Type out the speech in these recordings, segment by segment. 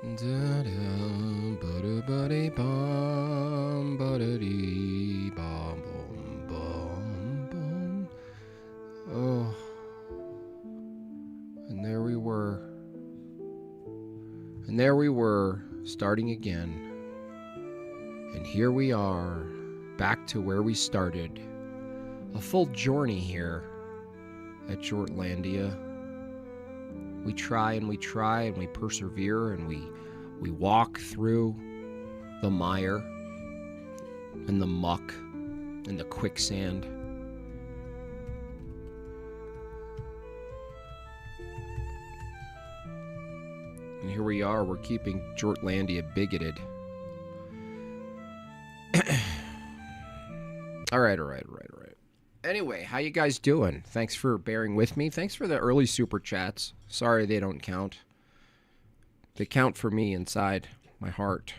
Da-da, ba-da-ba-dee-bum, ba-da-dee-bum, bum, bum, bum. Oh, and there we were. And there we were, starting again. And here we are, back to where we started. A full journey here at Jortlandia. We try and we persevere and we walk through the mire and the muck and the quicksand. And here we are, we're keeping Jortlandia bigoted. All right. Anyway, how you guys doing? Thanks for bearing with me. Thanks for the early super chats. Sorry they don't count. They count for me inside my heart.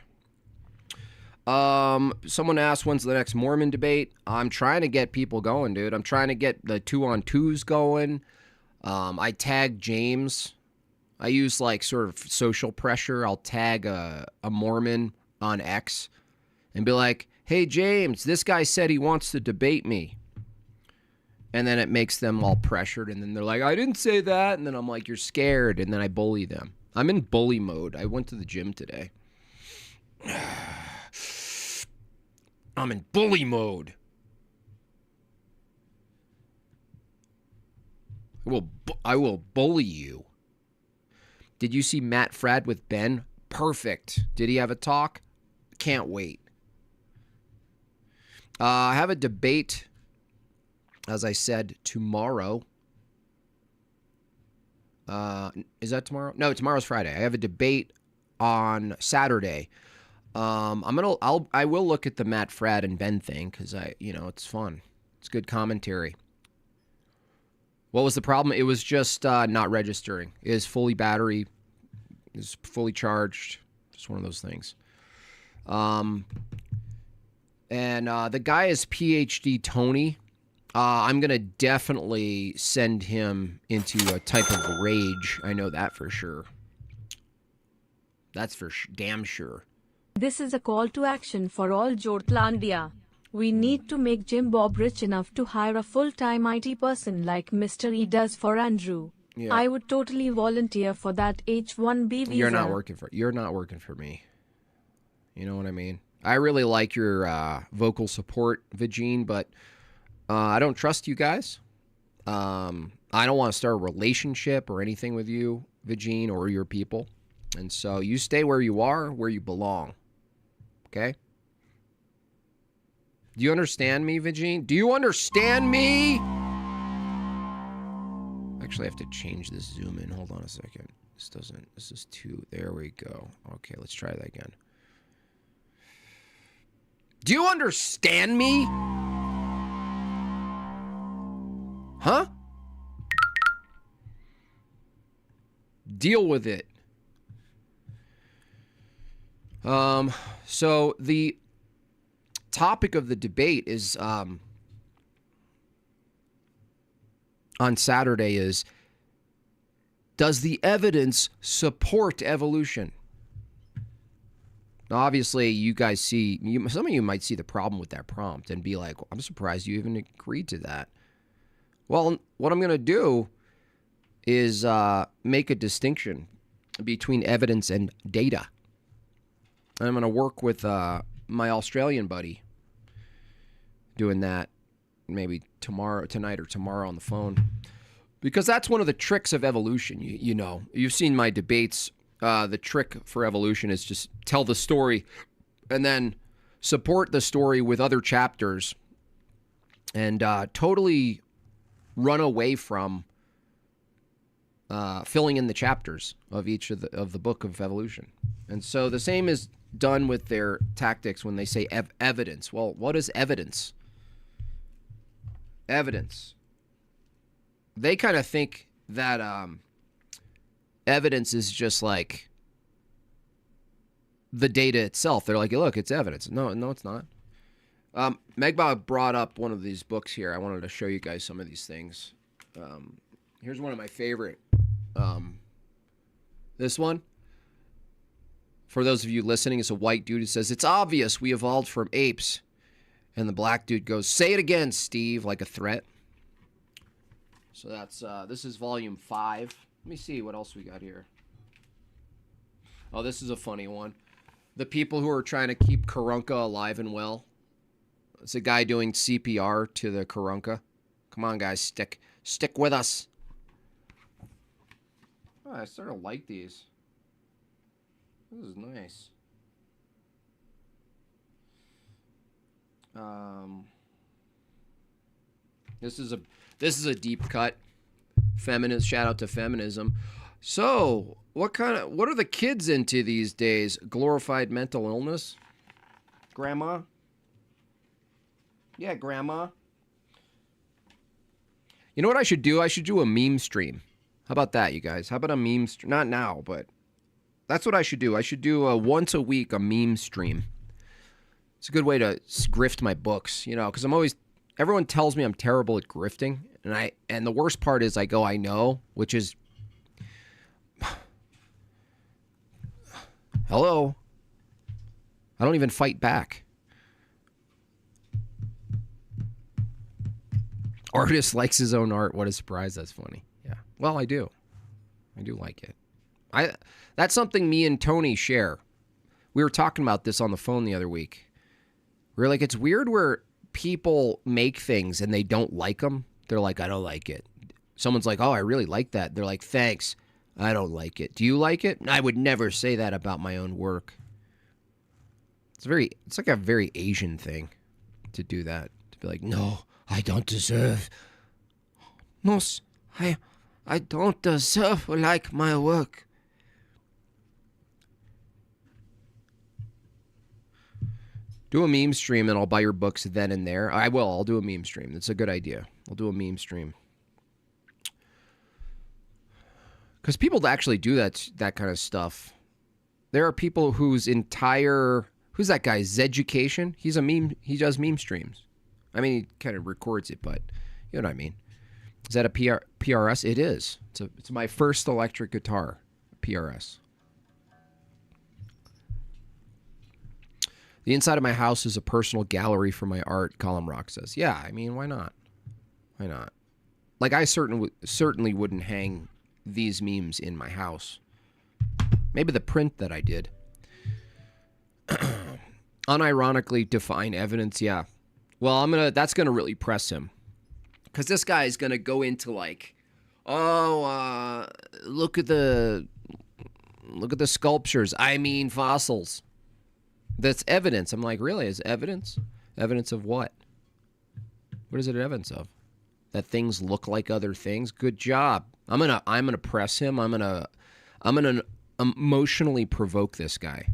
Someone asked, when's the next Mormon debate? I'm trying to get people going, dude. I'm trying to get the 2-on-2s going. I tag James. I use like sort of social pressure. I'll tag a Mormon on X and be like, hey, James, this guy said he wants to debate me. And then it makes them all pressured. And then they're like, I didn't say that. And then I'm like, you're scared. And then I bully them. I'm in bully mode. I went to the gym today. I'm in bully mode. I will bully you. Did you see Matt Fradd with Ben? Perfect. Did he have a talk? Can't wait. I have a debate, as I said, tomorrow. Is that tomorrow? No, tomorrow's Friday. I have a debate on Saturday. I will look at the Matt Fradd and Ben thing because it's fun. It's good commentary. What was the problem? It was just not registering. It is fully battery. It's fully charged. Just one of those things. And the guy is PhD Tony. I'm going to definitely send him into a type of rage. I know that for sure. That's for damn sure. This is a call to action for all Jortlandia. We need to make Jim Bob rich enough to hire a full-time IT person like Mr. E does for Andrew. Yeah. I would totally volunteer for that H-1B visa. You're not working for me. You know what I mean? I really like your vocal support, Vagine, but I don't trust you guys. I don't want to start a relationship or anything with you, Vagine, or your people. And so you stay where you are, where you belong. Okay? Do you understand me, Vagine? Do you understand me? Actually, I have to change this zoom in. Hold on a second. This is too, there we go. Okay, let's try that again. Do you understand me? Huh? Deal with it. So the topic of the debate is on Saturday is, does the evidence support evolution? Now, obviously, you guys some of you might see the problem with that prompt and be like, I'm surprised you even agreed to that. Well, what I'm going to do is make a distinction between evidence and data. And I'm going to work with my Australian buddy doing that maybe tonight or tomorrow on the phone. Because that's one of the tricks of evolution. You know, you've seen my debates. The trick for evolution is just tell the story and then support the story with other chapters and totally run away from filling in the chapters of each of the book of evolution. And so the same is done with their tactics when they say evidence. Well, what is evidence? Evidence. They kind of think that evidence is just like the data itself. They're like, look, it's evidence. No, it's not. Megbah brought up one of these books here. I wanted to show you guys some of these things. Here's one of my favorite. This one. For those of you listening, it's a white dude who says, it's obvious we evolved from apes. And the black dude goes, say it again, Steve, like a threat. So that's, this is volume 5. Let me see what else we got here. Oh, this is a funny one. The people who are trying to keep Karunka alive and well. It's a guy doing CPR to the Karunka. Come on, guys, stick with us. Oh, I sort of like these. This is nice. This is a deep cut. Feminist, shout out to feminism. So, what are the kids into these days? Glorified mental illness? Grandma? Yeah, Grandma. You know what I should do? I should do a meme stream. How about that, you guys? How about a meme stream? Not now, but that's what I should do. I should do once a week a meme stream. It's a good way to grift my books, you know, because everyone tells me I'm terrible at grifting, and the worst part is I go, I know, which is, hello, I don't even fight back. Artist likes his own art. What a surprise. That's funny. Yeah. Well, I do like it. That's something me and Tony share. We were talking about this on the phone the other week. We were like, it's weird where people make things and they don't like them. They're like, I don't like it. Someone's like, oh, I really like that. They're like, thanks. I don't like it. Do you like it? I would never say that about my own work. It's like a very Asian thing to do that. To be like, no, I don't deserve. No, I don't deserve like my work. Do a meme stream and I'll buy your books then and there. I will. I'll do a meme stream. That's a good idea. I'll do a meme stream. Because people actually do that kind of stuff. There are people whose entire... Who's that guy? Zeducation? He's a meme... He does meme streams. I mean, he kind of records it, but you know what I mean. Is that a PRS? It is. It's my first electric guitar. PRS. The inside of my house is a personal gallery for my art, Column Rock says. Yeah, I mean, why not? Why not? Like, I certainly wouldn't hang these memes in my house. Maybe the print that I did. Unironically define evidence, yeah. Well, that's gonna really press him. Because this guy is gonna go into like, look at the sculptures. I mean fossils. That's evidence. I'm like, really? Is evidence? Evidence of what? What is it evidence of? That things look like other things? Good job. I'm gonna press him. I'm gonna emotionally provoke this guy.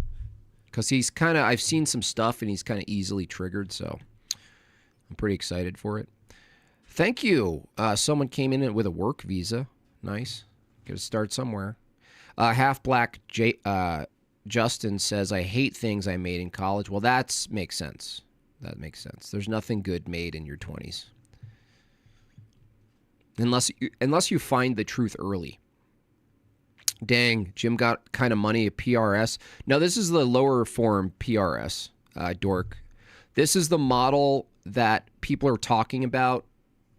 Because he's I've seen some stuff and he's kind of easily triggered, so I'm pretty excited for it. Thank you. Someone came in with a work visa. Nice. Got to start somewhere. Half Black Justin says, I hate things I made in college. Well, that makes sense. That makes sense. There's nothing good made in your 20s. Unless you find the truth early. Dang, Jim got kind of money at PRS. No, this is the lower form PRS, dork. This is the model that people are talking about.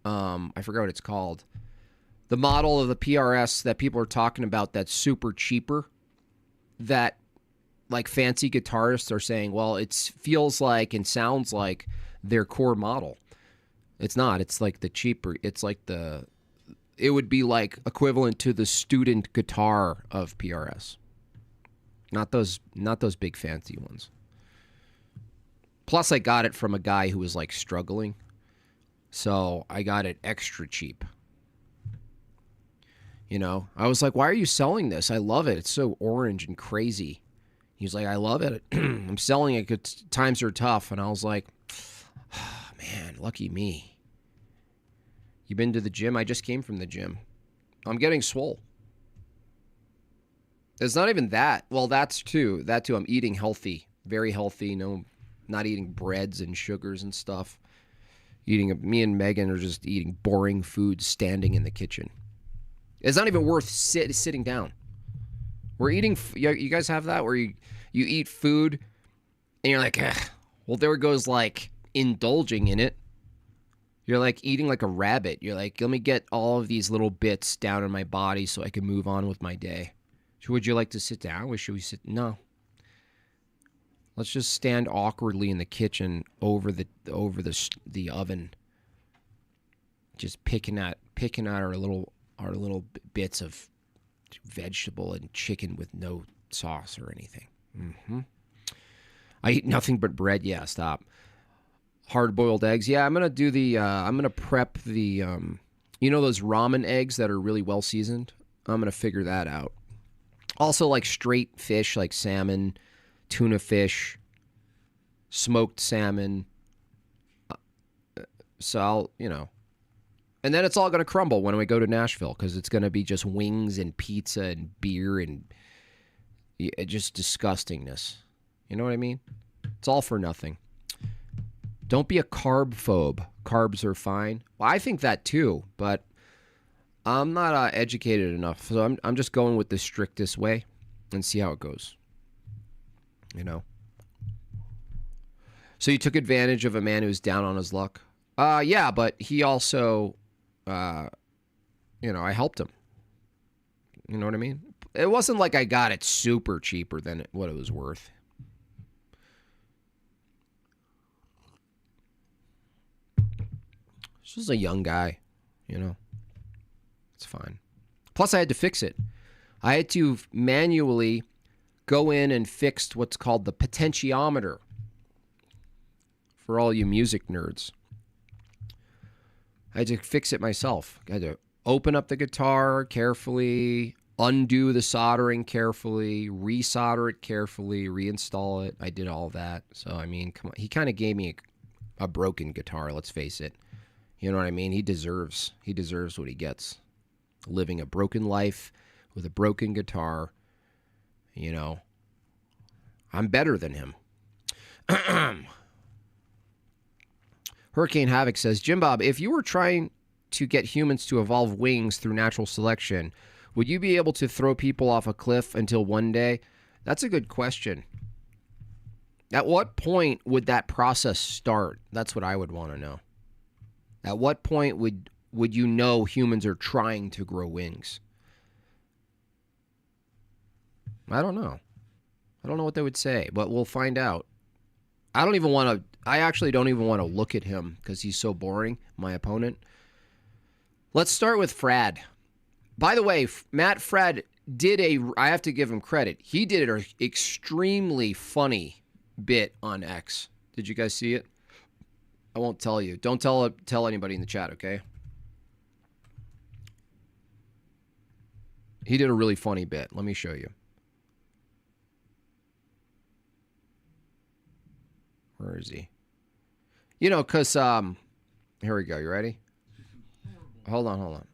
I forgot what it's called. The model of the PRS that people are talking about that's super cheaper. That like fancy guitarists are saying, well, it feels like and sounds like their core model. It's not. It's like the cheaper. It's like it would be like equivalent to the student guitar of PRS. Not those big fancy ones. Plus I got it from a guy who was like struggling. So I got it extra cheap. You know, I was like, why are you selling this? I love it. It's so orange and crazy. He's like, I love it. I'm selling it because times are tough. And I was like, oh, man, lucky me. You been to the gym? I just came from the gym. I'm getting swole. It's not even that. Well, that too. I'm eating healthy, very healthy. No, not eating breads and sugars and stuff. Me and Megan are just eating boring food standing in the kitchen. It's not even worth sitting down. We're eating. You guys have that where you eat food and you're like, ugh. Well, there goes like indulging in it. You're like eating like a rabbit. You're like, let me get all of these little bits down in my body so I can move on with my day. So would you like to sit down? Or should we sit? No. Let's just stand awkwardly in the kitchen over the oven, just picking at our little bits of vegetable and chicken with no sauce or anything. Mm-hmm. I eat nothing but bread. Yeah, stop. Hard-boiled eggs. Yeah, I'm gonna do the. I'm gonna prep the. Those ramen eggs that are really well seasoned. I'm gonna figure that out. Also, like straight fish, like salmon, tuna fish, smoked salmon. So I'll, and then it's all gonna crumble when we go to Nashville because it's gonna be just wings and pizza and beer and just disgustingness. You know what I mean? It's all for nothing. Don't be a carb phobe. Carbs are fine. Well, I think that too, but I'm not educated enough, so I'm just going with the strictest way and see how it goes. So you took advantage of a man who's down on his luck? Yeah, but he also, I helped him. You know what I mean? It wasn't like I got it super cheaper than what it was worth. This was a young guy, It's fine. Plus, I had to fix it. I had to manually go in and fix what's called the potentiometer. For all you music nerds. I had to fix it myself. I had to open up the guitar carefully, undo the soldering carefully, resolder it carefully, reinstall it. I did all that. So, I mean, come on. He kind of gave me a broken guitar, let's face it. You know what I mean? He deserves what he gets. Living a broken life with a broken guitar. I'm better than him. Hurricane Havoc says, Jim Bob, if you were trying to get humans to evolve wings through natural selection, would you be able to throw people off a cliff until one day? That's a good question. At what point would that process start? That's what I would want to know. At what point would you know humans are trying to grow wings? I don't know. I don't know what they would say, but we'll find out. I actually don't even want to look at him because he's so boring, my opponent. Let's start with Frad. By the way, Matt Frad I have to give him credit. He did an extremely funny bit on X. Did you guys see it? I won't tell you. Don't tell anybody in the chat, okay? He did a really funny bit. Let me show you. Where is he? Because, here we go. You ready? Hold on.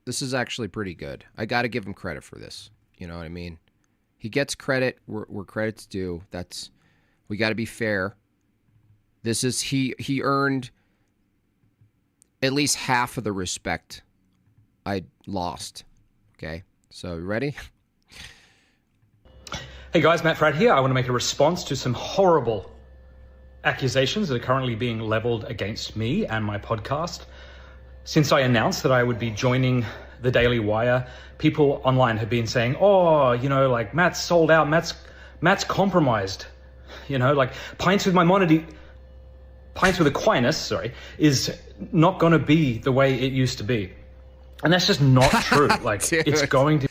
This is actually pretty good. I got to give him credit for this. You know what I mean? He gets credit where credit's due. We got to be fair. This is, he earned at least half of the respect I lost. Okay? So, you ready? Hey guys, Matt Frad here. I want to make a response to some horrible accusations that are currently being leveled against me and my podcast. Since I announced that I would be joining the Daily Wire, people online have been saying, Matt's sold out, Matt's compromised. Pints with Aquinas, is not going to be the way it used to be. And that's just not true. It's going to...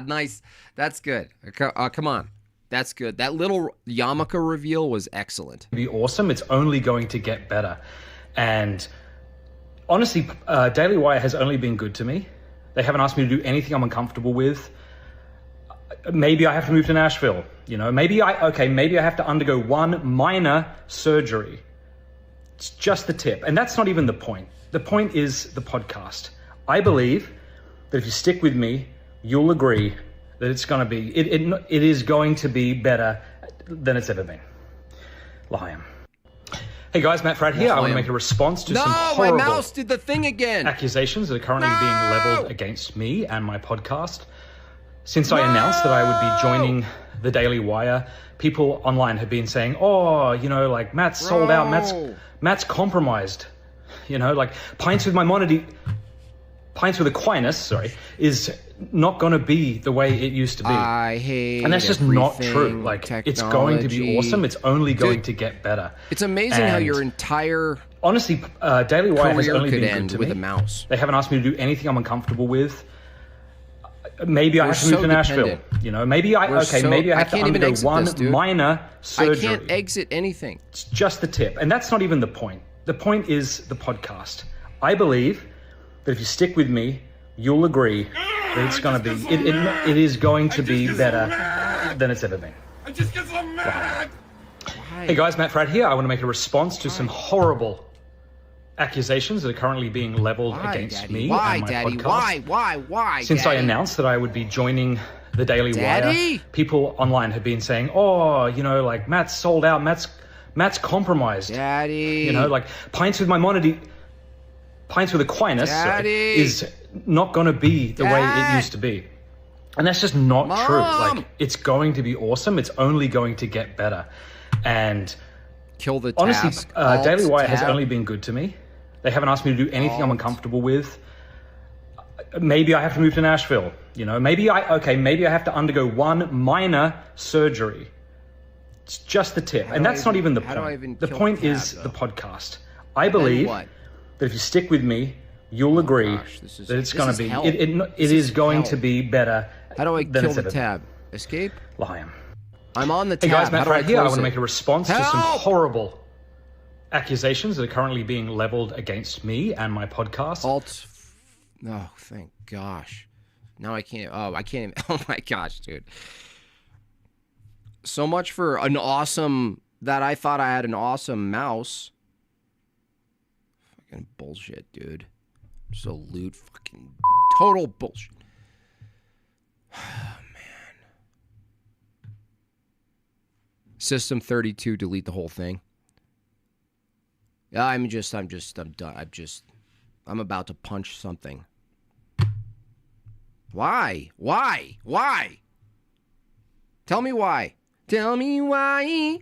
Nice. That's good. Come on. That's good. That little yarmulke reveal was excellent. Be awesome. It's only going to get better. And honestly, Daily Wire has only been good to me. They haven't asked me to do anything I'm uncomfortable with. Maybe I have to move to Nashville. Maybe I have to undergo one minor surgery. It's just the tip. And that's not even the point. The point is the podcast. I believe that if you stick with me, you'll agree that it's going to be, it is going to be better than it's ever been. L'chaim. Hey guys, Matt Fradd here. I want to make a response to some horrible my mouse did the thing again. accusations that are currently being leveled against me and my podcast. Since I announced that I would be joining the Daily Wire, people online have been saying, oh, you know, like Matt's sold out, Matt's compromised. You know, like Pints with Aquinas, sorry, is not going to be the way it used to be. I hate And that's just not true. Like, technology. It's going to be awesome. It's only going to get better. It's amazing how your entire honestly, Daily Wire has career only could been good end to with me. a mouse. They haven't asked me to do anything I'm uncomfortable with. Maybe I have to move to Nashville. You know, maybe I have to undergo one minor surgery. I can't exit anything. It's just the tip. And that's not even the point. The point is the podcast. I believe that if you stick with me, you'll agree that it's going to be, it is going to be better than it's ever been. I just get so mad. Hey guys, Matt Fradd here. I want to make a response to some horrible accusations that are currently being leveled against me and my podcast. Why, Since I announced that I would be joining the Daily Wire, people online have been saying, oh, you know, like Matt's sold out, Matt's compromised. Daddy. You know, like Pints with Aquinas is not going to be the way it used to be. And that's just not true. Like, it's going to be awesome. It's only going to get better. And kill the honestly, task. Daily Wire has only been good to me. They haven't asked me to do anything I'm uncomfortable with. Maybe I have to move to Nashville. You know, maybe I have to undergo one minor surgery. It's just the tip. And that's not even the point. The point is the podcast. I believe that if you stick with me, you'll agree that it's going to be, it is going to be better. How do I kill the tab? Escape? Lion. I'm on the tab. Hey guys, Matt Fradd here. I want to it? make a response to some horrible accusations that are currently being leveled against me and my podcast. Oh, thank gosh. Now I can't. Oh, I can't even. Oh my gosh, dude. So much for an awesome, that I thought I had an awesome mouse. Fucking bullshit, dude. Absolute fucking total bullshit. Oh, man. System 32, delete the whole thing. Yeah, I'm done. I'm about to punch something. Why? Tell me why. Tell me why.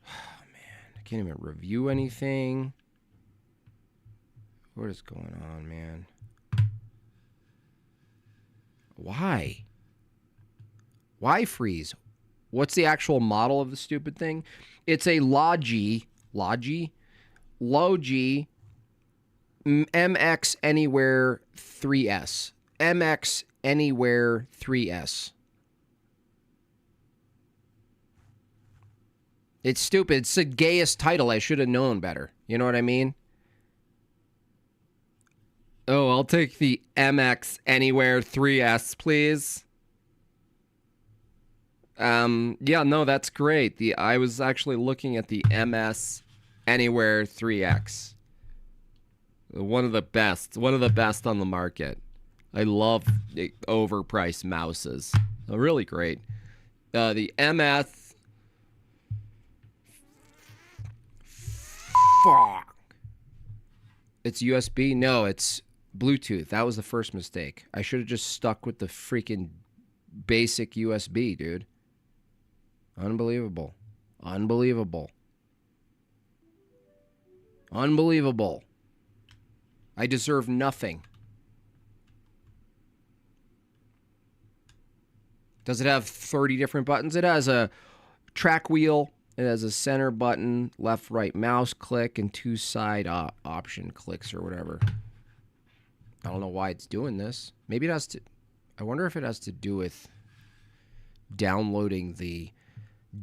Oh, man. I can't even review anything. What is going on, man? Why? Why freeze? What's the actual model of the stupid thing? It's a Logi MX Anywhere 3S. MX Anywhere 3S. It's stupid. It's the gayest title. I should have known better. You know what I mean? Oh, I'll take the MX Anywhere 3S, please. Yeah, no, that's great. I was actually looking at the MS Anywhere 3X. One of the best on the market. I love the overpriced mouses. Really great. The MS. Fuck. It's USB? No, it's Bluetooth. That was the first mistake. I should have just stuck with the freaking basic USB, dude. Unbelievable. I deserve nothing. Does it have 30 different buttons? It has a track wheel. It has a center button, left, right mouse click, and 2 side option clicks or whatever. I don't know why it's doing this. Maybe it has to... I wonder if it has to do with downloading the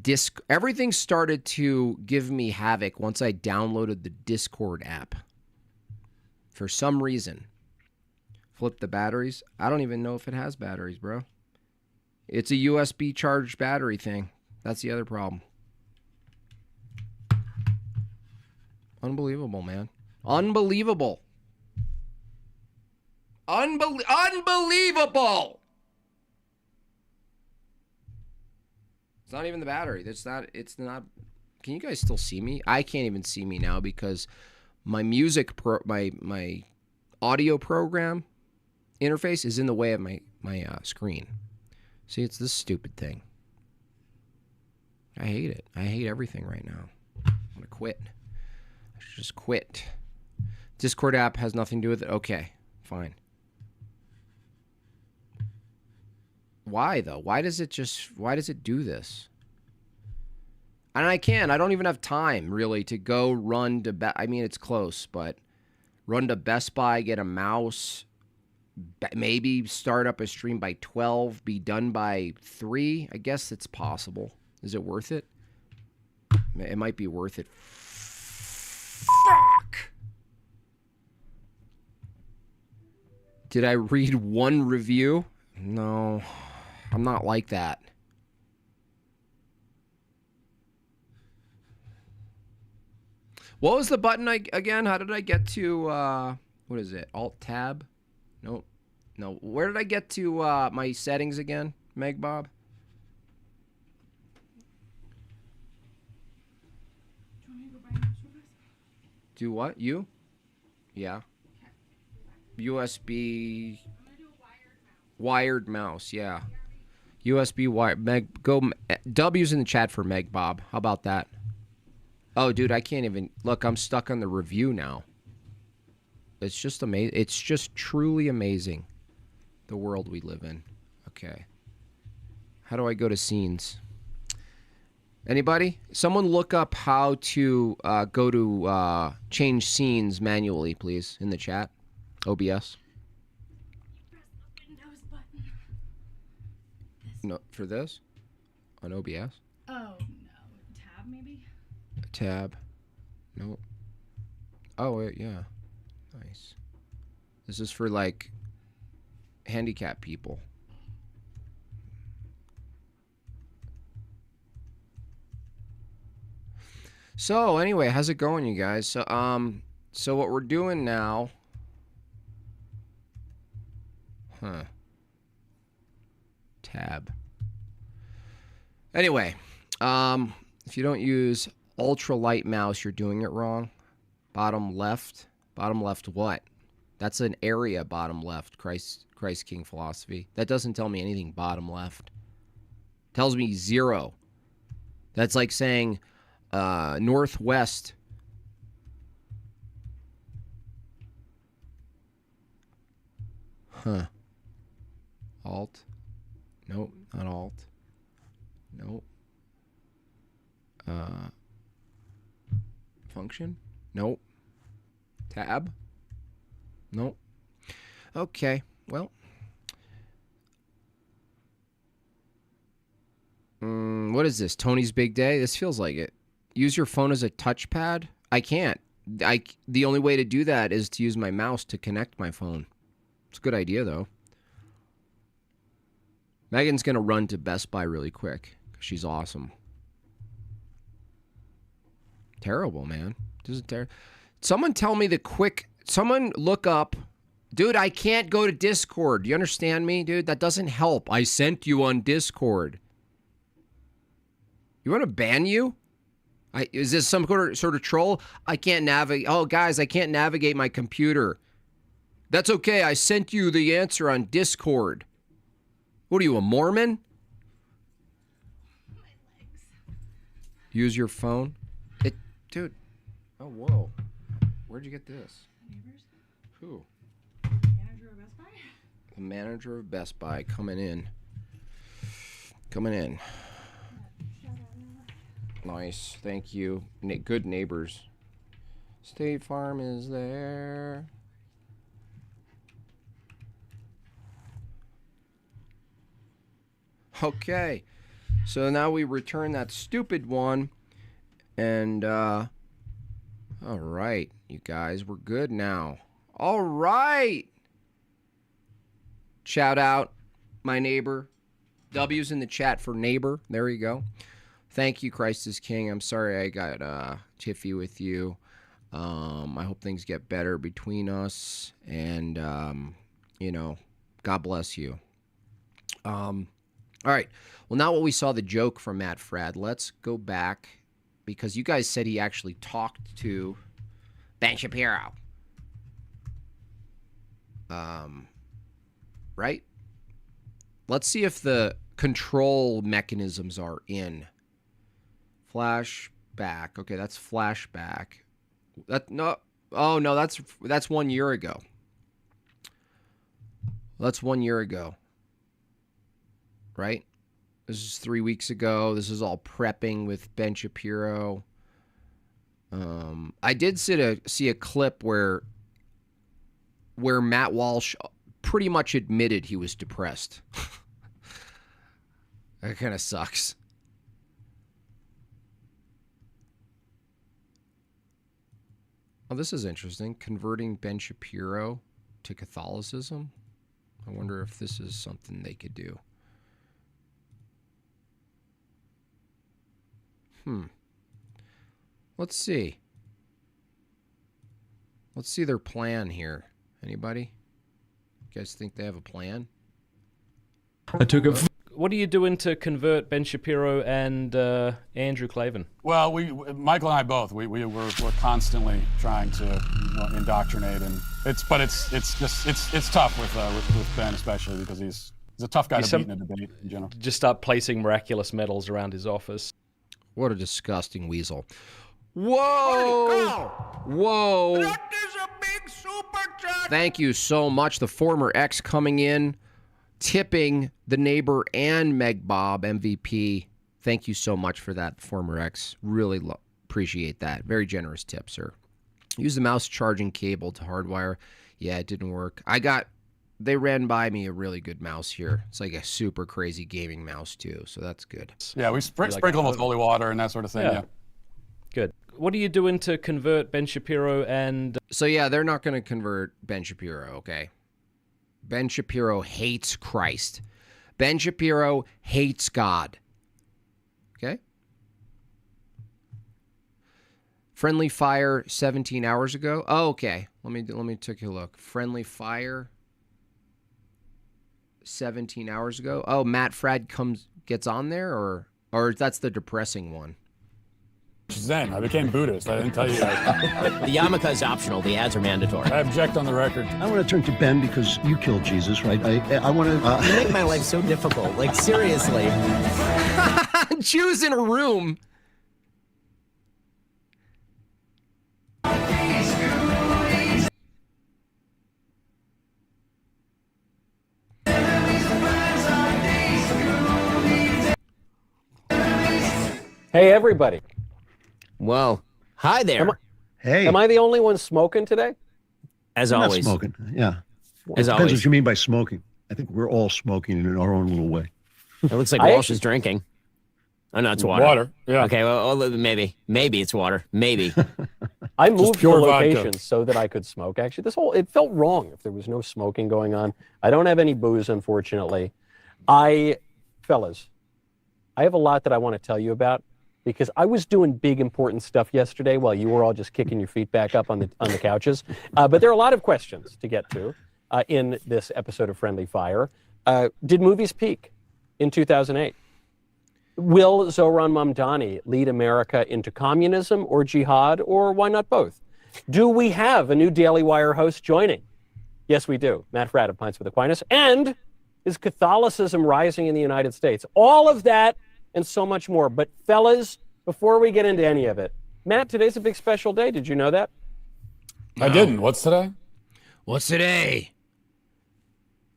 disc. Everything started to give me havoc once I downloaded the Discord app. For some reason. Flip the batteries. I don't even know if it has batteries, bro. It's a USB charged battery thing. That's the other problem. Unbelievable, man. Unbelievable. Unbelievable. It's not even the battery. It's not. Can you guys still see me? I can't even see me now because my my audio program interface is in the way of my screen. See, it's this stupid thing. I hate it. I hate everything right now. I'm going to quit. I should just quit. Discord app has nothing to do with it. Okay, fine. Why, though? Why does it do this? And I don't even have time, really, to go run to... I mean, it's close, but run to Best Buy, get a mouse, maybe start up a stream by 12, be done by 3. I guess it's possible. Is it worth it? It might be worth it. Fuck! Did I read one review? No, I'm not like that. What was the button again? How did I get to, what is it? Alt-tab? Nope. No. Where did I get to my settings again, Meg Bob? Do you want me to go buy an extra bus? Do what? You? Yeah. USB... I'm going to do a wired mouse, yeah. USB wired. Meg, go. W's in the chat for Meg Bob. How about that? Oh, dude, I can't even... Look, I'm stuck on the review now. It's just amazing. It's just truly amazing, the world we live in. Okay. How do I go to scenes? Anybody? Someone look up how to go to change scenes manually, please, in the chat. OBS. Press the Windows button. No, for this? On OBS? Oh, no. Tab, maybe? Tab. Nope. Oh, wait, yeah. Nice. This is for, like, handicapped people. So, anyway, how's it going, you guys? So what we're doing now... Huh. Tab. Anyway, if you don't use ultralight mouse, you're doing it wrong. Bottom left. Bottom left what? That's an area bottom left. Christ King philosophy. That doesn't tell me anything bottom left. Tells me 0. That's like saying northwest. Huh. Alt. Nope, not alt. Nope. Function? Nope. Tab? Nope. Okay, well. What is this? Tony's Big Day? This feels like it. Use your phone as a touchpad? I can't. The only way to do that is to use my mouse to connect my phone. It's a good idea, though. Megan's going to run to Best Buy really quick because she's awesome. Terrible, man. This is terrible. Someone tell me the quick... Someone look up... Dude, I can't go to Discord. Do you understand me, dude? That doesn't help. I sent you on Discord. You want to ban you? Is this some sort of troll? I can't navigate... Oh, guys, I can't navigate my computer. That's okay. I sent you the answer on Discord. What are you, a Mormon? My legs. Use your phone? Dude. Oh, whoa. Where'd you get this? Neighbors? Who? Manager of Best Buy? The manager of Best Buy coming in. Coming in. Shout out now. Nice. Thank you. Good neighbors. State Farm is there. Okay. So now we return that stupid one. And, all right, you guys, we're good now. All right. Shout out my neighbor. W's in the chat for neighbor. There you go. Thank you, Christ is King. I'm sorry I got tiffy with you. I hope things get better between us. And, you know, God bless you. All right. Well, now what we saw the joke from Matt Fradd, let's go back because you guys said he actually talked to Ben Shapiro. Right? Let's see if the control mechanisms are in. Flashback. Okay, that's flashback. Oh no, that's 1 year ago. That's 1 year ago. Right? This is 3 weeks ago. This is all prepping with Ben Shapiro. I did see a clip where Matt Walsh pretty much admitted he was depressed. That kind of sucks. Oh, this is interesting. Converting Ben Shapiro to Catholicism. I wonder if this is something they could do. Let's see. Let's see their plan here. Anybody? You guys think they have a plan? I took it. What are you doing to convert Ben Shapiro and Andrew Klavan? Well, Michael and I both, we're constantly trying to indoctrinate, and it's tough with Ben, especially because he's a tough guy to beat in a debate in general. Just start placing miraculous medals around his office. What a disgusting weasel. Whoa! Whoa! That is a big super chat. Thank you so much. The former ex coming in, tipping the neighbor and Meg Bob MVP. Thank you so much for that, former ex. Really appreciate that. Very generous tip, sir. Use the mouse charging cable to hardwire. Yeah, it didn't work. They ran by me a really good mouse here. It's like a super crazy gaming mouse too, so that's good. Yeah, we sprinkle them with holy water and that sort of thing. Yeah. Good. What are you doing to convert Ben Shapiro and... So yeah, they're not going to convert Ben Shapiro, okay? Ben Shapiro hates Christ. Ben Shapiro hates God. Okay? Friendly Fire 17 hours ago. Oh, okay. Let me take a look. Friendly Fire 17 hours ago. Oh, Matt Fradd gets on there, or that's the depressing one. Zen. I became Buddhist. I didn't tell you guys. The yarmulke is optional. The ads are mandatory. I object on the record. I want to turn to Ben because you killed Jesus, right? I want to... You make my life so difficult. Like, seriously. Jews in a room. Hey, everybody. Well, hi there. Hey. Am I the only one smoking today? As I'm always. not smoking. Yeah. As Depends always. what you mean by smoking. I think we're all smoking in our own little way. It looks like Walsh is drinking. Oh, no, it's water. Water, yeah. Okay, well, maybe it's water. Maybe. I moved pure the vodka. location so that I could smoke. Actually, it felt wrong if there was no smoking going on. I don't have any booze, unfortunately. Fellas, I have a lot that I want to tell you about because I was doing big, important stuff yesterday while you were all just kicking your feet back up on the couches. But there are a lot of questions to get to in this episode of Friendly Fire. Did movies peak in 2008? Will Zohran Mamdani lead America into communism or jihad, or why not both? Do we have a new Daily Wire host joining? Yes, we do. Matt Fradd of Pints with Aquinas. And is Catholicism rising in the United States? All of that and so much more. But fellas, before we get into any of it, Matt, today's a big special day. Did you know that? I didn't. What's today? What's today?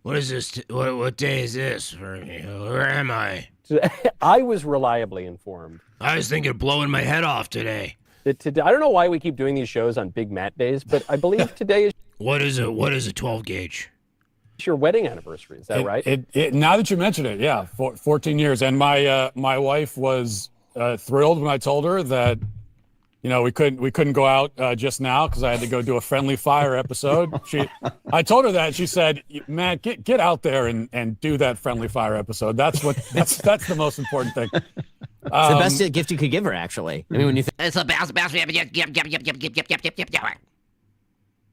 What is this? What day is this? Where am I? I was reliably informed. I was thinking of blowing my head off today. That today, I don't know why we keep doing these shows on Big Matt days, but I believe today is What is a 12 gauge? your wedding anniversary. Is that right? Now that you mention it, yeah, 14 years. And my wife was thrilled when I told her that, we couldn't go out just now because I had to go do a Friendly Fire episode. I told her that. She said, "Matt, get out there and do that Friendly Fire episode. That's the most important thing." It's the best gift you could give her, actually. I mean, when you think It's the best.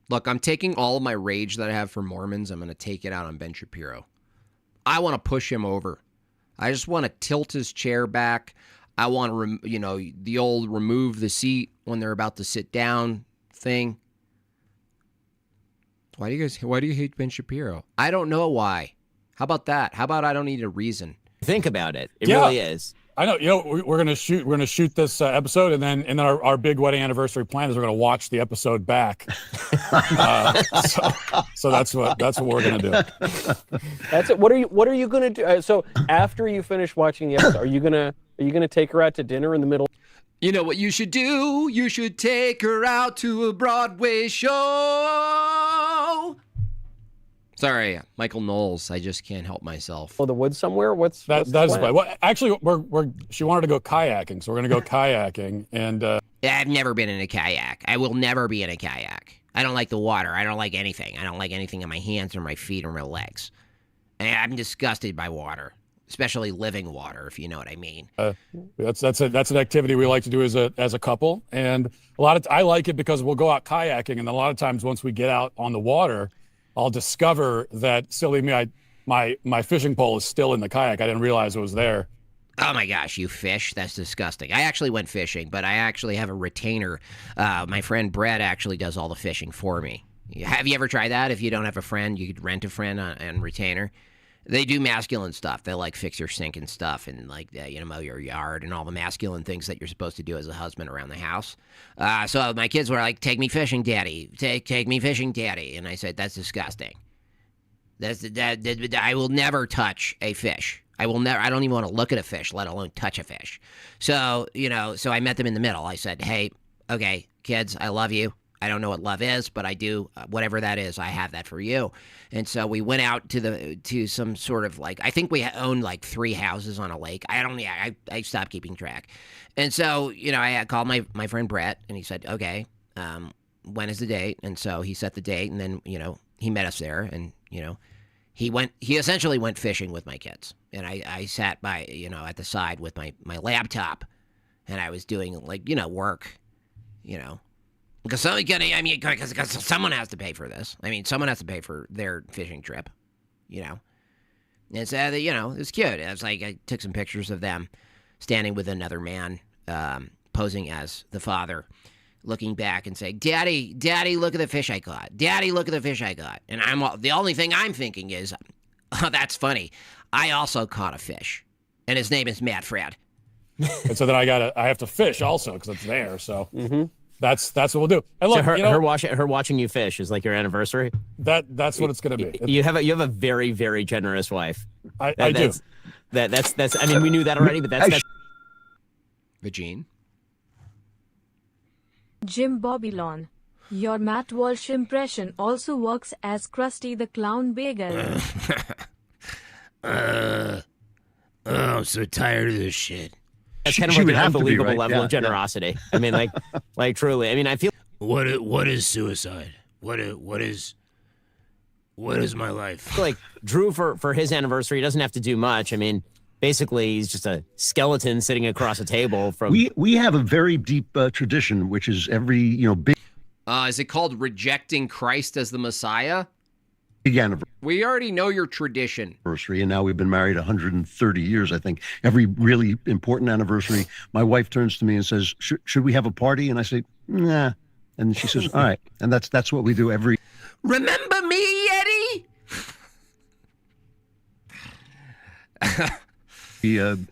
Look, I'm taking all of my rage that I have for Mormons. I'm going to take it out on Ben Shapiro. I want to push him over. I just want to tilt his chair back. I want to, the old remove the seat when they're about to sit down thing. Why do you hate Ben Shapiro? I don't know why. How about that? How about I don't need a reason? Think about it. It really is. I know. We're gonna shoot this episode, and then our big wedding anniversary plan is we're gonna watch the episode back. So that's what we're gonna do. That's it. What are you gonna do? So after you finish watching the episode, are you gonna take her out to dinner in the middle? You know what you should do? You should take her out to a Broadway show. Sorry, Michael Knowles. I just can't help myself. Oh, the woods somewhere? That's well, actually, she wanted to go kayaking, so we're gonna go kayaking. And I've never been in a kayak. I will never be in a kayak. I don't like the water. I don't like anything. I don't like anything in my hands or my feet or my legs. I'm disgusted by water, especially living water, if you know what I mean. That's an activity we like to do as a couple, and I like it because we'll go out kayaking, and a lot of times once we get out on the water, I'll discover that, silly me, my fishing pole is still in the kayak. I didn't realize it was there. Oh my gosh, you fish? That's disgusting. I actually went fishing, but I actually have a retainer. My friend Brett actually does all the fishing for me. Have you ever tried that? If you don't have a friend, you could rent a friend and retainer. They do masculine stuff. They like fix your sink and stuff, and like mow your yard and all the masculine things that you're supposed to do as a husband around the house. So my kids were like, "Take me fishing, Daddy. Take me fishing, Daddy." And I said, "That's disgusting. I will never touch a fish. I will never. I don't even want to look at a fish, let alone touch a fish." So so I met them in the middle. I said, "Hey, okay, kids, I love you. I don't know what love is, but I do. Whatever that is, I have that for you." And so we went out to some sort of like, I think we owned like 3 houses on a lake. I stopped keeping track. And so I called my friend Brett, and he said, "Okay, when is the date?" And so he set the date, and then he met us there, and he essentially went fishing with my kids, and I sat by at the side with my laptop, and I was doing work, Because someone has to pay for this. I mean, someone has to pay for their fishing trip, And so, it was cute. It was like I took some pictures of them standing with another man, posing as the father, looking back and saying, "Daddy, look at the fish I caught. Daddy, look at the fish I caught." And the only thing I'm thinking is, "Oh, that's funny. I also caught a fish, and his name is Matt Fred." And so then I have to fish also because it's there. So. Mm-hmm. That's what we'll do. And look, so her watching you fish is like your anniversary. That's what it's going to be. You have a very, very generous wife. I do. That's. I mean, we knew that already, but that's. Vagine. Jim Bobylon, your Matt Walsh impression also works as Krusty the Clown Bagel. I'm so tired of this shit. That's kind of like an unbelievable level of generosity. Yeah. I mean, like truly. I mean, I feel. What is suicide? What is my life? Like Drew for his anniversary, he doesn't have to do much. I mean, basically, he's just a skeleton sitting across a table from. We have a very deep tradition, which is every big. Is it called rejecting Christ as the Messiah? Anniversary. We already know your tradition. And now we've been married 130 years, I think. Every really important anniversary, my wife turns to me and says, should we have a party? And I say, nah. And she says, all right. And that's what we do every. Remember me, Eddie?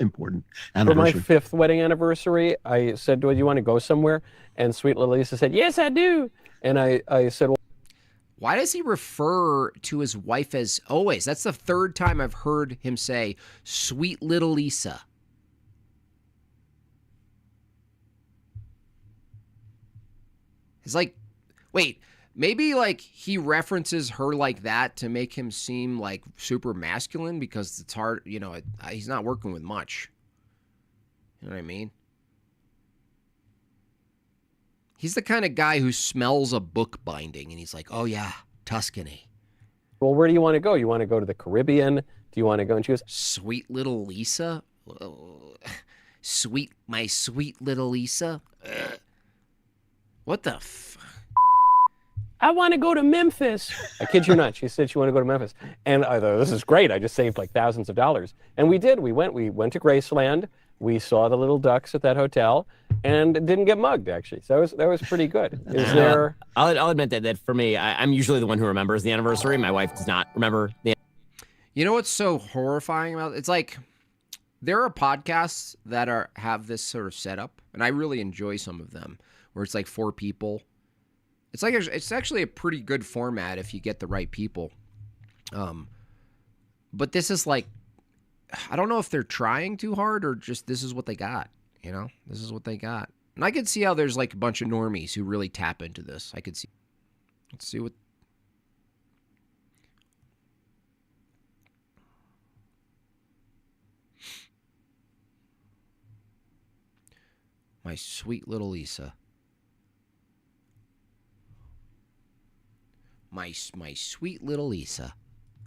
Important anniversary. For my 5th wedding anniversary, I said, "Do you want to go somewhere?" And sweet little Lisa said, "Yes, I do." And I said, "Well." Why does he refer to his wife as always? That's the 3rd time I've heard him say, "Sweet little Lisa." It's like, wait, maybe like he references her like that to make him seem like super masculine because it's hard, he's not working with much. You know what I mean? He's the kind of guy who smells a book binding and he's like, "Oh yeah, Tuscany." Well, where do you want to go? You want to go to the Caribbean? Do you want to go? And she goes, "Sweet little Lisa? My sweet little Lisa? What the I want to go to Memphis. I kid you not. She said she wanted to go to Memphis. And I thought, this is great. I just saved like thousands of dollars. And we did. We went to Graceland. We saw the little ducks at that hotel and didn't get mugged, actually. So that was pretty good. Is there... I'll admit that for me, I'm usually the one who remembers the anniversary. My wife does not remember the. You know what's so horrifying about it? It's like there are podcasts that have this sort of setup, and I really enjoy some of them, where it's like 4 people. It's actually a pretty good format if you get the right people. But this is like, I don't know if they're trying too hard or just this is what they got, you know? This is what they got. And I could see how there's like a bunch of normies who really tap into this. I could see. Let's see what. My sweet little Lisa. My sweet little Lisa.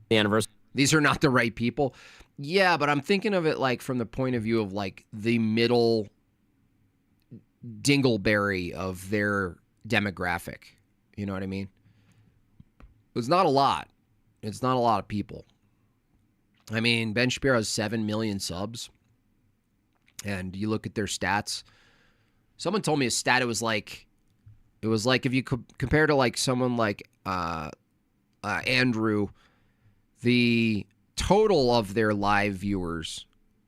The anniversary. These are not the right people. Yeah, but I'm thinking of it like from the point of view of like the middle dingleberry of their demographic. You know what I mean? It's not a lot. It's not a lot of people. I mean, Ben Shapiro has 7 million subs. And you look at their stats. Someone told me a stat. It was like if you compare to like someone like Andrew, the total of their live viewers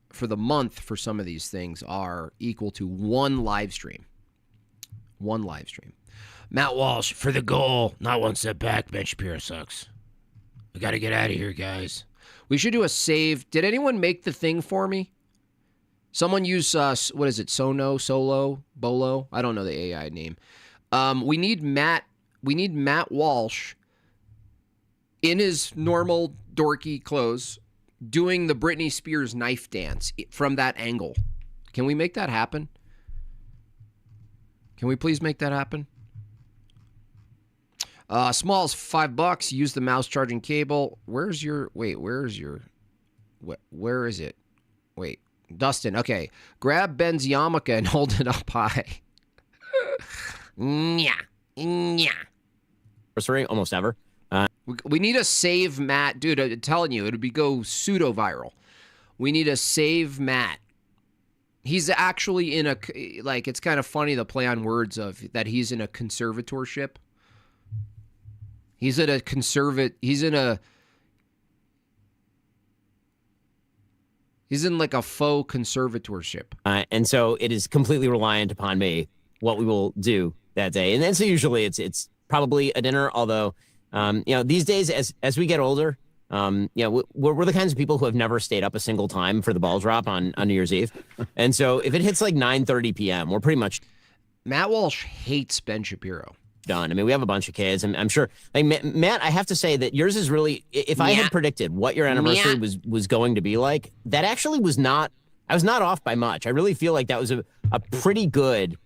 for the month for some of these things are equal to 1 live stream. 1 live stream. Matt Walsh for the goal. Not 1 step back. Ben Shapiro sucks. We got to get out of here, guys. We should do a save. Did anyone make the thing for me? Someone use, what is it, Solo, Bolo? I don't know the AI name. We need Matt Walsh in his normal dorky clothes doing the Britney Spears knife dance from that angle. Can we make that happen? Can we please make that happen? Smalls, $5. Use the mouse charging cable. Where is it? Wait. Dustin, okay. Grab Ben's yarmulke and hold it up high. Yeah. Almost ever. We need a save Matt. Dude, I'm telling you, it'll go pseudo-viral. We need a save Matt. He's actually in it's kind of funny the play on words of that he's in a conservatorship. He's in like a faux conservatorship. And so it is completely reliant upon me what we will do that day. And then so usually it's probably a dinner, although, these days as we get older, we're the kinds of people who have never stayed up a single time for the ball drop on New Year's Eve. And so if it hits like 9:30 p.m., we're pretty much. Matt Walsh hates Ben Shapiro. Done. I mean, we have a bunch of kids. I'm sure. Like Matt, I have to say that yours is really. If I had predicted what your anniversary was going to be like, that actually was not. I was not off by much. I really feel like that was a pretty good.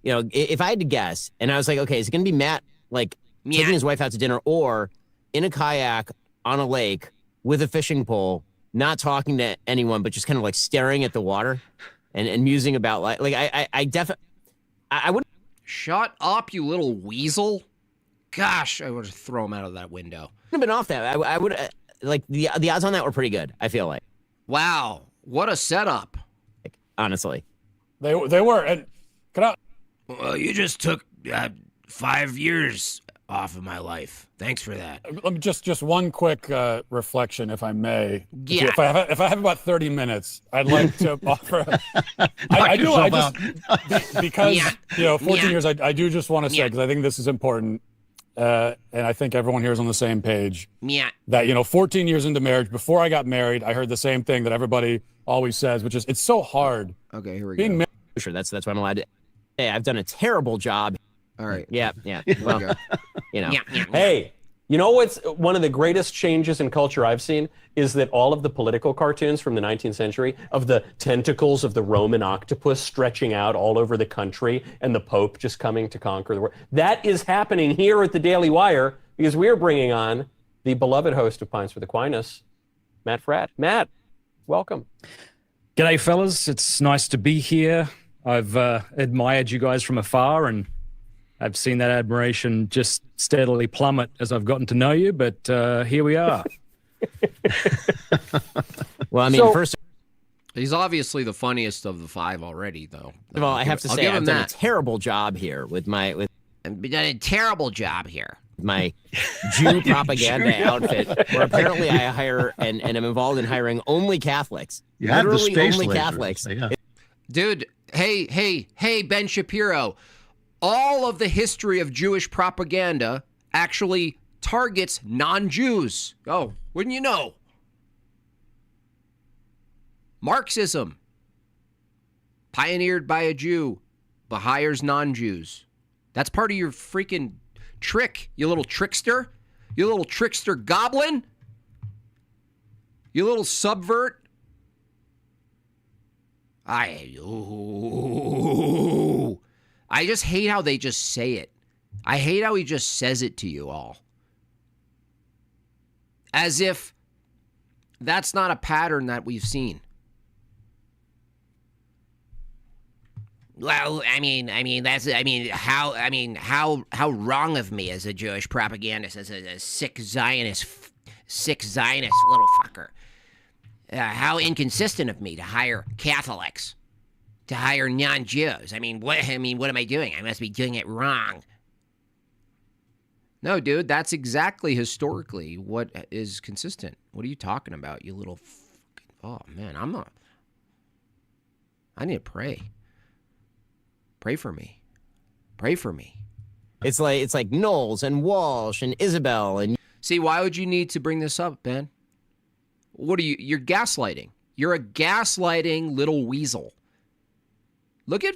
If I had to guess, and I was like, okay, is it going to be Matt like taking his wife out to dinner, or in a kayak on a lake with a fishing pole, not talking to anyone, but just kind of like staring at the water and musing about I definitely. I wouldn't. Shut up, you little weasel. Gosh, I would throw him out of that window. I've been off that. I would the odds on that were pretty good, I feel like. Wow, what a setup. Honestly. They were. And well, you just took 5 years off of my life. Thanks for that. Let me just one quick reflection, if I may. Yeah. If I have about 30 minutes, I'd like to offer. Because 14 years. I do just want to say, because I think this is important, and I think everyone here is on the same page. Yeah. That 14 years into marriage, before I got married, I heard the same thing that everybody always says, which is it's so hard. Okay, here we go. Married. Sure, that's what I'm allowed to. Hey, I've done a terrible job. All right. Yeah. Well, Hey, you know what's one of the greatest changes in culture I've seen is that all of the political cartoons from the 19th century of the tentacles of the Roman octopus stretching out all over the country and the Pope just coming to conquer the world. That is happening here at the Daily Wire because we are bringing on the beloved host of Pints with Aquinas, Matt Fradd. Matt, welcome. G'day, fellas. It's nice to be here. I've admired you guys from afar, and I've seen that admiration just steadily plummet as I've gotten to know you, but here we are. Well, I mean, first he's obviously the funniest of the five already, though. of all, I have to say I've done a terrible job here with my I've done a terrible job here. My Jew propaganda outfit, where apparently I hire and am involved in hiring only Catholics. You have the Literally space only lasers. Catholics. Yeah. Dude, hey, Ben Shapiro. All of the history of Jewish propaganda actually targets non-Jews. Oh, wouldn't you know? Marxism, pioneered by a Jew, but hires non-Jews. That's part of your freaking trick, you little trickster. You little trickster goblin. You little subvert. I just hate how they just say it. I hate how he just says it to you all. As if that's not a pattern that we've seen. Well, how wrong of me as a Jewish propagandist, as a sick Zionist little fucker. How inconsistent of me to hire Catholics, to hire non-Jews. What am I doing? I must be doing it wrong. No, dude, that's exactly historically what is consistent. What are you talking about, you little oh, man, I need to pray. Pray for me. Pray for me. It's like Knowles and Walsh and Isabel and... See, why would you need to bring this up, Ben? What are you? You're gaslighting. You're a gaslighting little weasel. Look at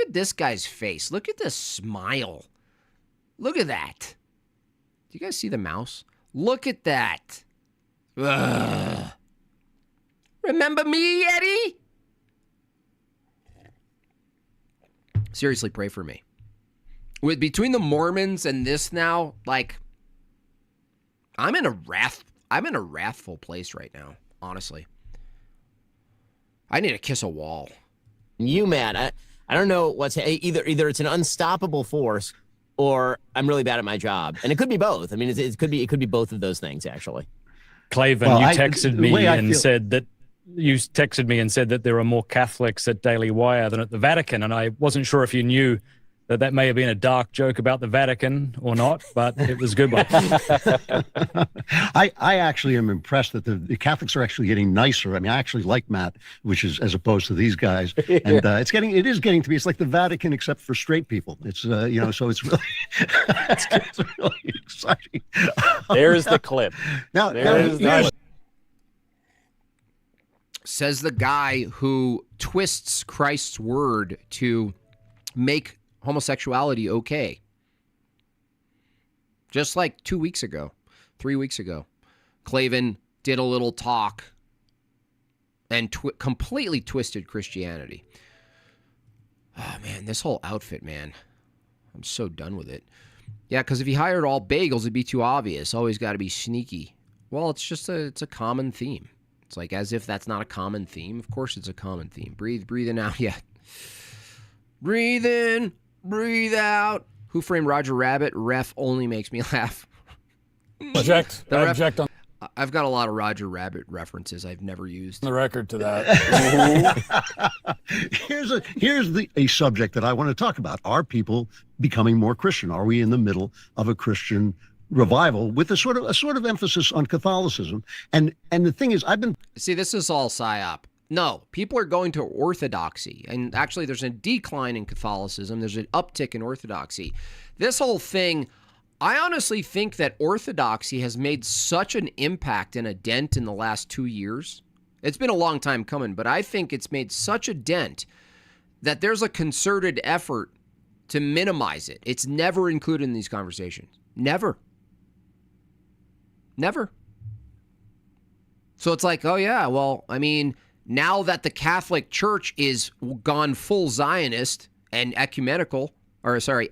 this guy's face. Look at this smile. Look at that. Do you guys see the mouse? Look at that. Ugh. Remember me, Eddie? Seriously, pray for me. Between the Mormons and this now, like, I'm in a wrathful place right now, honestly. I need to kiss a wall. You, Matt, I don't know what's either it's an unstoppable force or I'm really bad at my job. And it could be both. I mean, it could be both of those things, actually. Claven, you texted me and said that there are more Catholics at Daily Wire than at the Vatican, and I wasn't sure if you knew that may have been a dark joke about the Vatican or not, but it was a good one. I actually am impressed that the Catholics are actually getting nicer. I mean, I actually like Matt, which is as opposed to these guys, and it is getting to be. It's like the Vatican except for straight people. It's so it's really it's really exciting. There's the clip. Says the guy who twists Christ's word to make homosexuality okay. Just like 3 weeks ago, Klavan did a little talk and completely twisted Christianity. Oh, man, this whole outfit, man. I'm so done with it. Yeah, because if you hired all bagels, it'd be too obvious. Always got to be sneaky. Well, it's a common theme. It's like as if that's not a common theme. Of course it's a common theme. Breathe in out. Yeah. Breathe in, breathe out. Who Framed Roger Rabbit? Ref only makes me laugh. Object. I object on I've got a lot of Roger Rabbit references I've never used. the record to that. Here's a subject that I want to talk about. Are people becoming more Christian? Are we in the middle of a Christian revival with a sort of emphasis on Catholicism? And the thing is, See, this is all psyop. No, people are going to orthodoxy. And actually, there's a decline in Catholicism. There's an uptick in orthodoxy. This whole thing, I honestly think that orthodoxy has made such an impact and a dent in the last 2 years. It's been a long time coming, but I think it's made such a dent that there's a concerted effort to minimize it. It's never included in these conversations. Never. Never. So it's like, oh yeah, well, I mean, now that the Catholic Church is gone full Zionist and ecumenical, or sorry,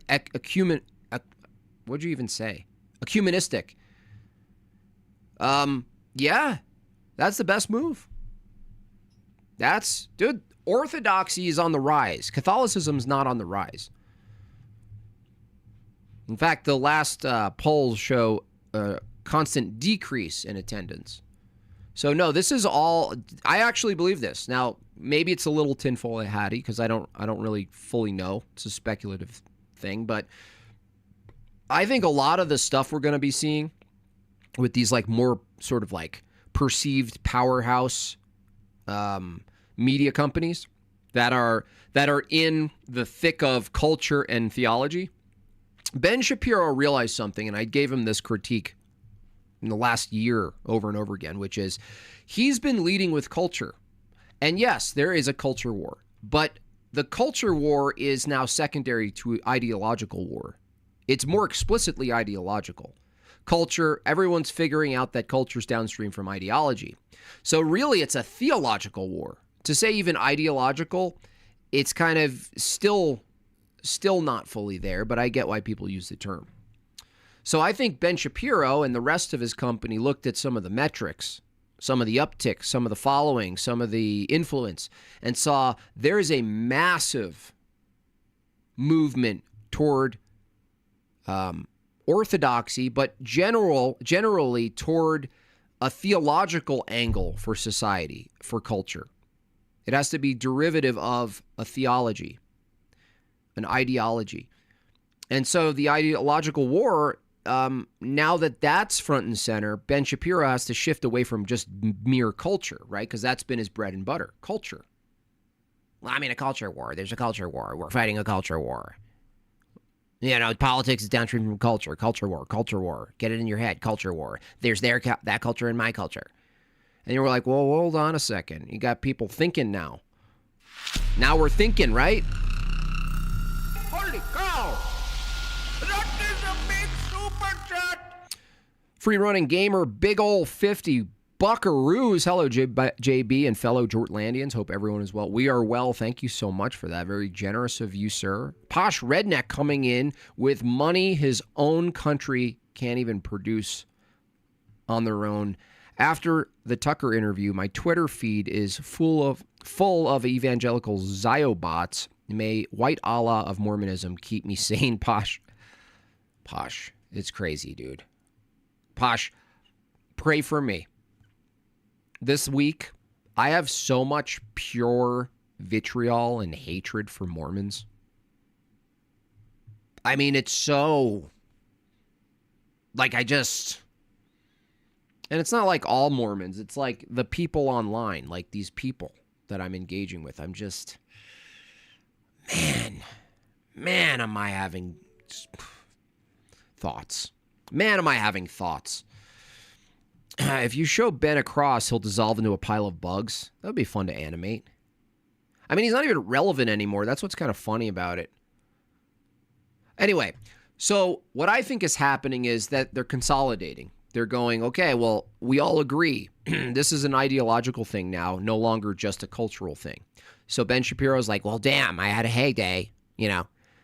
what'd you even say? Ecumenistic. Yeah, that's the best move. Dude, orthodoxy is on the rise. Catholicism's not on the rise. In fact, the last polls show a constant decrease in attendance. So no, this is all. I actually believe this. Now, maybe it's a little tinfoil hatty because I don't really fully know. It's a speculative thing, but I think a lot of the stuff we're going to be seeing with these like more sort of like perceived powerhouse media companies that are in the thick of culture and theology. Ben Shapiro realized something, and I gave him this critique in the last year over and over again, which is he's been leading with culture. And yes, there is a culture war, but the culture war is now secondary to ideological war. It's more explicitly ideological. Culture, everyone's figuring out that culture's downstream from ideology. So really, it's a theological war. To say even ideological, it's kind of still not fully there, but I get why people use the term. So I think Ben Shapiro and the rest of his company looked at some of the metrics, some of the uptick, some of the following, some of the influence, and saw there is a massive movement toward orthodoxy, but generally toward a theological angle for society, for culture. It has to be derivative of a theology, an ideology. And so the ideological war, now that that's front and center, Ben Shapiro has to shift away from just mere culture, right? Because that's been his bread and butter, culture. Well, I mean, a culture war. There's a culture war. We're fighting a culture war. You know, politics is downstream from culture. Culture war, culture war. Get it in your head, culture war. There's that culture and my culture. And you were like, well, hold on a second. You got people thinking now. Now we're thinking, right? Holy cow! That is a big super chat! Free running gamer, big ol' 50 buckaroos. Hello, JB and fellow Jortlandians. Hope everyone is well. We are well. Thank you so much for that. Very generous of you, sir. Posh Redneck coming in with money his own country can't even produce on their own. After the Tucker interview, my Twitter feed is full of evangelical Ziobots. May white Allah of Mormonism keep me sane. Posh, it's crazy, dude. Posh, pray for me. This week, I have so much pure vitriol and hatred for Mormons. I mean, it's so... like, and it's not like all Mormons. It's like the people online, like these people that I'm engaging with. I'm just, man, am I having thoughts. Man, am I having thoughts. If you show Ben a cross, he'll dissolve into a pile of bugs. That would be fun to animate. I mean, he's not even relevant anymore. That's what's kind of funny about it. Anyway, so what I think is happening is that they're consolidating. They're going, okay, well, we all agree. This is an ideological thing now, no longer just a cultural thing. So Ben Shapiro's like, well, damn, I had a heyday,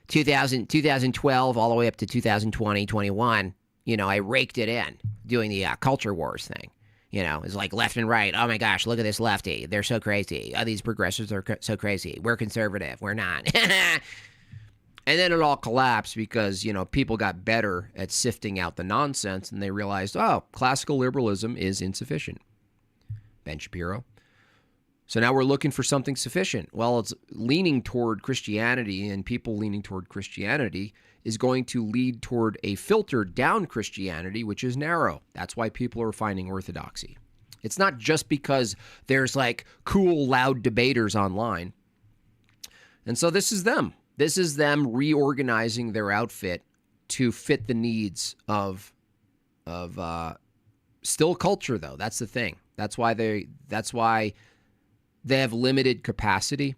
2012 all the way up to 2020, 21. I raked it in doing the culture wars thing. It's like left and right. Oh my gosh, look at this lefty. They're so crazy. Oh, these progressives are so crazy. We're conservative. We're not. And then it all collapsed because, people got better at sifting out the nonsense and they realized, oh, classical liberalism is insufficient. Ben Shapiro. So now we're looking for something sufficient. Well, it's leaning toward Christianity, and people leaning toward Christianity is going to lead toward a filtered down Christianity, which is narrow. That's why people are finding orthodoxy. It's not just because there's like cool, loud debaters online. And so this is them. This is them reorganizing their outfit to fit the needs of still culture, though. That's the thing. That's why they have limited capacity,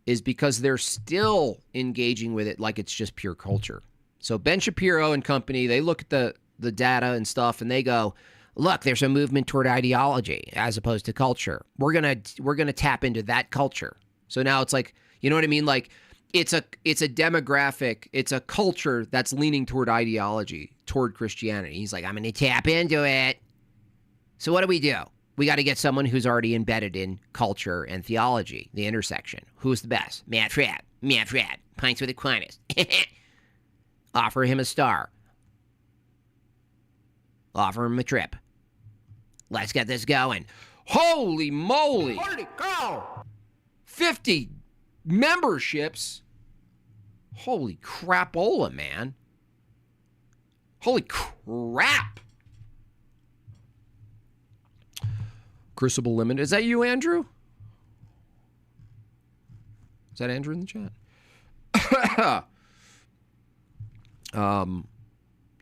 is because they're still engaging with it like it's just pure culture. So Ben Shapiro and company, they look at the data and stuff and they go, look, there's a movement toward ideology as opposed to culture. We're gonna tap into that culture. So now it's like, you know what I mean? Like it's a demographic, it's a culture that's leaning toward ideology, toward Christianity. He's like, I'm gonna tap into it. So what do? We got to get someone who's already embedded in culture and theology, the intersection. Who's the best? Matt Fradd. Pints with Aquinas. Offer him a star. Offer him a trip. Let's get this going. Holy moly! Holy cow! 50 memberships. Holy crapola, man. Holy crap. Crucible Limited. Is that you, Andrew? Is that Andrew in the chat?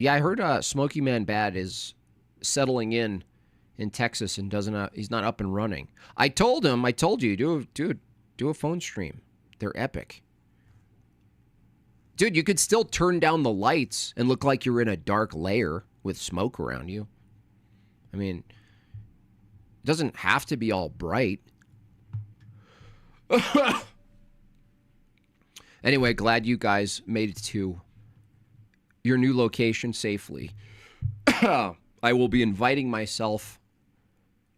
Yeah, I heard Smoky Man Bad is settling in Texas and he's not up and running. I told you, do a phone stream. They're epic. Dude, you could still turn down the lights and look like you're in a dark lair with smoke around you. I mean, it doesn't have to be all bright. Anyway, glad you guys made it to your new location safely. I will be inviting myself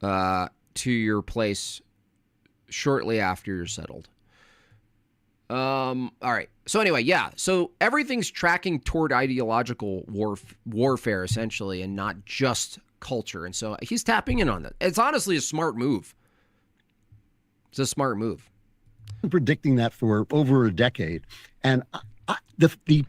to your place shortly after you're settled. All right. So anyway, yeah. So everything's tracking toward ideological warfare, essentially, and not just culture. And so he's tapping in on that. It's honestly a smart move. It's a smart move. I've been predicting that for over a decade, and the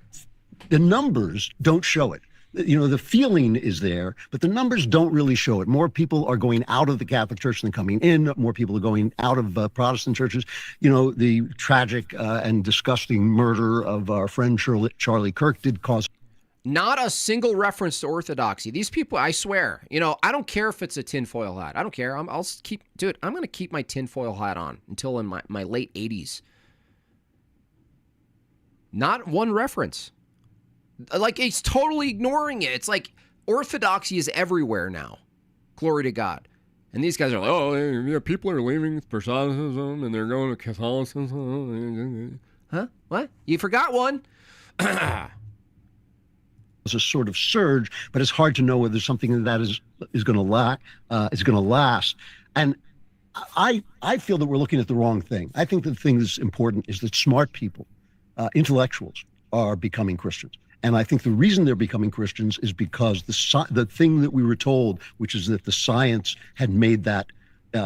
numbers don't show it. You know, the feeling is there, but the numbers don't really show it. More people are going out of the Catholic Church than coming in. More people are going out of Protestant churches. You know, the tragic and disgusting murder of our friend Charlie Kirk did cause... Not a single reference to orthodoxy. These people, I swear, you know, I don't care if it's a tinfoil hat. I don't care. I'm going to keep my tinfoil hat on until in my late 80s. Not one reference. Like, he's totally ignoring it. It's like orthodoxy is everywhere now. Glory to God. And these guys are like, oh, yeah, people are leaving Protestantism and they're going to Catholicism. Huh? What? You forgot one. It's a sort of surge, but it's hard to know whether something that is going to last. And I feel that we're looking at the wrong thing. I think the thing that's important is that smart people, intellectuals, are becoming Christians. And I think the reason they're becoming Christians is because the thing that we were told, which is that the science had made that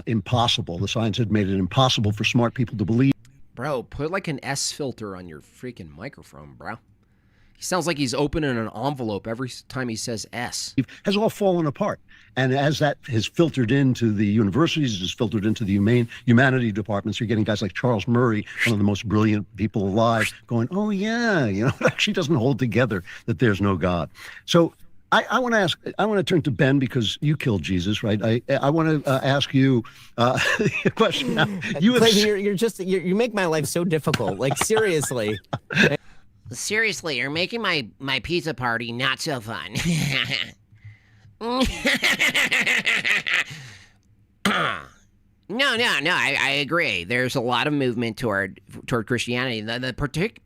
impossible. The science had made it impossible for smart people to believe. Bro, put like an S filter on your freaking microphone, bro. He sounds like he's opening an envelope every time he says S. Has all fallen apart. And as that has filtered into the universities, has filtered into the humanity departments, you're getting guys like Charles Murray, one of the most brilliant people alive, going, oh, yeah, you know, it actually doesn't hold together that there's no God. So I want to turn to Ben because you killed Jesus, right? I want to ask you a question. Now, you make my life so difficult. Like, seriously. Seriously, you're making my pizza party not so fun. No, I agree. There's a lot of movement toward Christianity. The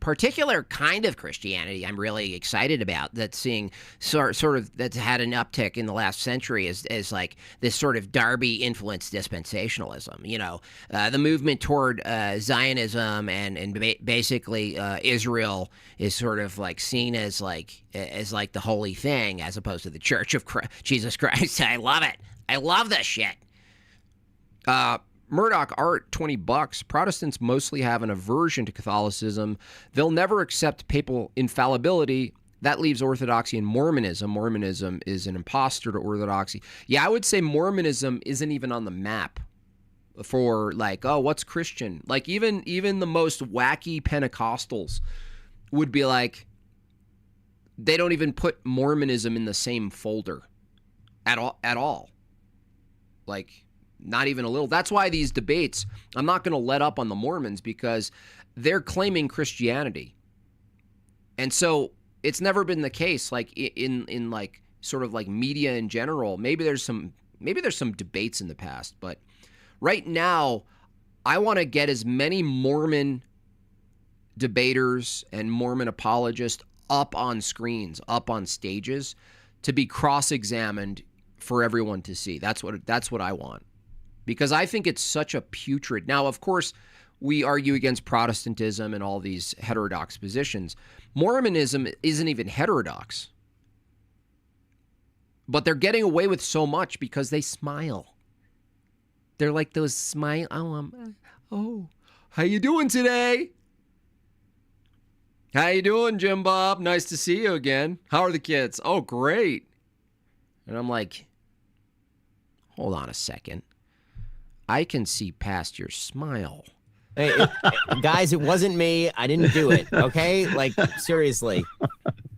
particular kind of Christianity I'm really excited about that's seeing sort of that's had an uptick in the last century is like this sort of Darby influenced dispensationalism. You know, the movement toward Zionism and basically Israel is sort of like seen as like the holy thing as opposed to the Church of Jesus Christ. I love it. I love this shit. Murdoch Art, $20. Protestants mostly have an aversion to Catholicism. They'll never accept papal infallibility. That leaves Orthodoxy and Mormonism. Mormonism is an imposter to Orthodoxy. Yeah, I would say Mormonism isn't even on the map for like, oh, what's Christian? Like even the most wacky Pentecostals would be like, they don't even put Mormonism in the same folder at all. Like, not even a little. That's why these debates, I'm not going to let up on the Mormons because they're claiming Christianity. And so it's never been the case, like in like sort of like media in general. Maybe there's some debates in the past, but right now I want to get as many Mormon debaters and Mormon apologists up on screens, up on stages to be cross-examined for everyone to see. That's what I want. Because I think it's such a putrid. Now, of course, we argue against Protestantism and all these heterodox positions. Mormonism isn't even heterodox. But they're getting away with so much because they smile. They're like those smile. Oh, how you doing today? How you doing, Jim Bob? Nice to see you again. How are the kids? Oh, great. And I'm like, hold on a second. I can see past your smile. Hey, guys, it wasn't me. I didn't do it. Okay, like seriously.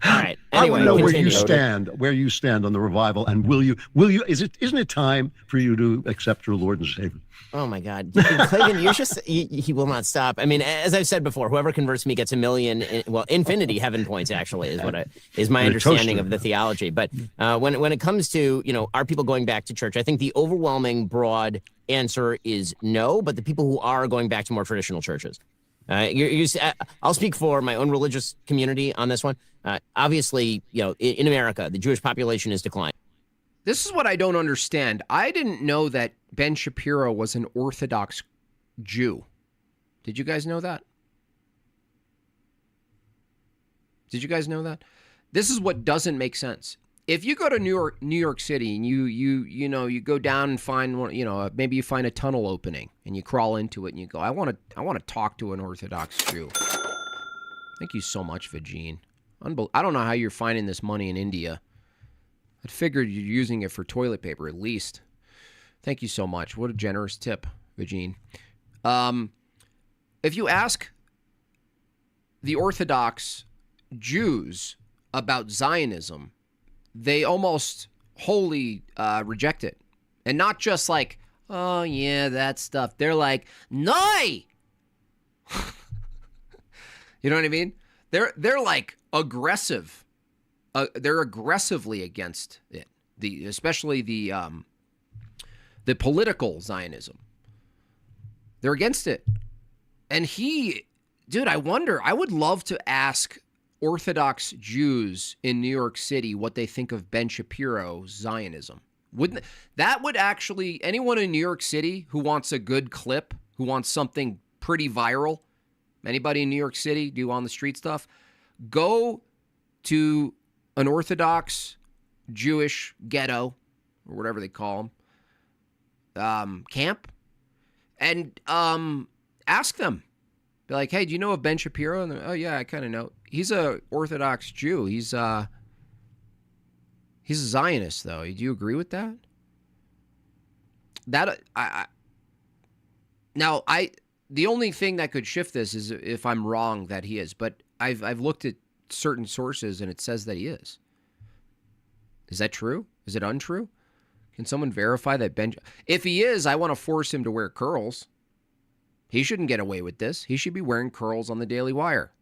All right. Anyway, I want to know continue. where you stand on the revival, and will you? Isn't it time for you to accept your Lord and Savior? Oh my God, Clayton, he will not stop. I mean, as I've said before, whoever converts me gets 1 million, infinity heaven points. Actually, is my understanding of the theology. But when it comes to are people going back to church, I think the overwhelming broad answer is no. But the people who are going back to more traditional churches, I'll speak for my own religious community on this one. Obviously, in America, the Jewish population is declining. This is what I don't understand. I didn't know that Ben Shapiro was an Orthodox Jew. Did you guys know that? Did you guys know that? This is what doesn't make sense. If you go to New York City and you go down and find one, maybe you find a tunnel opening and you crawl into it and you go, I want to talk to an Orthodox Jew. Thank you so much, Vagine. I don't know how you're finding this money in India. I figured you're using it for toilet paper at least. Thank you so much. What a generous tip, Vagine. If you ask the Orthodox Jews about Zionism, they almost wholly reject it. And not just like, oh yeah, that stuff. They're like, nay! You know what I mean? They're like aggressive. They're aggressively against it. Especially the political Zionism. They're against it. And I wonder, I would love to ask Orthodox Jews in New York City what they think of Ben Shapiro's Zionism. That would actually, anyone in New York City who wants a good clip, who wants something pretty viral, anybody in New York City do on the street stuff, go to an Orthodox Jewish ghetto, or whatever they call them, camp, and ask them. Be like, hey, do you know of Ben Shapiro? And oh yeah, I kind of know. He's a Orthodox Jew. He's a Zionist, though. Do you agree with that? The only thing that could shift this is if I'm wrong that he is. But I've looked at certain sources and it says that he is. Is that true? Is it untrue? Can someone verify that Ben? If he is, I want to force him to wear curls. He shouldn't get away with this. He should be wearing curls on the Daily Wire.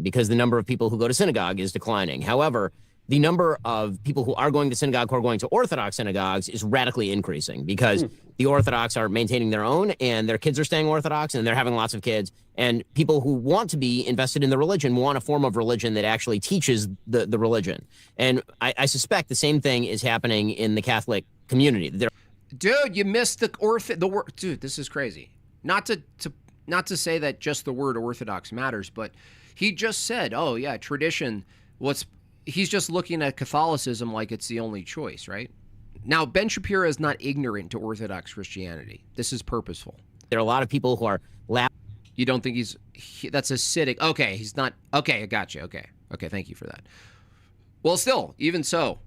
Because the number of people who go to synagogue is declining. However, the number of people who are going to synagogue, who are going to Orthodox synagogues, is radically increasing because the Orthodox are maintaining their own and their kids are staying Orthodox and they're having lots of kids. And people who want to be invested in the religion want a form of religion that actually teaches the religion. And I suspect the same thing is happening in the Catholic community. Dude, you missed the word. Dude, this is crazy. Not to say that just the word Orthodox matters, but he just said, oh yeah, tradition. He's just looking at Catholicism like it's the only choice, right? Now, Ben Shapiro is not ignorant to Orthodox Christianity. This is purposeful. There are a lot of people who are You don't think that's acidic? Okay, he's not. Okay, I got you. Okay, thank you for that. Well, still, even so,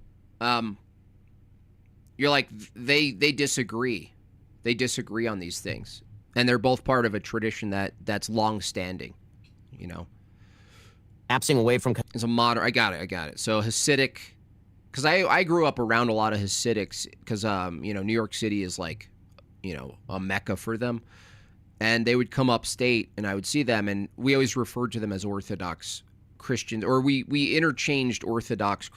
you're like, they disagree. They disagree on these things. And they're both part of a tradition that's long-standing, Lapsing away from... It's a modern... I got it. So Hasidic... Because I grew up around a lot of Hasidics because, New York City is like, a mecca for them. And they would come upstate and I would see them and we always referred to them as Orthodox Christians, or we interchanged Orthodox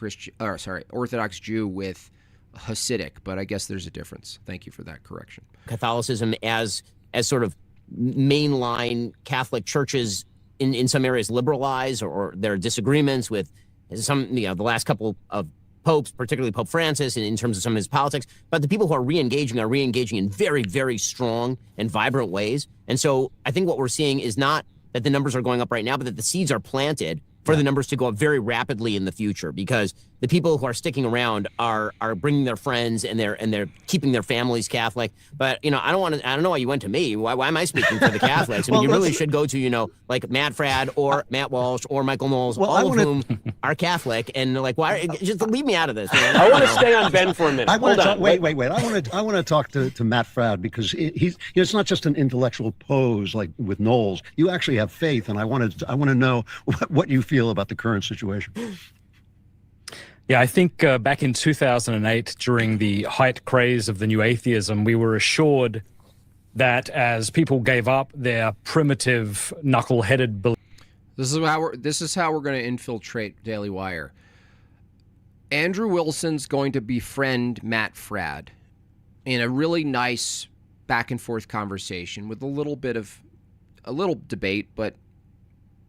Jew with Hasidic, but I guess there's a difference. Thank you for that correction. Catholicism as sort of mainline Catholic churches in some areas liberalize, or there are disagreements with some, the last couple of popes, particularly Pope Francis, in terms of some of his politics. But the people who are re-engaging in very, very strong and vibrant ways. And so I think what we're seeing is not that the numbers are going up right now, but that the seeds are planted for the numbers to go up very rapidly in the future, because the people who are sticking around are bringing their friends and they're keeping their families Catholic. But I don't know why you went to me. Why am I speaking for the Catholics? I mean, you really should go to like Matt Fradd or Matt Walsh or Michael Knowles, all of whom are Catholic, and like, why? Just leave me out of this, man. I want to stay on Ben for a minute. Hold on. Wait. I want to talk to Matt Fradd, because he's it's not just an intellectual pose like with Knowles. You actually have faith, and I want to know what you feel about the current situation. Yeah, I think back in 2008, during the height craze of the new atheism, we were assured that as people gave up their primitive, knuckle-headed beliefs. This is how we're going to infiltrate Daily Wire. Andrew Wilson's going to befriend Matt Fradd in a really nice back and forth conversation with a little debate, but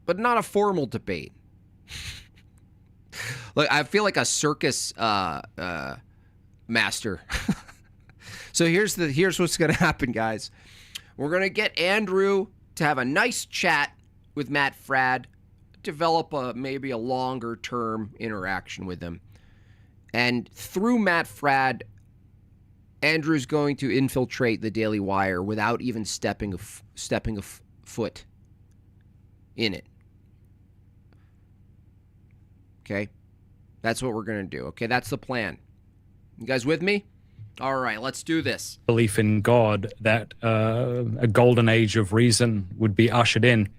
not a formal debate. Like, I feel like a circus master. So here's what's going to happen, guys. We're going to get Andrew to have a nice chat with Matt Fradd, develop maybe a longer term interaction with him. And through Matt Fradd, Andrew's going to infiltrate the Daily Wire without even stepping a foot in it. Okay? That's what we're going to do. Okay, that's the plan. You guys with me? All right, let's do this. Belief in God, that a golden age of reason would be ushered in.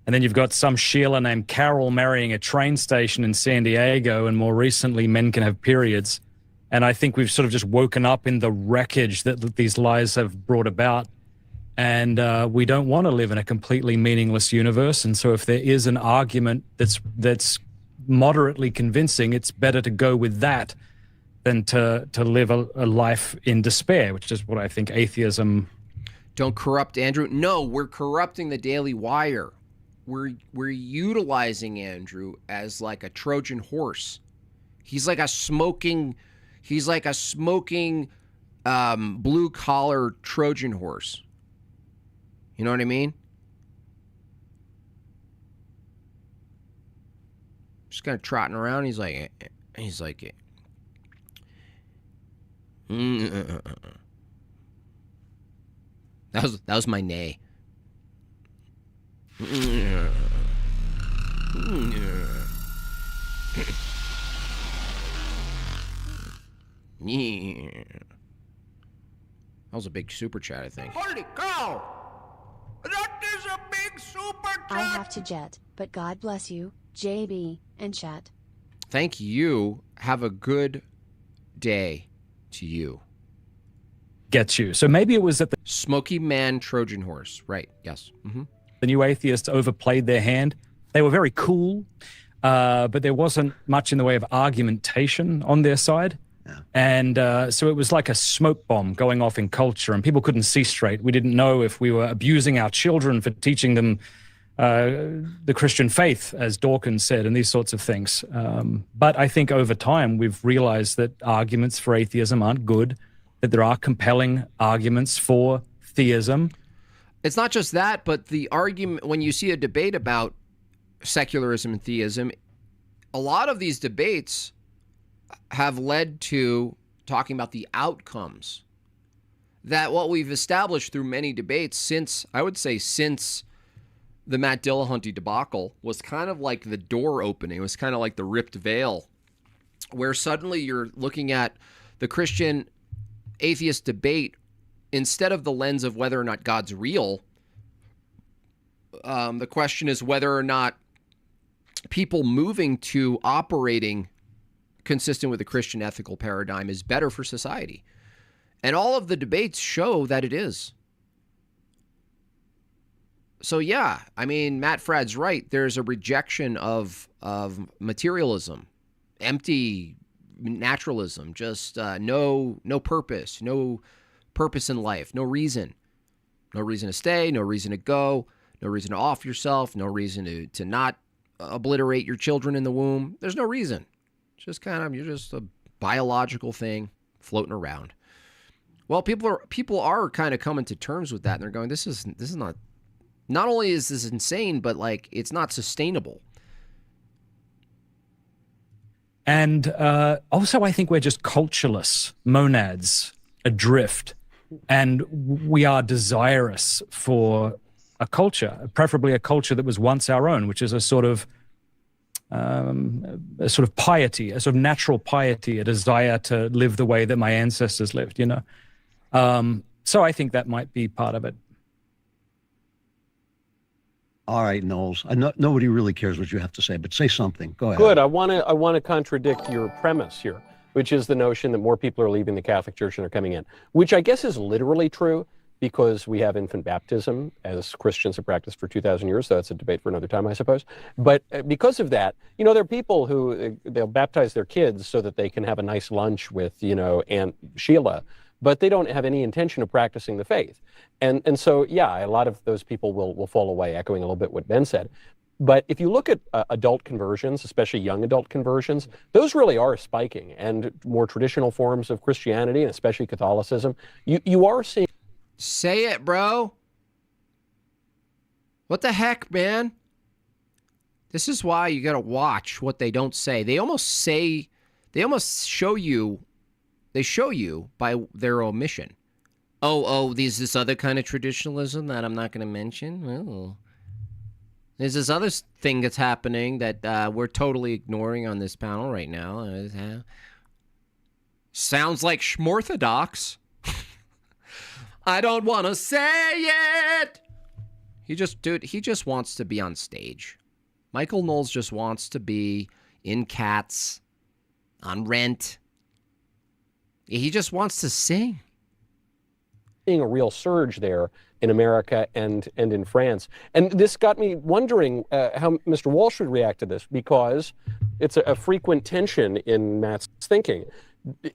And then you've got some Sheila named Carol marrying a train station in San Diego, and more recently, men can have periods. And I think we've sort of just woken up in the wreckage that these lies have brought about. And we don't want to live in a completely meaningless universe. And so if there is an argument that's moderately convincing, it's better to go with that than to live a life in despair, which is what I think atheism. Don't corrupt Andrew. No, we're corrupting the Daily Wire. We're utilizing Andrew as like a Trojan horse. He's like a smoking blue collar Trojan horse. You know what I mean? Just kind of trotting around. He's like. That was my neigh. That was a big super chat, I think. Holy cow! That is a big super chat! I have to jet, but God bless you, JB, and chat. Thank you. Have a good day to you. Gets you. So maybe it was that the Smoky Man Trojan horse. Right. Yes. Mm-hmm. The new atheists overplayed their hand. They were very cool, but there wasn't much in the way of argumentation on their side. Yeah. And so it was like a smoke bomb going off in culture, and people couldn't see straight. We didn't know if we were abusing our children for teaching them the Christian faith, as Dawkins said, and these sorts of things. But I think over time we've realized that arguments for atheism aren't good, that there are compelling arguments for theism. It's not just that, but the argument, when you see a debate about secularism and theism, a lot of these debates have led to talking about the outcomes. That what we've established through many debates since the Matt Dillahunty debacle was kind of like the door opening. It was kind of like the ripped veil, where suddenly you're looking at the Christian atheist debate instead of the lens of whether or not God's real. The question is whether or not people moving to operating consistent with the Christian ethical paradigm is better for society. And all of the debates show that it is. So yeah, I mean, Matt Fradd's right. There's a rejection of materialism, empty naturalism, just no purpose, no purpose in life, no reason to stay, no reason to go, no reason to off yourself, no reason to not obliterate your children in the womb. There's no reason. Just kind of, you're just a biological thing floating around. Well, people are kind of coming to terms with that, and they're going, this is not only is this insane, but like it's not sustainable. And also, I think we're just cultureless monads adrift, and we are desirous for a culture, preferably a culture that was once our own, which is a sort of piety, a sort of natural piety, a desire to live the way that my ancestors lived, you know. So I think that might be part of it. All right, Knowles. Nobody really cares what you have to say, but say something. Go ahead. Good. I want to contradict your premise here, which is the notion that more people are leaving the Catholic Church than are coming in, which I guess is literally true because we have infant baptism as Christians have practiced for 2,000 years. So that's a debate for another time, I suppose. But because of that, you know, there are people who they'll baptize their kids so that they can have a nice lunch with, you know, Aunt Sheila, but they don't have any intention of practicing the faith. And so, yeah, a lot of those people will fall away, echoing a little bit what Ben said. But if you look at adult conversions, especially young adult conversions, those really are spiking. And more traditional forms of Christianity, and especially Catholicism, you are seeing... Say it, bro. What the heck, man? This is why you got to watch what they don't say. They almost show you by their omission. Oh, there's this other kind of traditionalism that I'm not going to mention. Oh. There's this other thing that's happening that we're totally ignoring on this panel right now. Sounds like schmorthodox. I don't want to say it. He just wants to be on stage. Michael Knowles just wants to be in Cats, on Rent. He just wants to sing. Seeing a real surge there in America and in France. And this got me wondering how Mr. Walsh would react to this, because it's a frequent tension in Matt's thinking.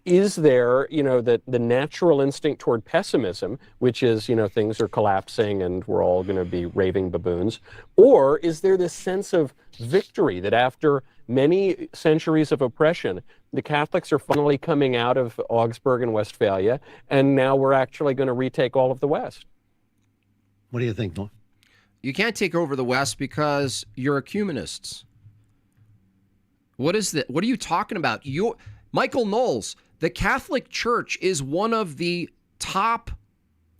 Is there, you know, the natural instinct toward pessimism, which is, you know, things are collapsing and we're all going to be raving baboons? Or is there this sense of victory that after many centuries of oppression, the Catholics are finally coming out of Augsburg and Westphalia, and now we're actually going to retake all of the West? What do you think, Norm? You can't take over the West because you're ecumenists. What is that? What are you talking about? Michael Knowles, the Catholic Church is one of the top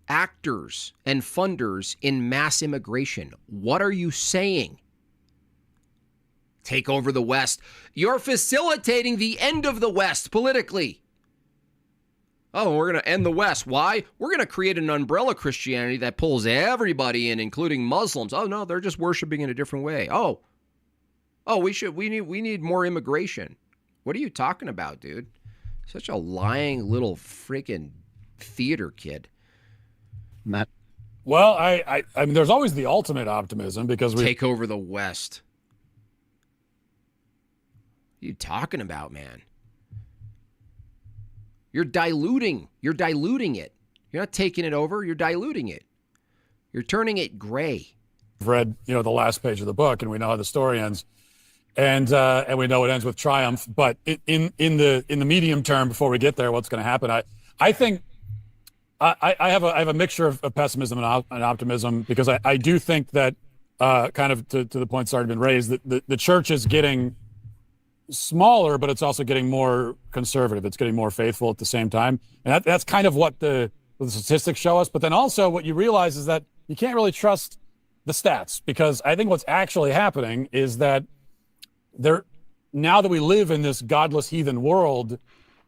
actors and funders in mass immigration. What are you saying? Take over the West. You're facilitating the end of the West politically. Oh, we're going to end the West. Why? We're going to create an umbrella Christianity that pulls everybody in, including Muslims. Oh, no, they're just worshiping in a different way. Oh, we need more immigration. What are you talking about, dude? Such a lying little freaking theater kid. Matt? Well, I mean, there's always the ultimate optimism because we take over the West. What are you talking about, man? You're diluting it. You're not taking it over. You're diluting it. You're turning it gray. I've read, you know, the last page of the book, and we know how the story ends. And we know it ends with triumph. But in the medium term, before we get there, what's going to happen? I think I have a mixture of pessimism and optimism, because I do think that kind of to the points that already been raised, that the church is getting smaller, but it's also getting more conservative. It's getting more faithful at the same time, and that's kind of what the statistics show us. But then also, what you realize is that you can't really trust the stats, because I think what's actually happening is that now that we live in this godless heathen world,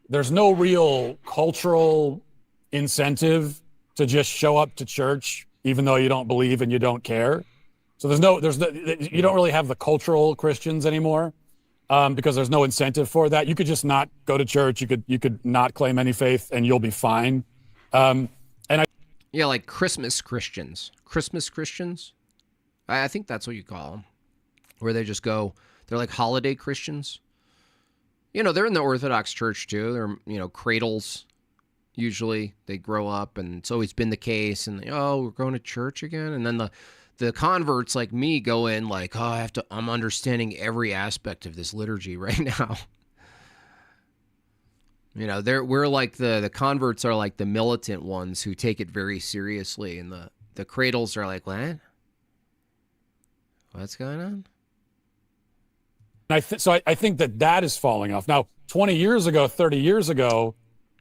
there's no real cultural incentive to just show up to church even though you don't believe and you don't care. So you don't really have the cultural Christians anymore, because there's no incentive for that. You could just not go to church. You could not claim any faith and you'll be fine. Like Christmas Christians. Christmas Christians? I think that's what you call them, where they just go. They're like holiday Christians. You know, they're in the Orthodox Church too. They're, you know, cradles. Usually they grow up, and it's always been the case. And we're going to church again. And then the converts like me go in like, I'm understanding every aspect of this liturgy right now. You know, we're like the converts are like the militant ones who take it very seriously, and the cradles are like, what? What's going on? So I think that is falling off. Now, 20 years ago, 30 years ago,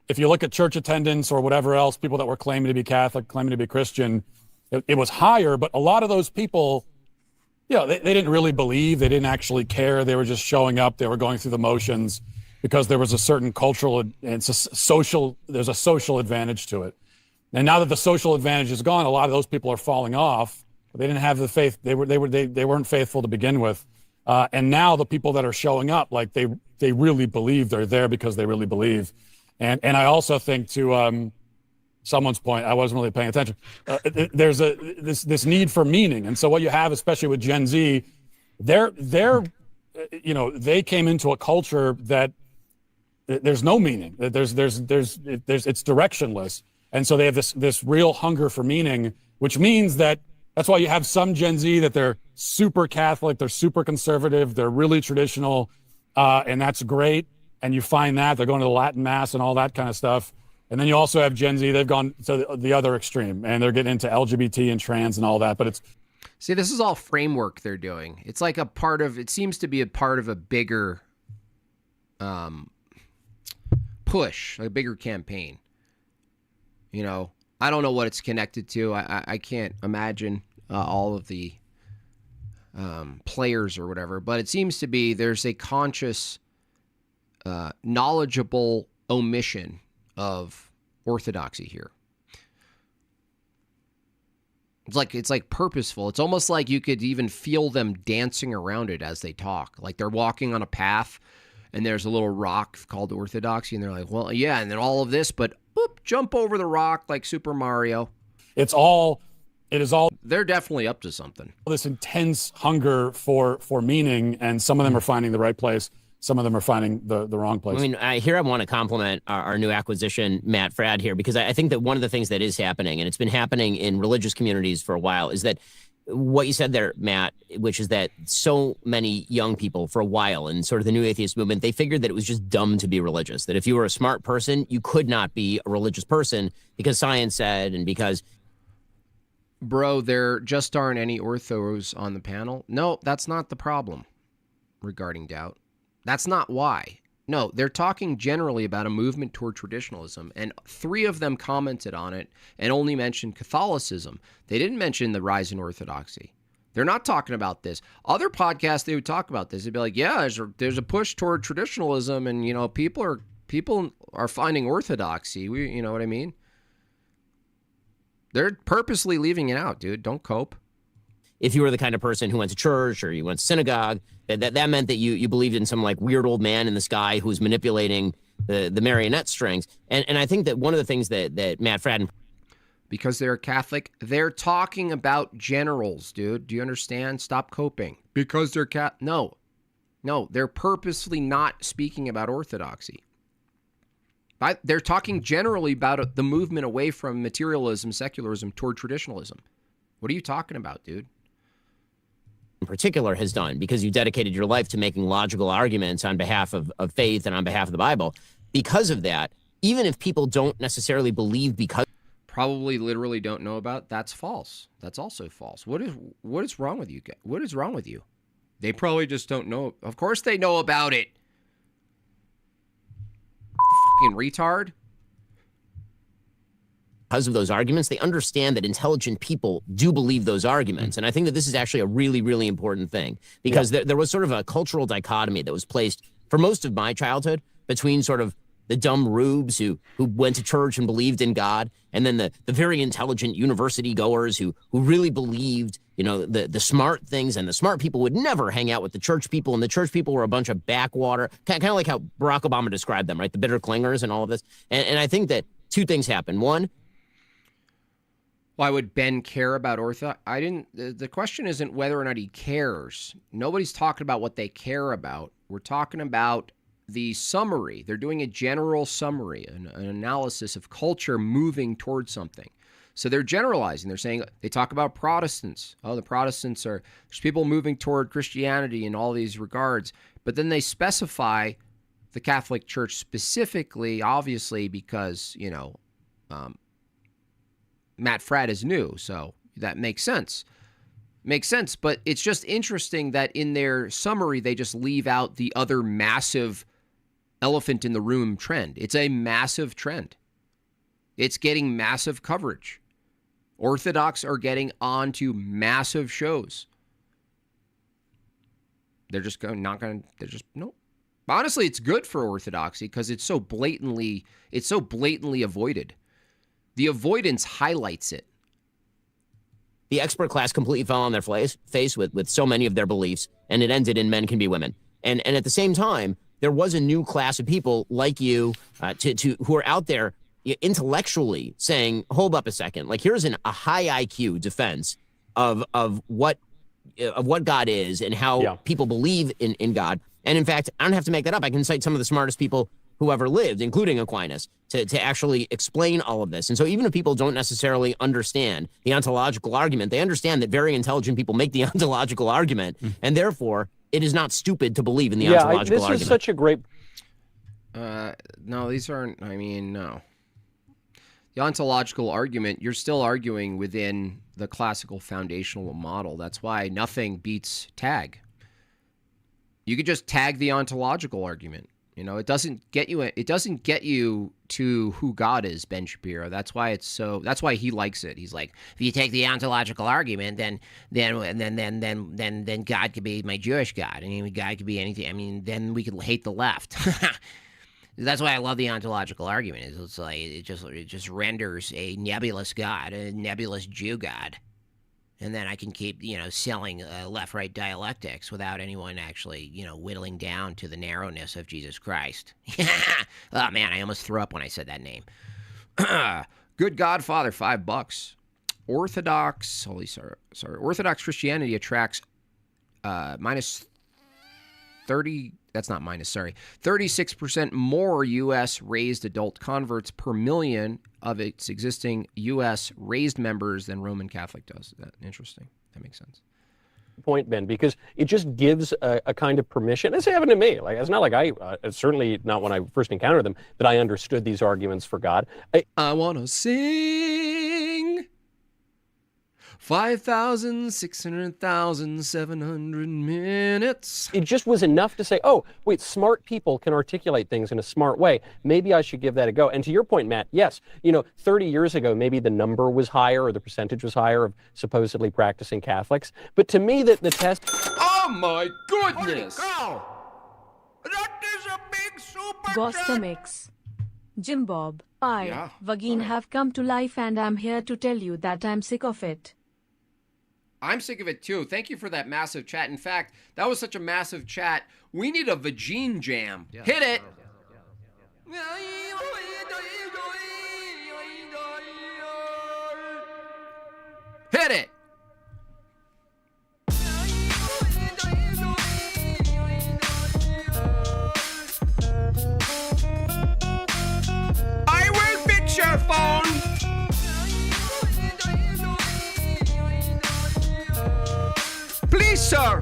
if you look at church attendance or whatever else, people that were claiming to be Catholic, claiming to be Christian, it was higher. But a lot of those people, you know, they didn't really believe. They didn't actually care. They were just showing up. They were going through the motions because there was a certain cultural and there's a social advantage to it. And now that the social advantage is gone, a lot of those people are falling off. They didn't have the faith. They weren't faithful to begin with. And now the people that are showing up, like they really believe, they're there because they really believe. And I also think, to someone's point, I wasn't really paying attention. There's this need for meaning, and so what you have, especially with Gen Z, they're they came into a culture that there's no meaning. It's directionless, and so they have this real hunger for meaning, which means that's why you have some Gen Z that they're super Catholic, they're super conservative, they're really traditional, and that's great. And you find that they're going to the Latin Mass and all that kind of stuff. And then you also have Gen Z, they've gone to the other extreme, and they're getting into LGBT and trans and all that. But see, this is all framework they're doing. It's like it seems to be a part of a bigger push, a bigger campaign. You know, I don't know what it's connected to. I can't imagine all of the players or whatever, but it seems to be there's a conscious, knowledgeable omission of orthodoxy here. It's like purposeful. It's almost like you could even feel them dancing around it as they talk. Like they're walking on a path and there's a little rock called orthodoxy, and they're like, well, yeah, and then all of this, but boop, jump over the rock like Super Mario. It is all. They're definitely up to something. This intense hunger for meaning, and some of them are finding the right place. Some of them are finding the wrong place. I mean, I want to compliment our new acquisition, Matt Fradd, here, because I think that one of the things that is happening, and it's been happening in religious communities for a while, is that what you said there, Matt, which is that so many young people for a while in sort of the new atheist movement, they figured that it was just dumb to be religious, that if you were a smart person, you could not be a religious person because science said, and because... Bro, there just aren't any orthos on the panel. No, that's not the problem regarding doubt. That's not why. No, they're talking generally about a movement toward traditionalism, and 3 of them commented on it and only mentioned Catholicism. They didn't mention the rise in orthodoxy. They're not talking about this. Other podcasts, they would talk about this. They'd be like, yeah, there's a push toward traditionalism, and, you know, people are finding orthodoxy. You know what I mean? They're purposely leaving it out, dude. Don't cope. If you were the kind of person who went to church or you went to synagogue, that meant that you believed in some like weird old man in the sky who's manipulating the marionette strings. And I think that one of the things that Matt Fradd... Because they're Catholic, they're talking about generals, dude. Do you understand? Stop coping. Because they're No, they're purposely not speaking about orthodoxy. They're talking generally about the movement away from materialism, secularism, toward traditionalism. What are you talking about, dude? In particular has done, because you dedicated your life to making logical arguments on behalf of faith and on behalf of the Bible. Because of that, even if people don't necessarily believe because... Probably literally don't know about, that's false. That's also false. What is wrong with you? What is wrong with you? They probably just don't know. Of course they know about it. Fucking retard. Because of those arguments, they understand that intelligent people do believe those arguments. And I think that this is actually a really, really important thing, because there was sort of a cultural dichotomy that was placed for most of my childhood between sort of the dumb rubes who went to church and believed in God, and then the very intelligent university goers who really believed, you know, the smart things, and the smart people would never hang out with the church people, and the church people were a bunch of backwater, kind of like how Barack Obama described them, right? The bitter clingers and all of this. And I think that 2 things happened. One, why would Ben care about Ortho? The question isn't whether or not he cares. Nobody's talking about what they care about. We're talking about the summary. They're doing a general summary, an analysis of culture moving towards something. So they're generalizing. They're saying, they talk about Protestants. Oh, the Protestants there's people moving toward Christianity in all these regards. But then they specify the Catholic Church specifically, obviously, because, Matt Fradd is new, so that makes sense. Makes sense, but it's just interesting that in their summary, they just leave out the other massive elephant in the room trend. It's a massive trend. It's getting massive coverage. Orthodox are getting onto massive shows. They're just nope. Honestly, it's good for Orthodoxy because it's so blatantly avoided. The avoidance highlights it. The expert class completely fell on their face with so many of their beliefs, and it ended in men can be women. And at the same time, there was a new class of people like you who are out there intellectually saying, hold up a second, like here's a high IQ defense of what God is and how people believe in God. And in fact, I don't have to make that up. I can cite some of the smartest people who ever lived, including Aquinas, to actually explain all of this. And so even if people don't necessarily understand the ontological argument, they understand that very intelligent people make the ontological argument, and therefore it is not stupid to believe in the ontological argument. This is such a great... No, these aren't, no. The ontological argument, you're still arguing within the classical foundational model. That's why nothing beats tag. You could just tag the ontological argument. It doesn't get you to who God is, Ben Shapiro. That's why he likes it. He's like, if you take the ontological argument, then God could be my Jewish God, and God could be anything. Then we could hate the left. That's why I love the ontological argument. It's like it just renders a nebulous God, a nebulous Jew God. And then I can keep, selling left-right dialectics without anyone actually, whittling down to the narrowness of Jesus Christ. Oh, man, I almost threw up when I said that name. Good Godfather, $5. Orthodox Christianity attracts minus 30, that's not minus, sorry, 36% more U.S. raised adult converts per million of its existing U.S. raised members than Roman Catholic does. Interesting. That makes sense. Point, Ben, because it just gives a kind of permission. It's happened to me. Like, it's not like certainly not when I first encountered them, that I understood these arguments for God. I want to sing 5,600,700 minutes. It just was enough to say, oh, wait, smart people can articulate things in a smart way. Maybe I should give that a go. And to your point, Matt, yes, 30 years ago, maybe the number was higher or the percentage was higher of supposedly practicing Catholics. But to me, the test... Oh, my goodness! That is a big super Gostamix. Jim Bob, Vagine have come to life, and I'm here to tell you that I'm sick of it. I'm sick of it too. Thank you for that massive chat. In fact, that was such a massive chat. We need a Vagine jam. Yeah. Hit it. Hit it. I will fix your phone. Please, sir,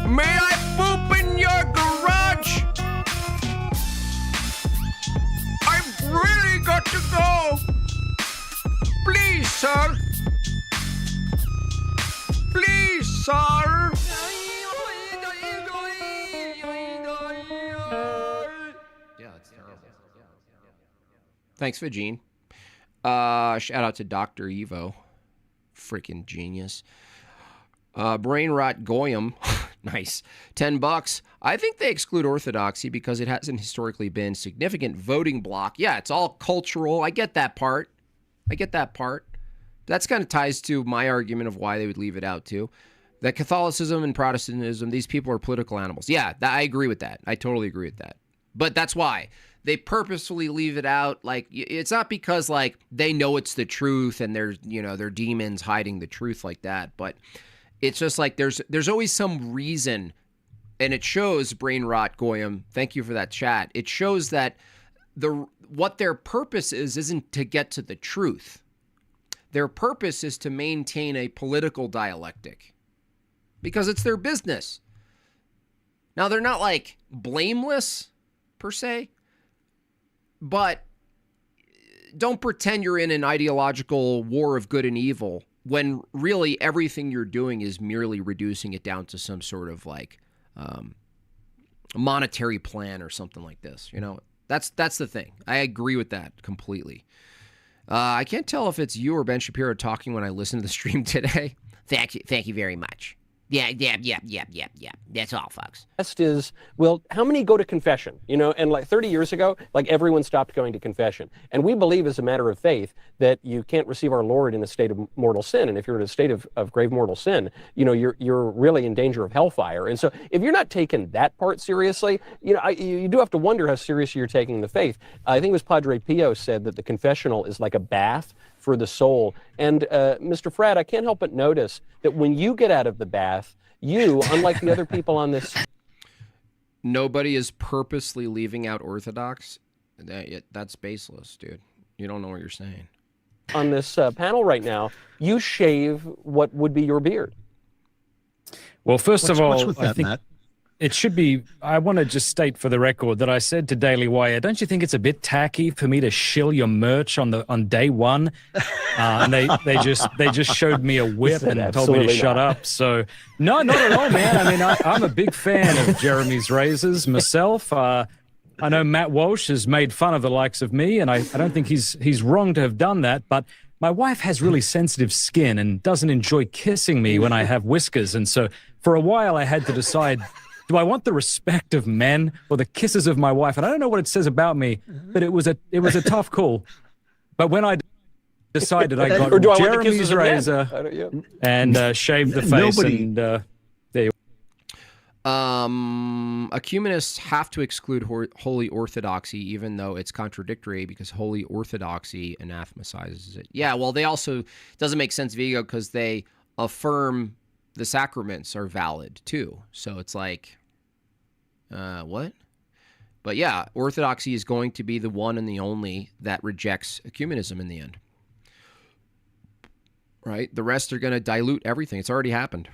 may I poop in your garage? I've really got to go. Please, sir. Please, sir. Yeah, that's terrible. Thanks, Vagine. Shout out to Dr. Evo. Freaking genius. Brain Rot Goyam, nice, $10. I think they exclude Orthodoxy because it hasn't historically been significant voting bloc. Yeah, it's all cultural. I get that part. That's kind of ties to my argument of why they would leave it out too. That Catholicism and Protestantism, these people are political animals. Yeah, I agree with that. I totally agree with that. But that's why they purposefully leave it out. Like, it's not because like they know it's the truth and there's, they're demons hiding the truth like that. But it's just like there's always some reason, and it shows, Brain Rot Goyam, thank you for that chat. It shows that what their purpose isn't to get to the truth. Their purpose is to maintain a political dialectic because it's their business. Now, they're not like blameless per se. But don't pretend you're in an ideological war of good and evil when really everything you're doing is merely reducing it down to some sort of like monetary plan or something like this. You know, that's the thing. I agree with that completely. I can't tell if it's you or Ben Shapiro talking when I listen to the stream today. Thank you very much. Yeah. That's all, folks. Best is, well, how many go to confession? You know, and like 30 years ago, like everyone stopped going to confession. And we believe as a matter of faith that you can't receive our Lord in a state of mortal sin. And if you're in a state of grave mortal sin, you know, you're really in danger of hellfire. And so if you're not taking that part seriously, you know, you do have to wonder how seriously you're taking the faith. I think it was Padre Pio said that the confessional is like a bath for the soul. And Mr. Fradd, I can't help but notice that when you get out of the bath, you, unlike the other people on this... Nobody is purposely leaving out Orthodox. That's baseless, dude. You don't know what you're saying. On this panel right now, you shave what would be your beard. Well, first of all, what's with that, I think Matt? it should be, I want to just state for the record that I said to Daily Wire, don't you think it's a bit tacky for me to shill your merch on day one? And they just showed me a whip and told me to shut up. So no, not at all, man. I mean, I'm a big fan of Jeremy's razors myself. I know Matt Walsh has made fun of the likes of me, and I don't think he's wrong to have done that, but my wife has really sensitive skin and doesn't enjoy kissing me when I have whiskers. And so for a while I had to decide, do I want the respect of men or the kisses of my wife? And I don't know what it says about me, but it was a tough call. But when I decided, I got Jeremy's razor and shaved the face. And there you Ecumenists have to exclude Holy Orthodoxy, even though it's contradictory, because Holy Orthodoxy anathematizes it. Yeah, well, they also, doesn't make sense, Vigo, because they affirm the sacraments are valid too. So it's like, what? But yeah, Orthodoxy is going to be the one and the only that rejects ecumenism in the end. Right? The rest are going to dilute everything. It's already happened.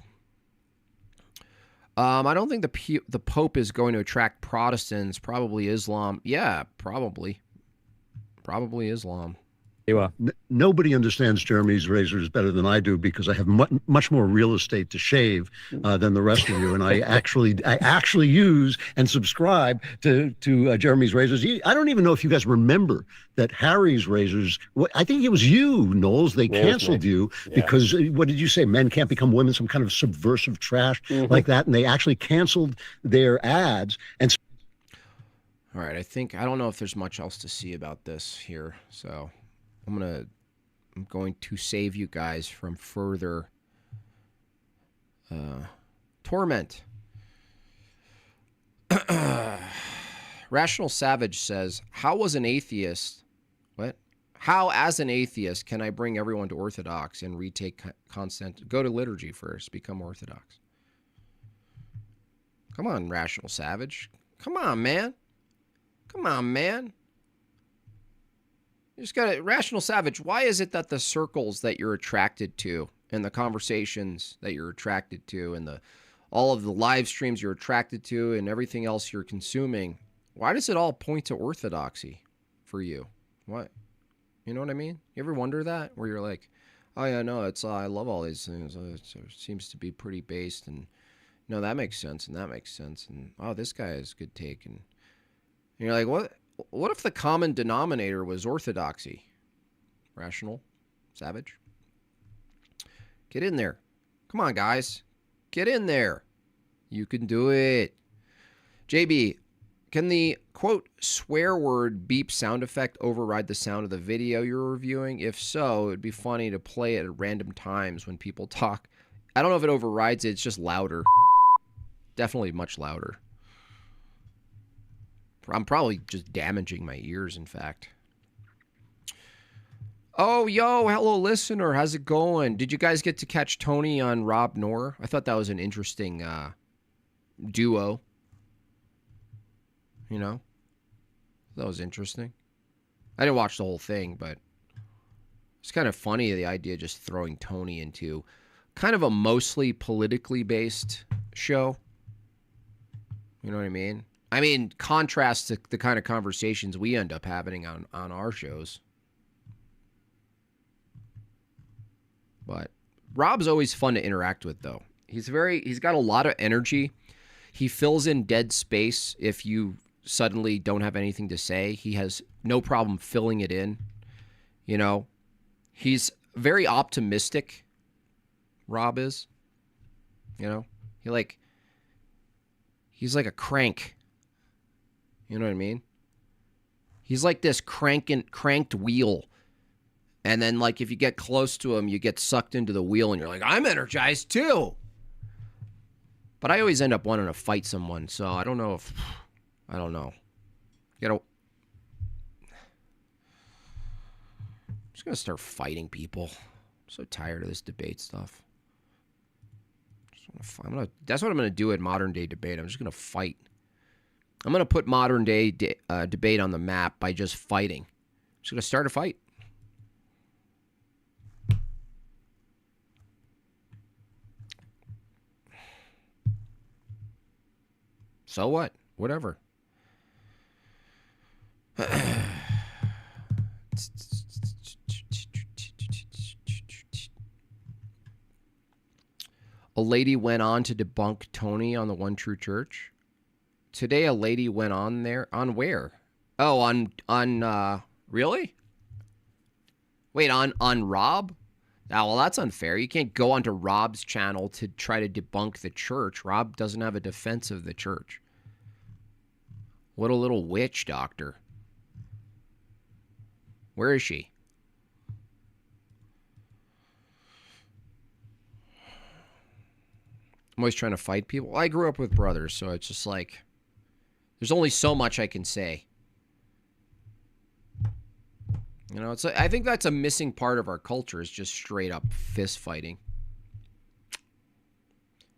I don't think the Pope is going to attract Protestants. Probably Islam. Yeah, probably. Probably Islam. You are. Nobody understands Jeremy's razors better than I do, because I have much more real estate to shave than the rest of you, and I actually use and subscribe to Jeremy's razors. I don't even know if you guys remember that Harry's razors. I think it was you, Knowles. They canceled you because what did you say? Men can't become women. Some kind of subversive trash like that, and they actually canceled their ads. And all right, I don't know if there's much else to see about this here, so. I'm going to save you guys from further torment. Rational Savage says, how as an atheist can I bring everyone to Orthodox and retake constant? Go to liturgy first, become Orthodox. Come on, Rational Savage. Come on, man. You just got to, Rational Savage, why is it that the circles that you're attracted to and the conversations that you're attracted to and all of the live streams you're attracted to and everything else you're consuming, why does it all point to orthodoxy for you? What? You know what I mean? You ever wonder that? Where you're like, oh yeah, no, I love all these things. It seems to be pretty based, and no, that makes sense, and that makes sense, and oh, this guy has a good take, and you're like, what? What if the common denominator was orthodoxy? Rational Savage? Get in there. Come on, guys. Get in there. You can do it. JB, can the, quote, swear word beep sound effect override the sound of the video you're reviewing? If so, it would be funny to play it at random times when people talk. I don't know if it overrides it. It's just louder. Definitely much louder. I'm probably just damaging my ears, in fact. Oh, yo, hello, listener. How's it going? Did you guys get to catch Tony on Rob Noor? I thought that was an interesting duo. You know? That was interesting. I didn't watch the whole thing, but it's kind of funny, the idea of just throwing Tony into kind of a mostly politically based show. You know what I mean? I mean, contrast to the kind of conversations we end up having on our shows. But Rob's always fun to interact with, though. He's got a lot of energy. He fills in dead space if you suddenly don't have anything to say. He has no problem filling it in. You know, he's very optimistic. Rob is. You know, he's like a crank. You know what I mean? He's like this cranked wheel. And then, like, if you get close to him, you get sucked into the wheel and you're like, I'm energized too. But I always end up wanting to fight someone. So I don't know. I'm just going to start fighting people. I'm so tired of this debate stuff. That's what I'm going to do at Modern Day Debate. I'm just going to fight. I'm going to put Modern Day Debate on the map by just fighting. I'm just going to start a fight. So what? Whatever. A lady went on to debunk Tony on the One True Church. Today, a lady went on there. On where? Oh, on really? Wait, on Rob? Oh, well, that's unfair. You can't go onto Rob's channel to try to debunk the church. Rob doesn't have a defense of the church. What a little witch doctor. Where is she? I'm always trying to fight people. I grew up with brothers, so it's just like, there's only so much I can say. You know, I think that's a missing part of our culture is just straight up fist fighting.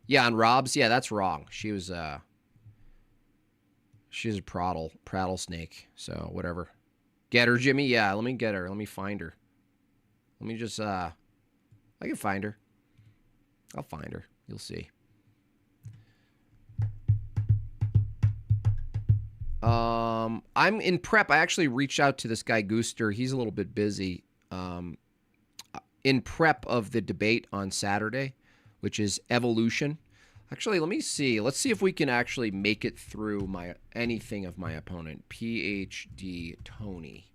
Yeah, on Rob's, yeah, that's wrong. She was a prattle snake. So whatever. Get her, Jimmy. Yeah, let me get her. Let me find her. Let me just I can find her. I'll find her. You'll see. I'm in prep. I actually reached out to this guy Gooster. He's a little bit busy. In prep of the debate on Saturday, which is evolution. Actually, let me see. Let's see if we can actually make it through anything of my opponent. PhD Tony.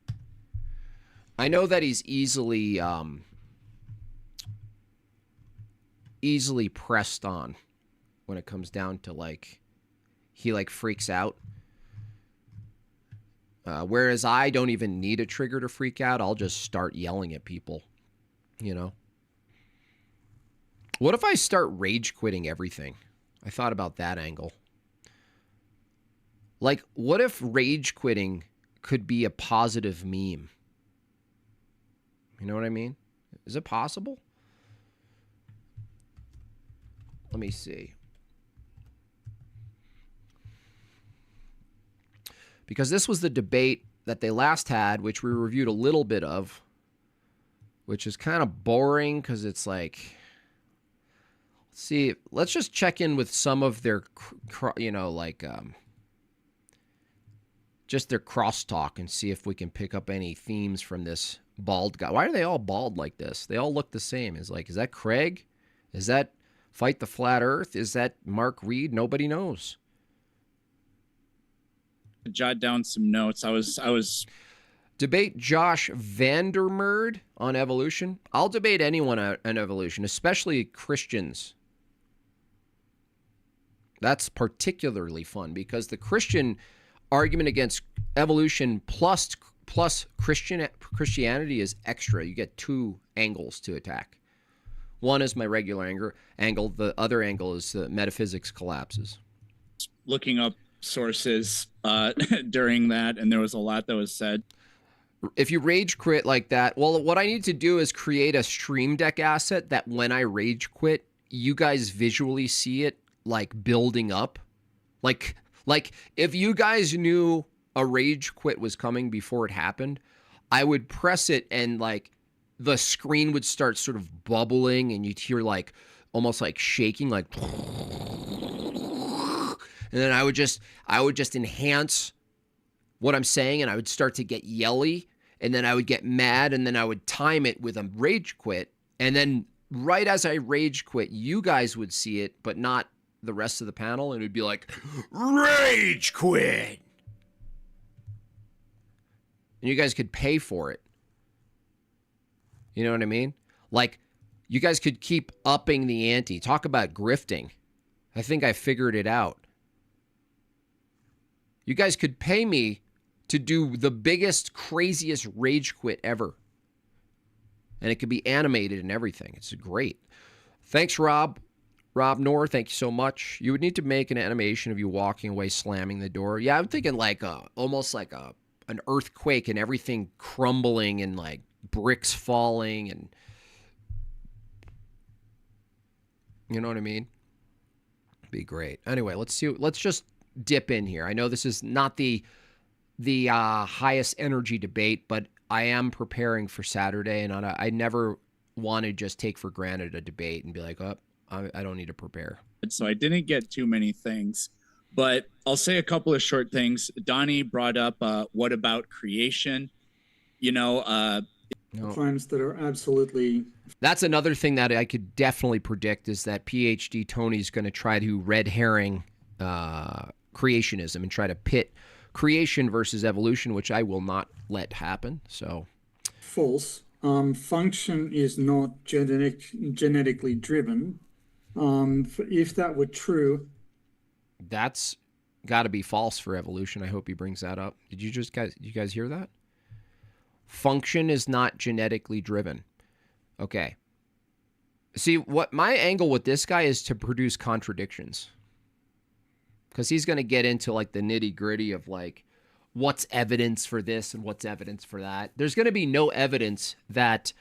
I know that he's easily pressed on when it comes down to he freaks out. Whereas I don't even need a trigger to freak out. I'll just start yelling at people, you know. What if I start rage quitting everything? I thought about that angle. Like, what if rage quitting could be a positive meme? You know what I mean? Is it possible? Let me see. Because this was the debate that they last had, which we reviewed a little bit of, which is kind of boring because it's like, let's just check in with some of their, just their crosstalk and see if we can pick up any themes from this bald guy. Why are they all bald like this? They all look the same. Is that Craig? Is that Fight the Flat Earth? Is that Mark Reed? Nobody knows. Jot down some notes. I was debate Josh Vandermeerd on evolution. I'll debate anyone on evolution, especially Christians. That's particularly fun because the Christian argument against evolution plus Christianity is extra. You get two angles to attack. One is my regular angle. The other angle is metaphysics collapses. Looking up sources during that, and there was a lot that was said. If you rage quit like that, well, what I need to do is create a Stream Deck asset that when I rage quit, you guys visually see it like building up. Like if you guys knew a rage quit was coming before it happened, I would press it and like the screen would start sort of bubbling and you'd hear like almost like shaking, like, and And then I would just enhance what I'm saying, and I would start to get yelly, and then I would get mad, and then I would time it with a rage quit. And then right as I rage quit, you guys would see it, but not the rest of the panel, and it would be like, rage quit. And you guys could pay for it. You know what I mean? Like, you guys could keep upping the ante. Talk about grifting. I think I figured it out. You guys could pay me to do the biggest, craziest rage quit ever. And it could be animated and everything. It's great. Thanks, Rob. Rob Knorr, thank you so much. You would need to make an animation of you walking away, slamming the door. Yeah, I'm thinking like almost like an earthquake and everything crumbling and like bricks falling and you know what I mean? Be great. Anyway, let's just dip in here. I know this is not the highest energy debate, but I am preparing for Saturday, and I never want to just take for granted a debate and be like, oh, I don't need to prepare. So I didn't get too many things, but I'll say a couple of short things. Donnie brought up, what about creation? You know, claims that are absolutely... That's another thing that I could definitely predict is that PhD Tony's going to try to red herring creationism and try to pit creation versus evolution, which I will not let happen. So false. Function is not genetically driven. If that were true, that's got to be false for evolution. I hope he brings that up. Did you guys hear that? Function is not genetically driven. Okay. See, what my angle with this guy is to produce contradictions. Because he's going to get into like the nitty gritty of like, what's evidence for this and what's evidence for that. There's going to be no evidence that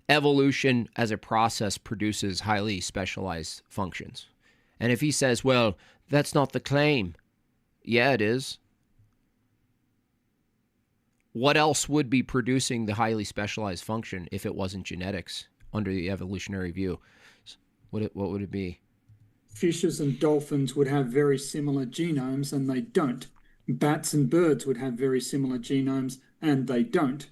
evolution as a process produces highly specialized functions. And if he says, well, that's not the claim. Yeah, it is. What else would be producing the highly specialized function if it wasn't genetics under the evolutionary view? What would it be? Fishes and dolphins would have very similar genomes, and they don't. Bats and birds would have very similar genomes, and they don't.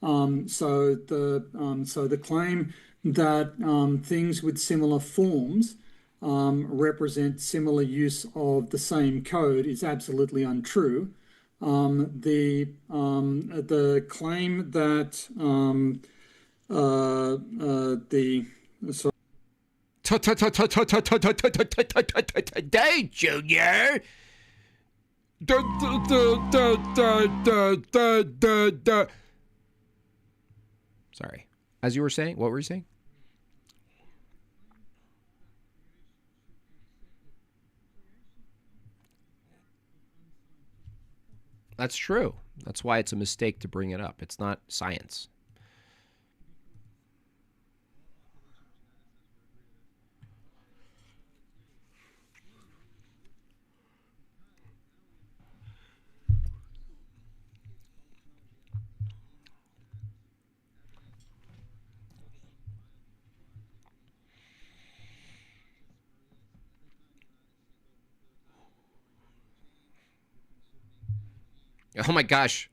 So the claim that things with similar forms represent similar use of the same code is absolutely untrue. The claim that Today, Junior. Sorry. As you were saying, what were you saying? That's true. That's why it's a mistake to bring it up. It's not science. Oh my gosh.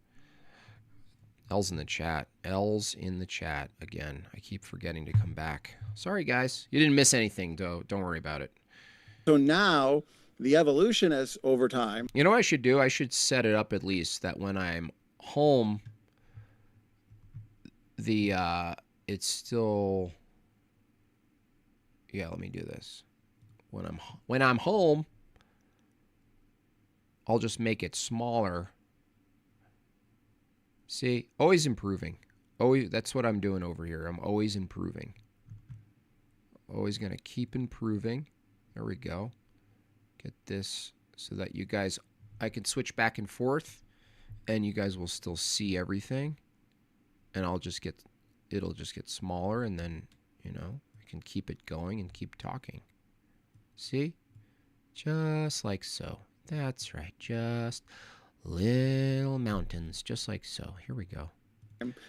L's in the chat. L's in the chat again. I keep forgetting to come back. Sorry, guys. You didn't miss anything, though. Don't worry about it. So now the evolution is over time. You know what I should do? I should set it up at least that when I'm home, it's still... Yeah, let me do this. When I'm home, I'll just make it smaller. See, always improving. Always, that's what I'm doing over here. I'm always improving. Always going to keep improving. There we go. Get this so that you guys, I can switch back and forth and you guys will still see everything. And it'll just get smaller and then, you know, I can keep it going and keep talking. See? Just like so. That's right. Just little mountains, just like so. Here we go.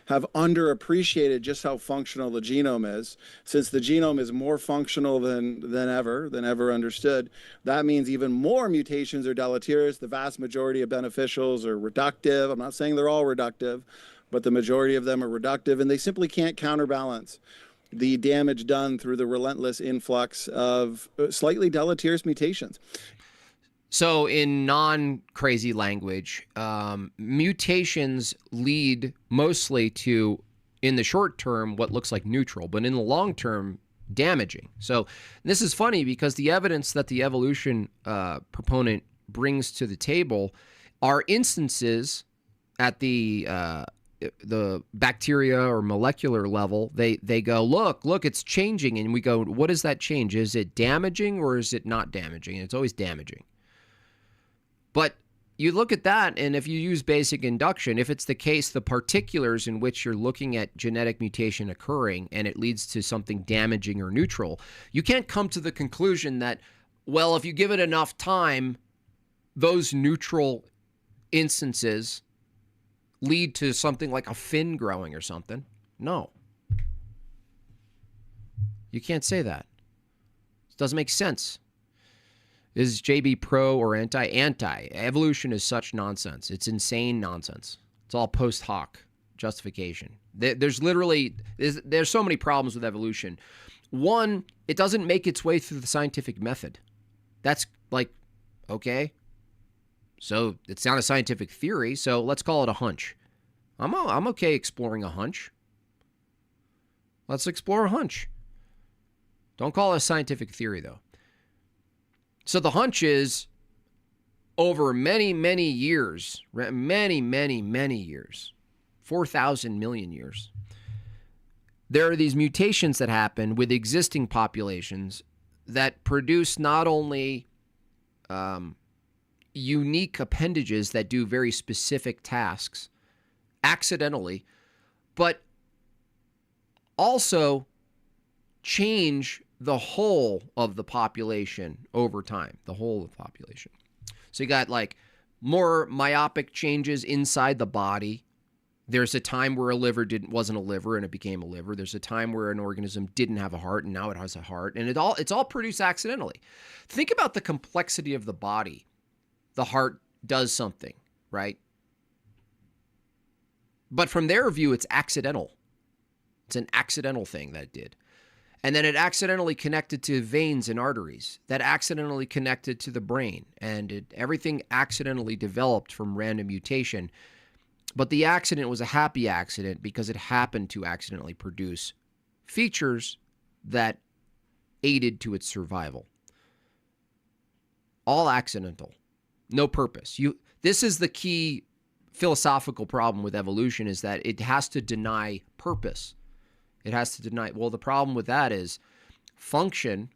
have underappreciated just how functional the genome is. Since the genome is more functional than ever understood, that means even more mutations are deleterious. The vast majority of beneficials are reductive. I'm not saying they're all reductive, but the majority of them are reductive, and they simply can't counterbalance the damage done through the relentless influx of slightly deleterious mutations. So in non-crazy language, mutations lead mostly to, in the short term, what looks like neutral, but in the long term, damaging. So this is funny because the evidence that the evolution proponent brings to the table are instances at the bacteria or molecular level. They go, look, it's changing. And we go, what does that change? Is it damaging or is it not damaging? And it's always damaging. But you look at that, and if you use basic induction, if it's the case, the particulars in which you're looking at genetic mutation occurring and it leads to something damaging or neutral, you can't come to the conclusion that, well, if you give it enough time, those neutral instances lead to something like a fin growing or something. No. You can't say that. It doesn't make sense. Is JB pro or anti? Anti. Evolution is such nonsense. It's insane nonsense. It's all post hoc justification. There's so many problems with evolution. One, it doesn't make its way through the scientific method. That's like, okay, so it's not a scientific theory, so let's call it a hunch. I'm okay exploring a hunch. Let's explore a hunch. Don't call it a scientific theory, though. So the hunch is, over many, many years, many, many, many years, 4,000 million years, there are these mutations that happen with existing populations that produce not only unique appendages that do very specific tasks accidentally, but also change the whole of the population over time, the whole of the population. So you got like more myopic changes inside the body. There's a time where a liver wasn't a liver and it became a liver. There's a time where an organism didn't have a heart and now it has a heart, and it's all produced accidentally. Think about the complexity of the body. The heart does something, right? But from their view, it's accidental. It's an accidental thing that it did. And then it accidentally connected to veins and arteries, that accidentally connected to the brain, and everything accidentally developed from random mutation. But the accident was a happy accident because it happened to accidentally produce features that aided to its survival. All accidental, no purpose. This is the key philosophical problem with evolution, is that it has to deny purpose. It has to deny. Well, the problem with that is function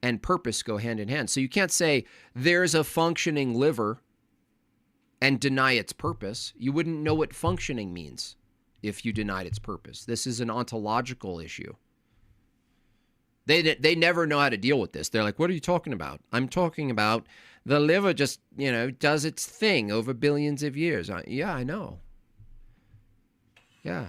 and purpose go hand in hand. So you can't say there's a functioning liver and deny its purpose. You wouldn't know what functioning means if you denied its purpose. This is an ontological issue. They never know how to deal with this. They're like, what are you talking about? I'm talking about the liver just, does its thing over billions of years. Yeah, I know. Yeah.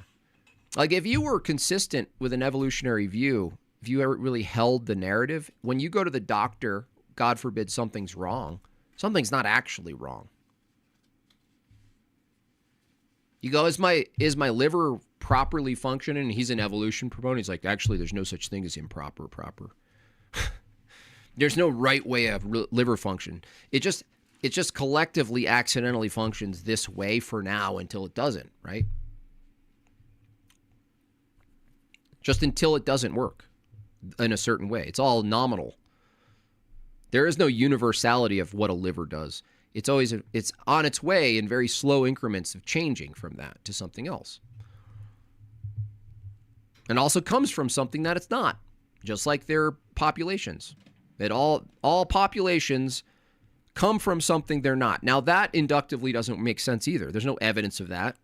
Like if you were consistent with an evolutionary view, if you ever really held the narrative, when you go to the doctor, God forbid something's wrong, something's not actually wrong. You go, is my liver properly functioning? And he's an evolution proponent. He's like, actually, there's no such thing as improper, proper. There's no right way of liver function. It just collectively accidentally functions this way for now until it doesn't, right? Just until it doesn't work in a certain way. It's all nominal. There is no universality of what a liver does. It's on its way in very slow increments of changing from that to something else. And also comes from something that it's not, just like their populations. That all populations come from something they're not. Now that inductively doesn't make sense either. There's no evidence of that.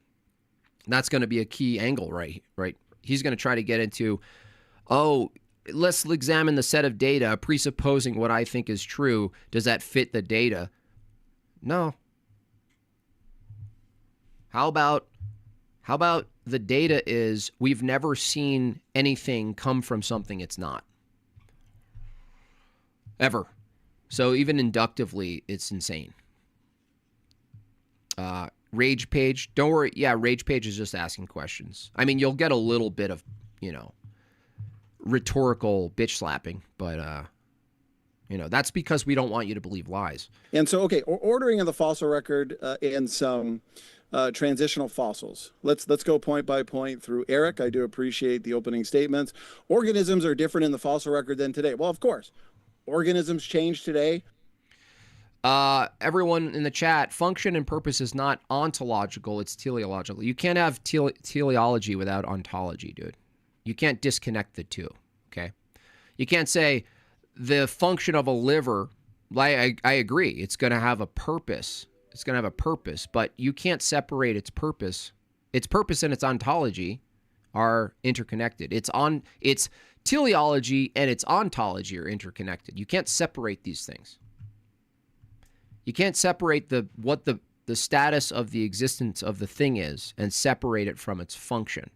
That's going to be a key angle, right? He's going to try to get into, let's examine the set of data, presupposing what I think is true. Does that fit the data? No. How about How about the data is we've never seen anything come from something it's not? Ever. So even inductively, it's insane. Rage Page, don't worry. Yeah, Rage Page is just asking questions. I mean, you'll get a little bit of, rhetorical bitch slapping, but, that's because we don't want you to believe lies. And so, okay, ordering of the fossil record and some transitional fossils. Let's go point by point through. Eric, I do appreciate the opening statements. Organisms are different in the fossil record than today. Well, of course. Organisms change today. Everyone in the chat, function and purpose is not ontological, it's teleological. You can't have teleology without ontology, dude. You can't disconnect the two, okay? You can't say the function of a liver, I agree, it's going to have a purpose. It's going to have a purpose, but you can't separate its purpose. Its purpose and its ontology are interconnected. It's teleology and its ontology are interconnected. You can't separate these things. You can't separate what the status of the existence of the thing is and separate it from its function.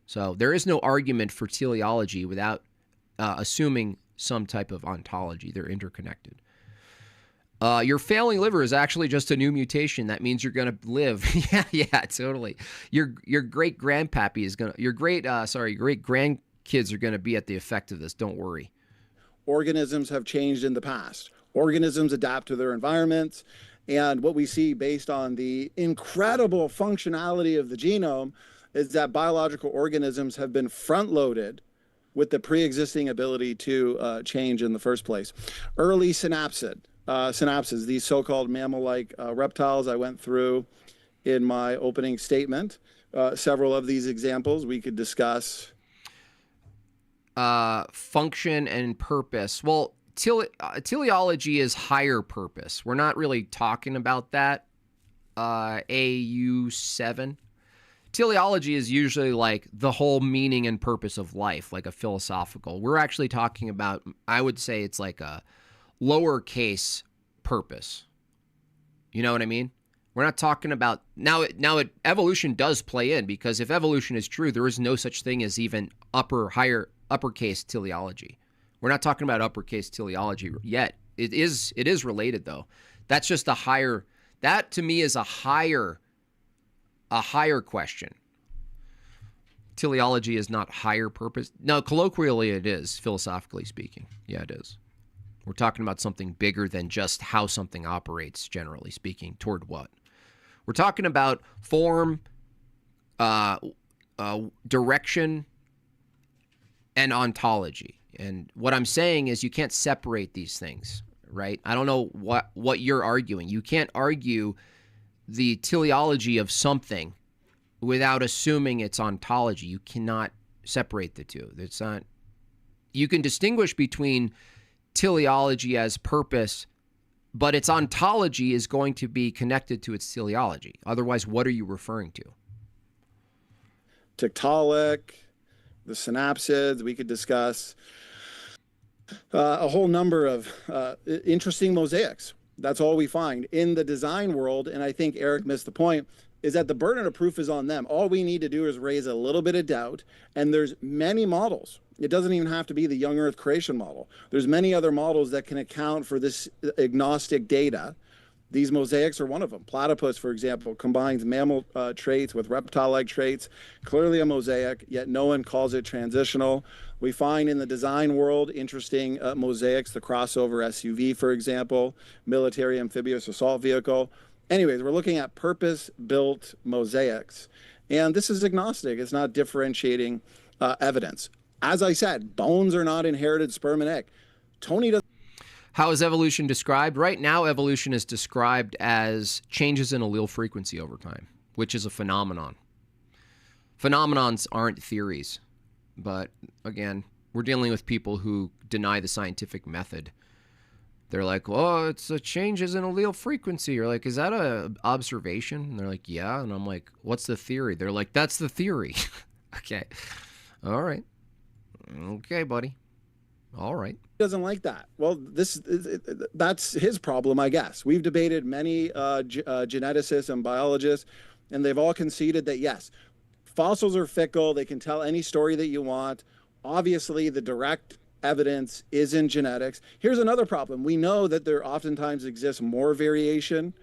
So there is no argument for teleology without assuming some type of ontology. They're interconnected. Your failing liver is actually just a new mutation. That means you're going to live. yeah, totally. Your great grandpappy is going to, your great grandkids are going to be at the effect of this. Don't worry. Organisms have changed in the past. Organisms adapt to their environments. And what we see based on the incredible functionality of the genome is that biological organisms have been front-loaded with the pre-existing ability to change in the first place. Early synapses, these so-called mammal-like reptiles I went through in my opening statement. Several of these examples we could discuss. Function and purpose. Well, teleology is higher purpose. We're not really talking about that. AU7. Teleology is usually like the whole meaning and purpose of life, like a philosophical. We're actually talking about, I would say it's like a lowercase purpose. You know what I mean? We're not talking about evolution does play in, because if evolution is true, there is no such thing as even uppercase teleology. We're not talking about uppercase teleology yet. It is related though. That's just a higher, that to me is a higher question. Teleology is not higher purpose. No, colloquially it is, philosophically speaking. Yeah, it is. We're talking about something bigger than just how something operates, generally speaking, toward what. We're talking about form, direction, and ontology. And what I'm saying is you can't separate these things, right? I don't know what you're arguing. You can't argue the teleology of something without assuming its ontology. You cannot separate the two. It's not. You can distinguish between teleology as purpose, but its ontology is going to be connected to its teleology. Otherwise, what are you referring to? Tiktaalik, the synapsids, we could discuss a whole number of interesting mosaics. That's all we find in the design world. And I think Eric missed the point, is that the burden of proof is on them. All we need to do is raise a little bit of doubt. And there's many models. It doesn't even have to be the young Earth creation model. There's many other models that can account for this agnostic data. These mosaics are one of them. Platypus, for example, combines mammal traits with reptile-like traits. Clearly a mosaic, yet no one calls it transitional. We find in the design world interesting mosaics, the crossover SUV, for example, military amphibious assault vehicle. Anyways, we're looking at purpose-built mosaics. And this is agnostic. It's not differentiating evidence. As I said, bones are not inherited sperm and egg. Tony doesn't. How is evolution described? Right now, evolution is described as changes in allele frequency over time, which is a phenomenon. Phenomenons aren't theories. But again, we're dealing with people who deny the scientific method. They're like, oh, it's a changes in allele frequency. You're like, is that a observation? And they're like, yeah. And I'm like, what's the theory? They're like, that's the theory. Okay. All right. Okay, buddy. All right. Doesn't like that. Well, that's his problem, I guess. We've debated many geneticists and biologists, and they've all conceded that, yes, Fossils are fickle. They can tell any story that you want. Obviously, the direct evidence is in genetics. Here's another problem. We know that there oftentimes exists more variation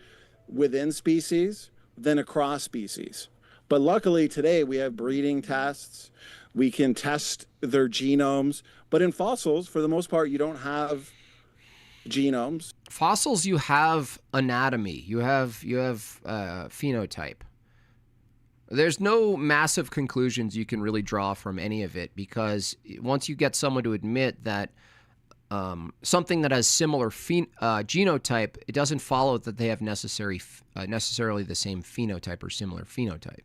within species than across species. But luckily today we have breeding tests. We can test their genomes. But in fossils, for the most part, you don't have genomes. Fossils, you have anatomy. You have phenotype. There's no massive conclusions you can really draw from any of it, because once you get someone to admit that something that has similar genotype, it doesn't follow that they have necessarily the same phenotype or similar phenotype.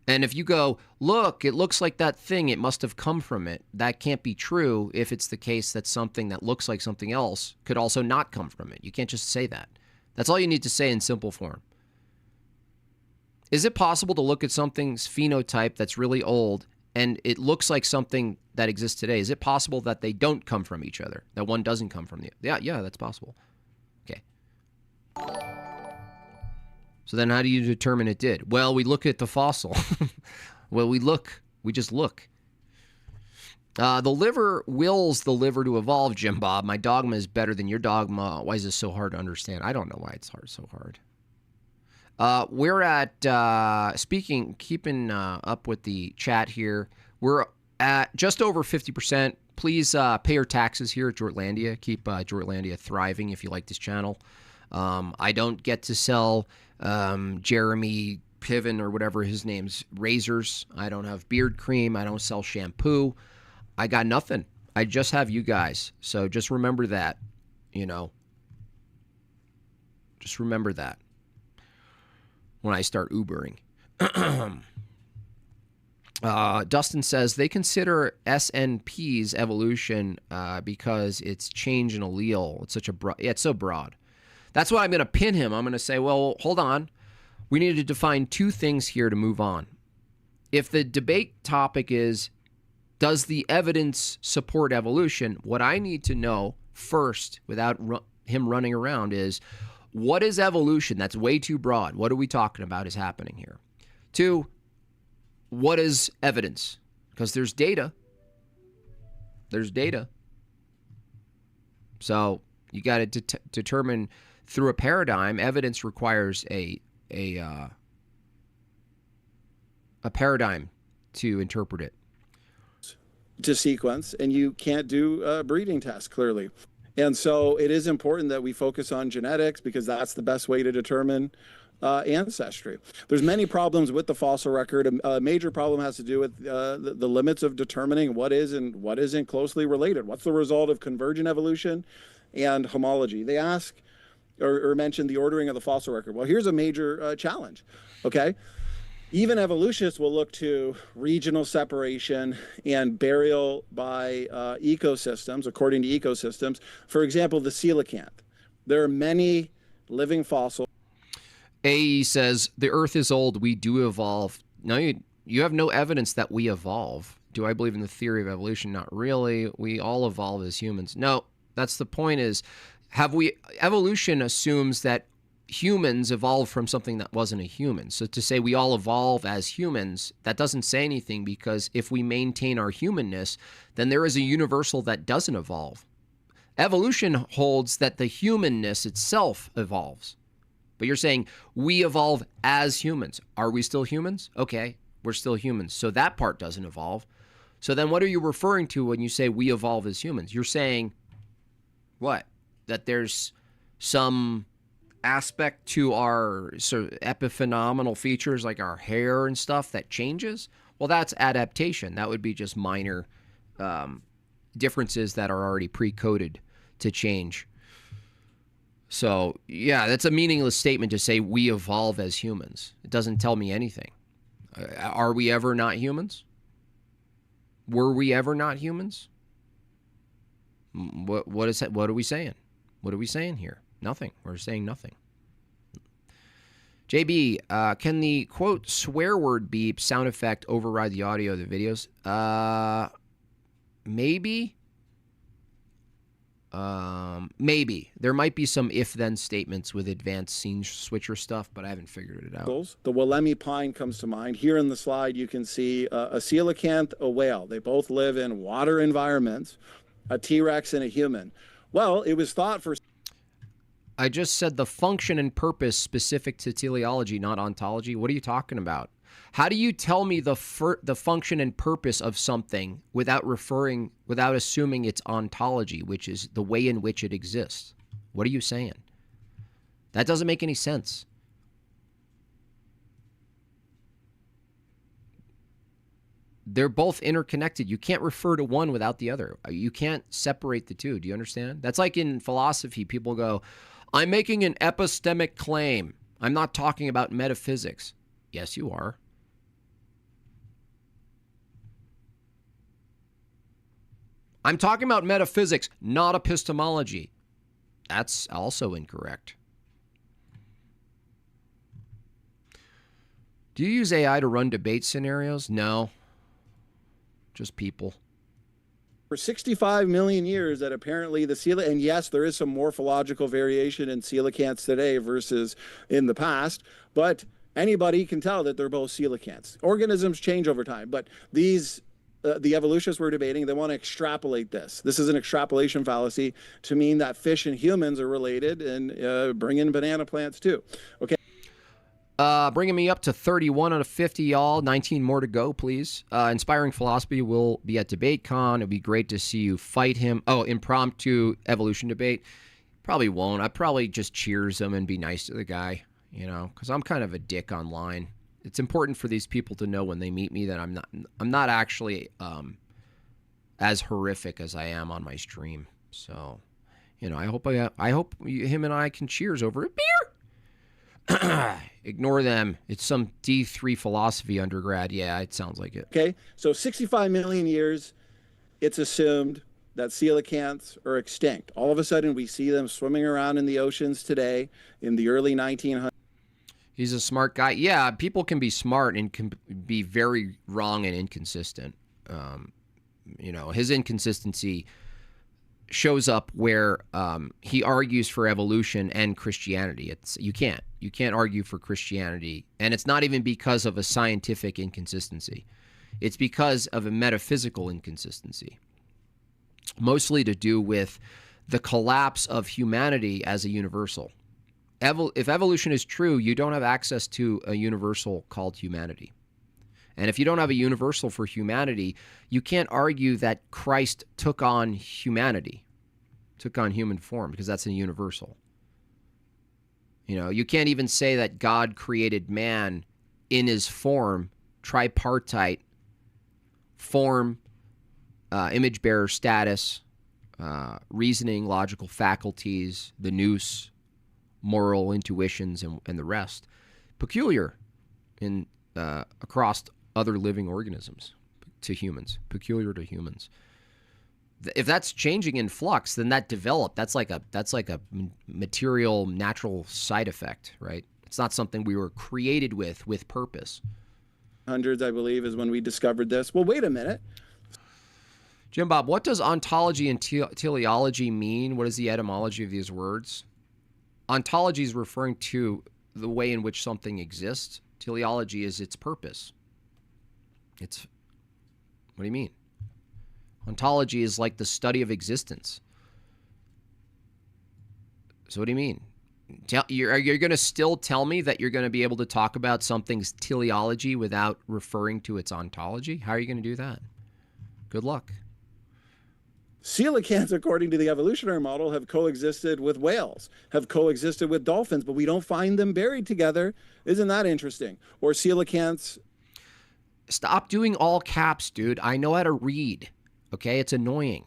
And if you go, look, it looks like that thing, it must have come from it, that can't be true if it's the case that something that looks like something else could also not come from it. You can't just say that. That's all you need to say in simple form. Is it possible to look at something's phenotype that's really old and it looks like something that exists today? Is it possible that they don't come from each other, that one doesn't come from the other? Yeah, that's possible. Okay. So then how do you determine it did? Well, we look at the fossil. We just look. The liver wills the liver to evolve, Jim Bob. My dogma is better than your dogma. Why is this so hard to understand? I don't know why it's so hard. We're at, keeping up with the chat here, we're at just over 50%. Please pay your taxes here at Jortlandia. Keep Jortlandia thriving if you like this channel. I don't get to sell Jeremy Piven or whatever his name's razors. I don't have beard cream. I don't sell shampoo. I got nothing. I just have you guys. So just remember that, Just remember that when I start Ubering. Dustin says they consider SNP's evolution because it's change in allele. It's such a it's so broad. That's why I'm going to pin him. I'm going to say, well, hold on. We need to define two things here to move on. If the debate topic is, does the evidence support evolution? What I need to know first, without him running around, is, what is evolution? That's way too broad. What are we talking about is happening here? Two, what is evidence? Because there's data. There's data. So you got to determine through a paradigm. Evidence requires a paradigm to interpret it. To sequence, and you can't do breeding tests, clearly. And so it is important that we focus on genetics, because that's the best way to determine ancestry. There's many problems with the fossil record. A major problem has to do with the limits of determining what is and what isn't closely related. What's the result of convergent evolution and homology? They ask or mention the ordering of the fossil record. Well, here's a major challenge, okay? Even evolutionists will look to regional separation and burial by ecosystems, according to ecosystems. For example, the coelacanth. There are many living fossils. AE says, the Earth is old, we do evolve. No, you have no evidence that we evolve. Do I believe in the theory of evolution? Not really. We all evolve as humans. No, that's the point is, evolution assumes that humans evolved from something that wasn't a human. So to say we all evolve as humans, that doesn't say anything, because if we maintain our humanness, then there is a universal that doesn't evolve. Evolution holds that the humanness itself evolves. But you're saying we evolve as humans. Are we still humans? Okay, we're still humans. So that part doesn't evolve. So then what are you referring to when you say we evolve as humans? You're saying what? That there's some aspect to our sort of epiphenomenal features like our hair and stuff that changes? Well, that's adaptation. That would be just minor differences that are already pre-coded to change. So, yeah, that's a meaningless statement to say we evolve as humans. It doesn't tell me anything. Are we ever not humans? Were we ever not humans? What is that? What are we saying? What are we saying here? Nothing. We're saying nothing. JB, can the quote swear word beep sound effect override the audio of the videos? Maybe. Maybe. There might be some if-then statements with advanced scene switcher stuff, but I haven't figured it out. The Wollemi pine comes to mind. Here in the slide, you can see a coelacanth, a whale. They both live in water environments, a T-Rex and a human. Well, it was thought for... I just said the function and purpose specific to teleology, not ontology. What are you talking about? How do you tell me the function and purpose of something without assuming it's ontology, which is the way in which it exists? What are you saying? That doesn't make any sense. They're both interconnected. You can't refer to one without the other. You can't separate the two. Do you understand? That's like in philosophy, people go, I'm making an epistemic claim. I'm not talking about metaphysics. Yes, you are. I'm talking about metaphysics, not epistemology. That's also incorrect. Do you use AI to run debate scenarios? No. Just people. For 65 million years that apparently the coelacanth, and yes, there is some morphological variation in coelacanths today versus in the past, but anybody can tell that they're both coelacanths. Organisms change over time, but these... the evolutionists were debating, they want to extrapolate this. This is an extrapolation fallacy to mean that fish and humans are related and bring in banana plants too. Okay. Bringing me up to 31 out of 50, y'all. 19 more to go, please. Inspiring Philosophy will be at DebateCon. It'd be great to see you fight him. Oh, impromptu evolution debate. Probably won't. I'd probably just cheers him and be nice to the guy, you know, because I'm kind of a dick online. It's important for these people to know when they meet me that I'm not actually as horrific as I am on my stream. So, you know, I hope him and I can cheers over a beer. Ignore them. It's some D3 philosophy undergrad. Yeah, it sounds like it. Okay, so 65 million years, it's assumed that coelacanths are extinct. All of a sudden, we see them swimming around in the oceans today in the early 1900s. He's a smart guy. Yeah, people can be smart and can be very wrong and inconsistent. You know, his inconsistency shows up where he argues for evolution and Christianity. You can't argue for Christianity, and it's not even because of a scientific inconsistency. It's because of a metaphysical inconsistency, mostly to do with the collapse of humanity as a universal. If evolution is true, you don't have access to a universal called humanity. And if you don't have a universal for humanity, you can't argue that Christ took on humanity, took on human form, because that's a universal. You know, you can't even say that God created man in his form, tripartite form, image bearer status, reasoning, logical faculties, the nous, moral intuitions, and the rest, peculiar in across other living organisms to humans, peculiar to humans. If that's changing in flux, then that's like a material natural side effect, right? It's not something we were created with purpose. Hundreds, I believe, is when we discovered this. Well, wait a minute. Jim Bob, what does ontology and teleology mean? What is the etymology of these words? Ontology is referring to the way in which something exists. Teleology is its purpose. What do you mean? Ontology is like the study of existence. So what do you mean? You're going to still tell me that you're going to be able to talk about something's teleology without referring to its ontology? How are you going to do that? Good luck. Coelacanths, according to the evolutionary model, have coexisted with whales, have coexisted with dolphins, but we don't find them buried together. Isn't that interesting? Or coelacanths. Stop doing all caps, dude. I know how to read. Okay? It's annoying.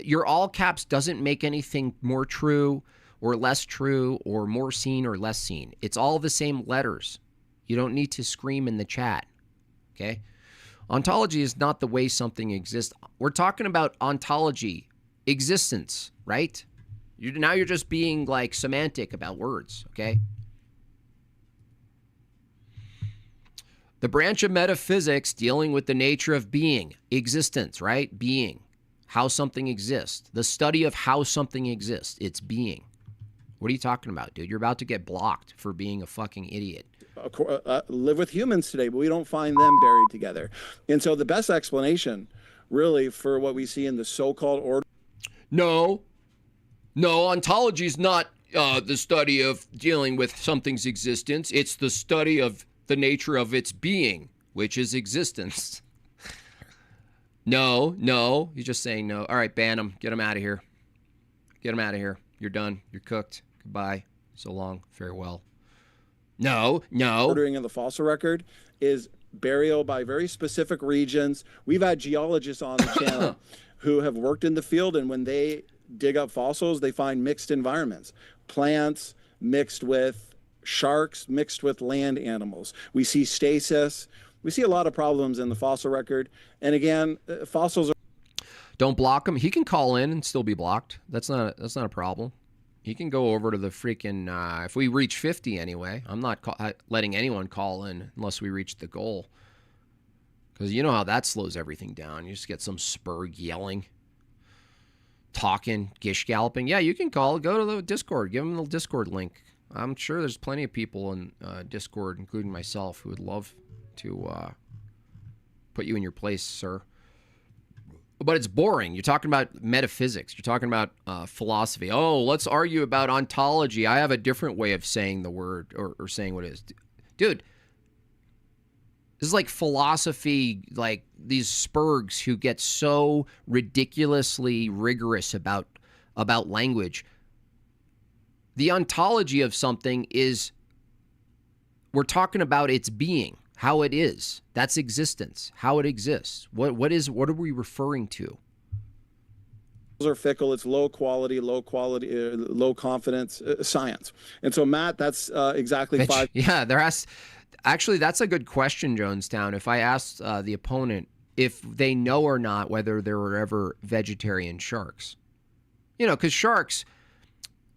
Your all caps doesn't make anything more true or less true or more seen or less seen. It's all the same letters. You don't need to scream in the chat. Okay? Ontology is not the way something exists. We're talking about ontology, existence, right? Now you're just being like semantic about words, okay? The branch of metaphysics dealing with the nature of being, existence, right? Being. how something exists. The study of how something exists, its being. What are you talking about, dude? You're about to get blocked for being a fucking idiot. Live with humans today, but we don't find them buried together. And so the best explanation, really, for what we see in the so-called order. No, ontology is not the study of dealing with something's existence. It's the study of the nature of its being, which is existence. No, you're just saying no. All right, ban him. Get him out of here. Get him out of here. You're done. You're cooked. Goodbye. So long. Farewell. No. Ordering of the fossil record is burial by very specific regions. We've had geologists on the channel who have worked in the field, and when they dig up fossils, they find mixed environments. Plants mixed with sharks, mixed with land animals. We see stasis. We see a lot of problems in the fossil record. And again, fossils are... Don't block him. He can call in and still be blocked. That's not a problem. He can go over to the freaking, if we reach 50 anyway, I'm not letting anyone call in unless we reach the goal. Because you know how that slows everything down. You just get some spurg yelling, talking, gish galloping. Yeah, you can call. Go to the Discord. Give them the Discord link. I'm sure there's plenty of people in Discord, including myself, who would love to put you in your place, sir. But it's boring. You're talking about metaphysics. You're talking about philosophy. Oh, let's argue about ontology. I have a different way of saying the word or saying what it is. Dude, this is like philosophy, like these spurgs who get so ridiculously rigorous about language. The ontology of something is, we're talking about its being. How it is. That's existence. How it exists. What are we referring to? Are fickle. It's low quality, low confidence science. And so, Matt, that's exactly five. Yeah, actually, that's a good question, Jonestown. If I asked the opponent if they know or not whether there were ever vegetarian sharks, because sharks,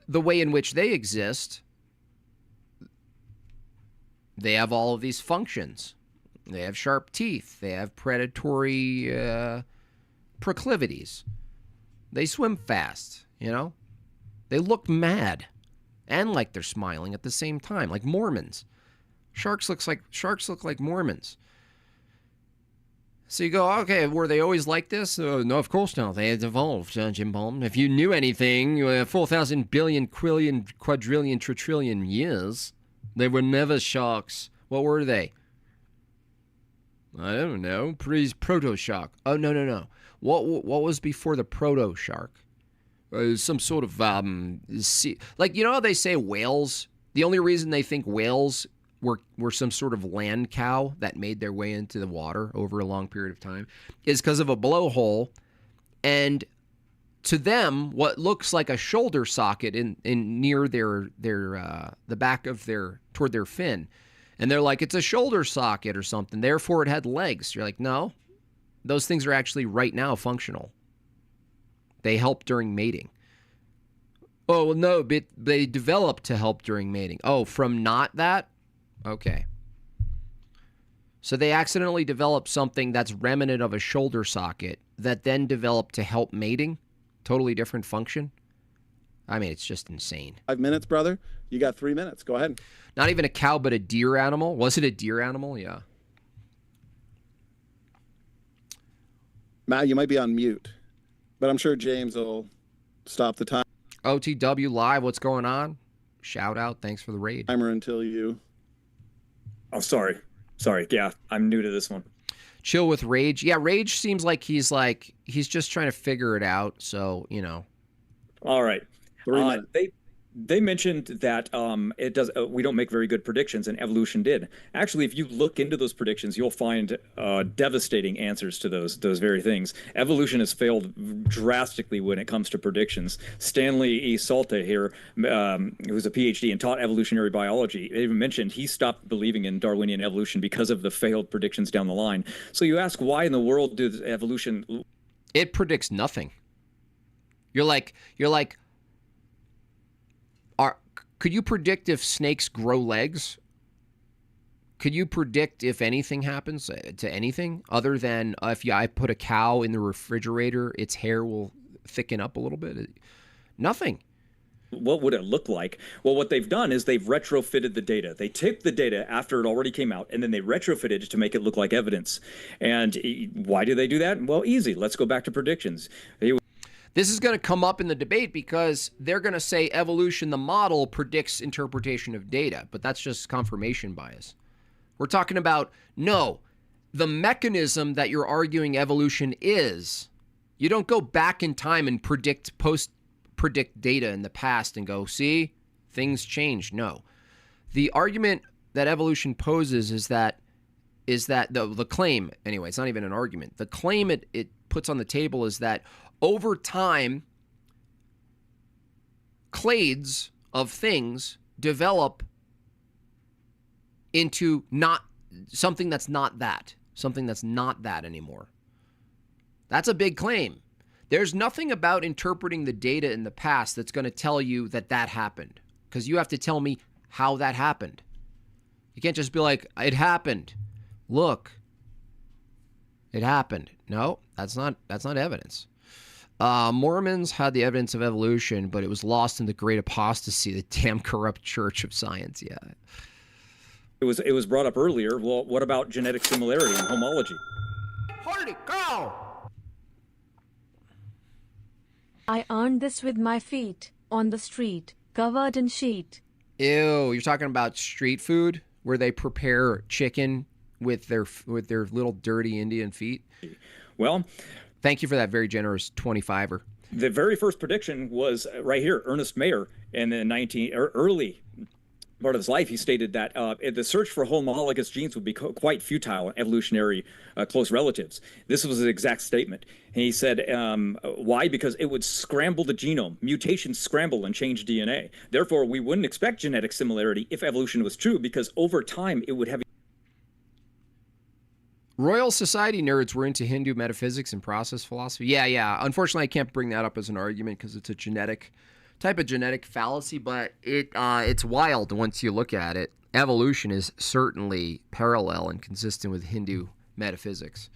the way in which they exist, they have all of these functions. They have sharp teeth. They have predatory proclivities. They swim fast, They look mad and like they're smiling at the same time, like Mormons. Sharks look like Mormons. So you go, okay, were they always like this? No, of course not. They had evolved, Jim Baum. If you knew anything, 4,000 billion, quadrillion, trillion years, they were never sharks. What were they? I don't know. Proto-shark. Oh, no. What was before the proto-shark? Some sort of sea. Like, how they say whales? The only reason they think whales were some sort of land cow that made their way into the water over a long period of time is because of a blowhole. And to them, what looks like a shoulder socket in near their the back of toward their fin, and they're like, it's a shoulder socket or something. Therefore, it had legs. You're like, no, those things are actually right now functional. They help during mating. Oh well, no, but they developed to help during mating. Oh, from not that, okay. So they accidentally developed something that's remnant of a shoulder socket that then developed to help mating. Totally different function. I mean, it's just insane. 5 minutes, brother. You got 3 minutes. Go ahead. Not even a cow, but a deer animal. Was it a deer animal? Yeah. Matt, you might be on mute, but I'm sure James will stop the time. OTW Live, what's going on? Shout out. Thanks for the raid. Timer until you. Oh, sorry. Yeah, I'm new to this one. Chill with Rage. Yeah, Rage seems like he's just trying to figure it out. So, All right. They mentioned that we don't make very good predictions, and evolution did. Actually, if you look into those predictions, you'll find devastating answers to those very things. Evolution has failed drastically when it comes to predictions. Stanley E. Salta here, who's a PhD and taught evolutionary biology, even mentioned he stopped believing in Darwinian evolution because of the failed predictions down the line. So you ask, why in the world does evolution? It predicts nothing. You're like. Could you predict if snakes grow legs? Could you predict if anything happens to anything other than I put a cow in the refrigerator, its hair will thicken up a little bit? Nothing. What would it look like? Well, what they've done is they've retrofitted the data. They taped the data after it already came out, and then they retrofitted it to make it look like evidence. And why do they do that? Well, easy. Let's go back to predictions. This is going to come up in the debate because they're going to say evolution, the model, predicts interpretation of data, but that's just confirmation bias. We're talking about, no, the mechanism that you're arguing evolution is. You don't go back in time and predict data in the past and go, see, things changed. No. The argument that evolution poses is that the claim, anyway, it's not even an argument. The claim it puts on the table is that over time, clades of things develop into not something that's not that anymore. That's a big claim. There's nothing about interpreting the data in the past that's going to tell you that happened, because you have to tell me how that happened. You can't just be like, it happened. Look, it happened. No, that's not evidence. Mormons had the evidence of evolution, but it was lost in the great apostasy, the damn corrupt church of science. Yeah. It was brought up earlier. Well, what about genetic similarity and homology? Holy cow! I earned this with my feet, on the street, covered in sheet. Ew, you're talking about street food where they prepare chicken with their little dirty Indian feet? Well, thank you for that very generous 25er. The very first prediction was right here, Ernest Mayr, in the early part of his life. He stated that the search for homologous genes would be quite futile in evolutionary close relatives. This was his exact statement. And he said, why? Because it would scramble the genome. Mutations scramble and change DNA. Therefore, we wouldn't expect genetic similarity if evolution was true, because over time it would have... Royal Society nerds were into Hindu metaphysics and process philosophy. Yeah. Unfortunately, I can't bring that up as an argument because it's a type of genetic fallacy, but it's wild once you look at it. Evolution is certainly parallel and consistent with Hindu metaphysics.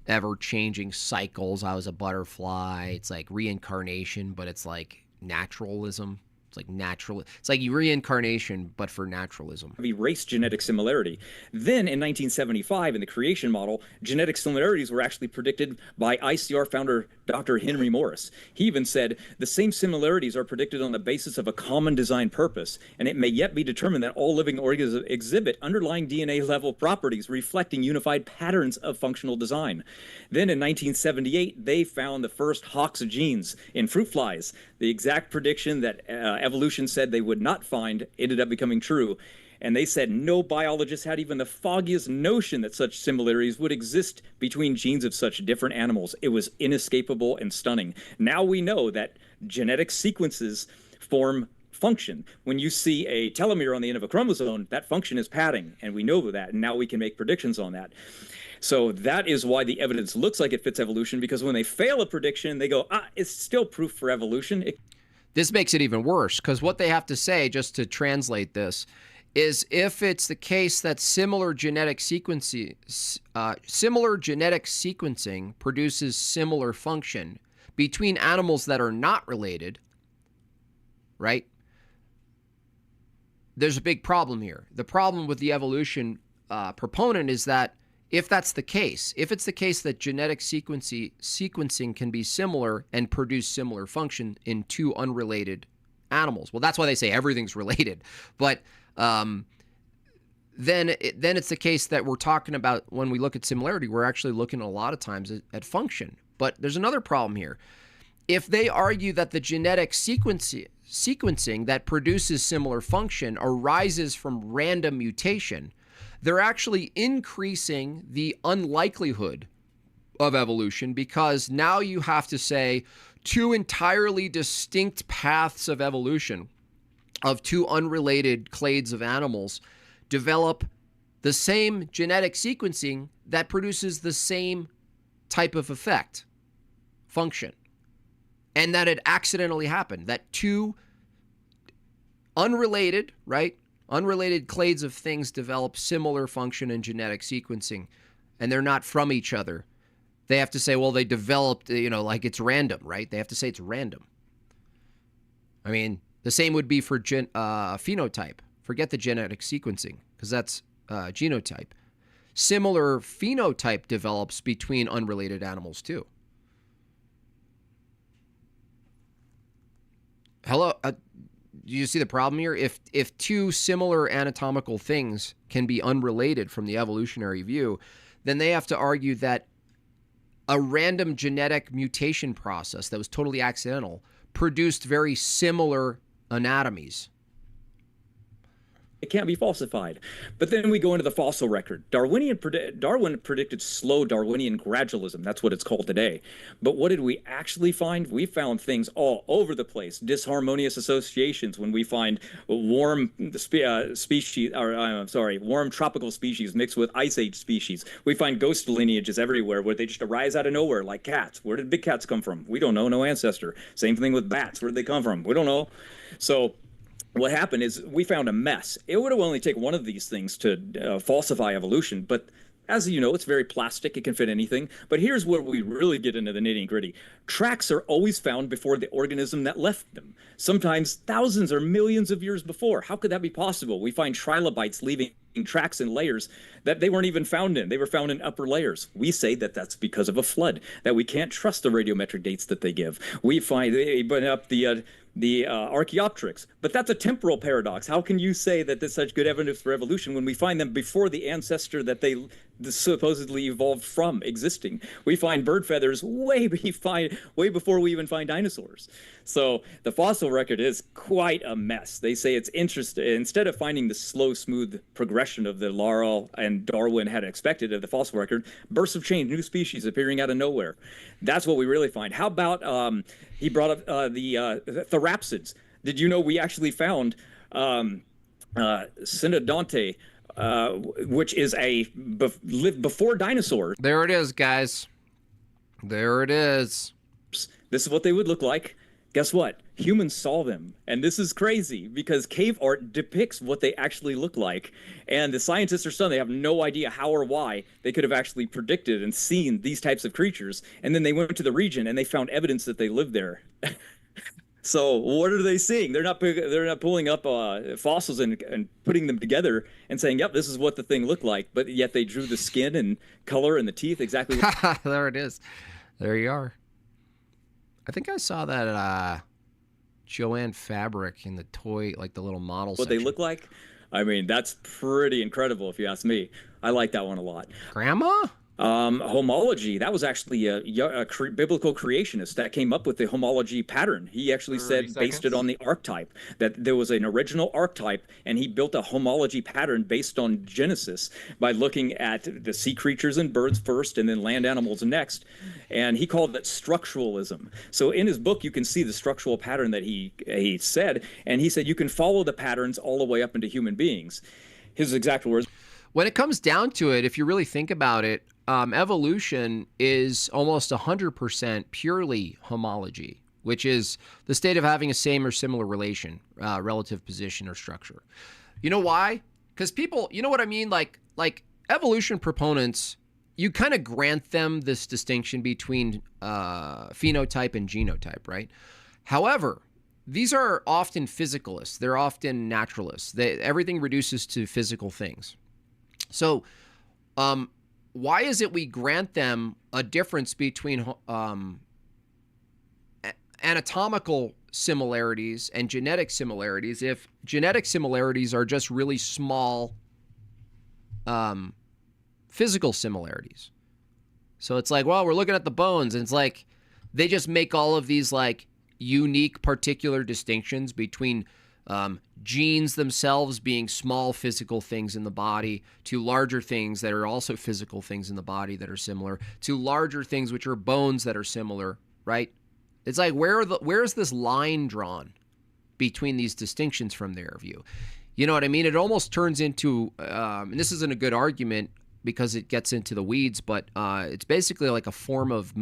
Ever-changing cycles. I was a butterfly. It's like reincarnation, but it's like naturalism. It's like natural. It's like reincarnation, but for naturalism. Erase genetic similarity. Then in 1975, in the creation model, genetic similarities were actually predicted by ICR founder Dr. Henry Morris. He even said the same similarities are predicted on the basis of a common design purpose, and it may yet be determined that all living organisms exhibit underlying DNA level properties reflecting unified patterns of functional design. Then in 1978, they found the first Hox genes in fruit flies. The exact prediction that evolution said they would not find ended up becoming true. And they said no biologist had even the foggiest notion that such similarities would exist between genes of such different animals. It was inescapable and stunning. Now we know that genetic sequences form function. When you see a telomere on the end of a chromosome, that function is padding, and we know that, and now we can make predictions on that. So that is why the evidence looks like it fits evolution, because when they fail a prediction, they go, it's still proof for evolution. This makes it even worse, because what they have to say, just to translate this, is if it's the case that similar genetic sequencing produces similar function between animals that are not related, right? There's a big problem here. The problem with the evolution proponent is that if that's the case, if it's the case that genetic sequencing can be similar and produce similar function in two unrelated animals, well, that's why they say everything's related. But then it's the case that we're talking about when we look at similarity, we're actually looking a lot of times at function. But there's another problem here. If they argue that the genetic sequencing that produces similar function arises from random mutation, they're actually increasing the unlikelihood of evolution, because now you have to say two entirely distinct paths of evolution of two unrelated clades of animals develop the same genetic sequencing that produces the same type of effect, function, and that it accidentally happened, that two unrelated, right, Unrelated clades of things develop similar function in genetic sequencing, and they're not from each other. They have to say, well, they developed, like it's random, right? They have to say it's random. I mean, the same would be for phenotype. Forget the genetic sequencing, because that's genotype. Similar phenotype develops between unrelated animals, too. Hello? Do you see the problem here? If two similar anatomical things can be unrelated from the evolutionary view, then they have to argue that a random genetic mutation process that was totally accidental produced very similar anatomies. It can't be falsified. But then we go into the fossil record. Darwin predicted slow Darwinian gradualism. That's what it's called today. But what did we actually find? We found things all over the place. Disharmonious associations when we find warm tropical species mixed with ice age species. We find ghost lineages everywhere where they just arise out of nowhere, like cats. Where did big cats come from? We don't know. No ancestor. Same thing with bats. Where did they come from? We don't know. So what happened is we found a mess. It would have only taken one of these things to falsify evolution, but as you know, it's very plastic. It can fit anything. But here's where we really get into the nitty-gritty. Tracks are always found before the organism that left them, sometimes thousands or millions of years before. How could that be possible? We find trilobites leaving tracks in layers that they weren't even found in. They were found in upper layers. We say that that's because of a flood, that we can't trust the radiometric dates that they give. We find they put up the Archaeopteryx, but that's a temporal paradox. How can you say that there's such good evidence for evolution when we find them before the ancestor that they supposedly evolved from existing? We find bird feathers way before we even find dinosaurs. So the fossil record is quite a mess. They say it's interesting. Instead of finding the slow, smooth progression of the Laurel and Darwin had expected of the fossil record, bursts of change, new species appearing out of nowhere. That's what we really find. How about he brought up the therapsids? Did you know we actually found Cynodonte, which is lived before dinosaurs? There it is, guys. There it is. This is what they would look like. Guess what? Humans saw them. And this is crazy because cave art depicts what they actually look like. And the scientists are stunned. They have no idea how or why they could have actually predicted and seen these types of creatures. And then they went to the region and they found evidence that they lived there. So what are they seeing? They're not pulling up fossils and putting them together and saying, yep, this is what the thing looked like. But yet they drew the skin and color and the teeth exactly. There it is. There you are. I think I saw that at Joanne Fabric in the toy, like the little model section. What they look like? I mean, that's pretty incredible if you ask me. I like that one a lot. Grandma? Homology, that was actually a biblical creationist that came up with the homology pattern. He actually based it on the archetype, that there was an original archetype, and he built a homology pattern based on Genesis by looking at the sea creatures and birds first and then land animals next. And he called it structuralism. So in his book, you can see the structural pattern that he said, and he said you can follow the patterns all the way up into human beings. His exact words. When it comes down to it, if you really think about it, evolution is almost 100% purely homology, which is the state of having a same or similar relation, relative position or structure. You know why? Because people, you know what I mean? Like evolution proponents, you kind of grant them this distinction between phenotype and genotype, right? However, these are often physicalists. They're often naturalists. Everything reduces to physical things. So, why is it we grant them a difference between anatomical similarities and genetic similarities if genetic similarities are just really small physical similarities? So it's like, well, we're looking at the bones, and it's like they just make all of these like unique particular distinctions between genes themselves being small physical things in the body to larger things that are also physical things in the body that are similar to larger things which are bones that are similar, right? It's like where is this line drawn between these distinctions from their view? You know what I mean? It almost turns into, and this isn't a good argument because it gets into the weeds, but it's basically like a form of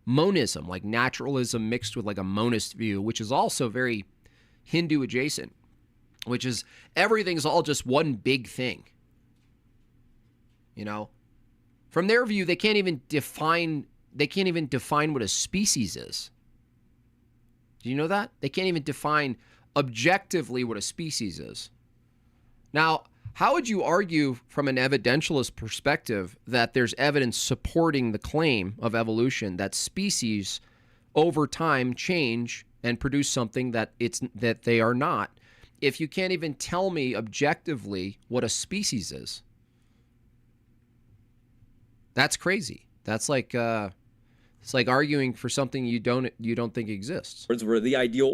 monism, like naturalism mixed with like a monist view, which is also very Hindu adjacent. which is everything's all just one big thing. You know, from their view, they can't even define what a species is. Do you know that? They can't even define objectively what a species is. Now, how would you argue from an evidentialist perspective that there's evidence supporting the claim of evolution that species over time change and produce something that they are not, if you can't even tell me objectively what a species is? That's crazy. That's like it's like arguing for something you don't think exists. Were the ideal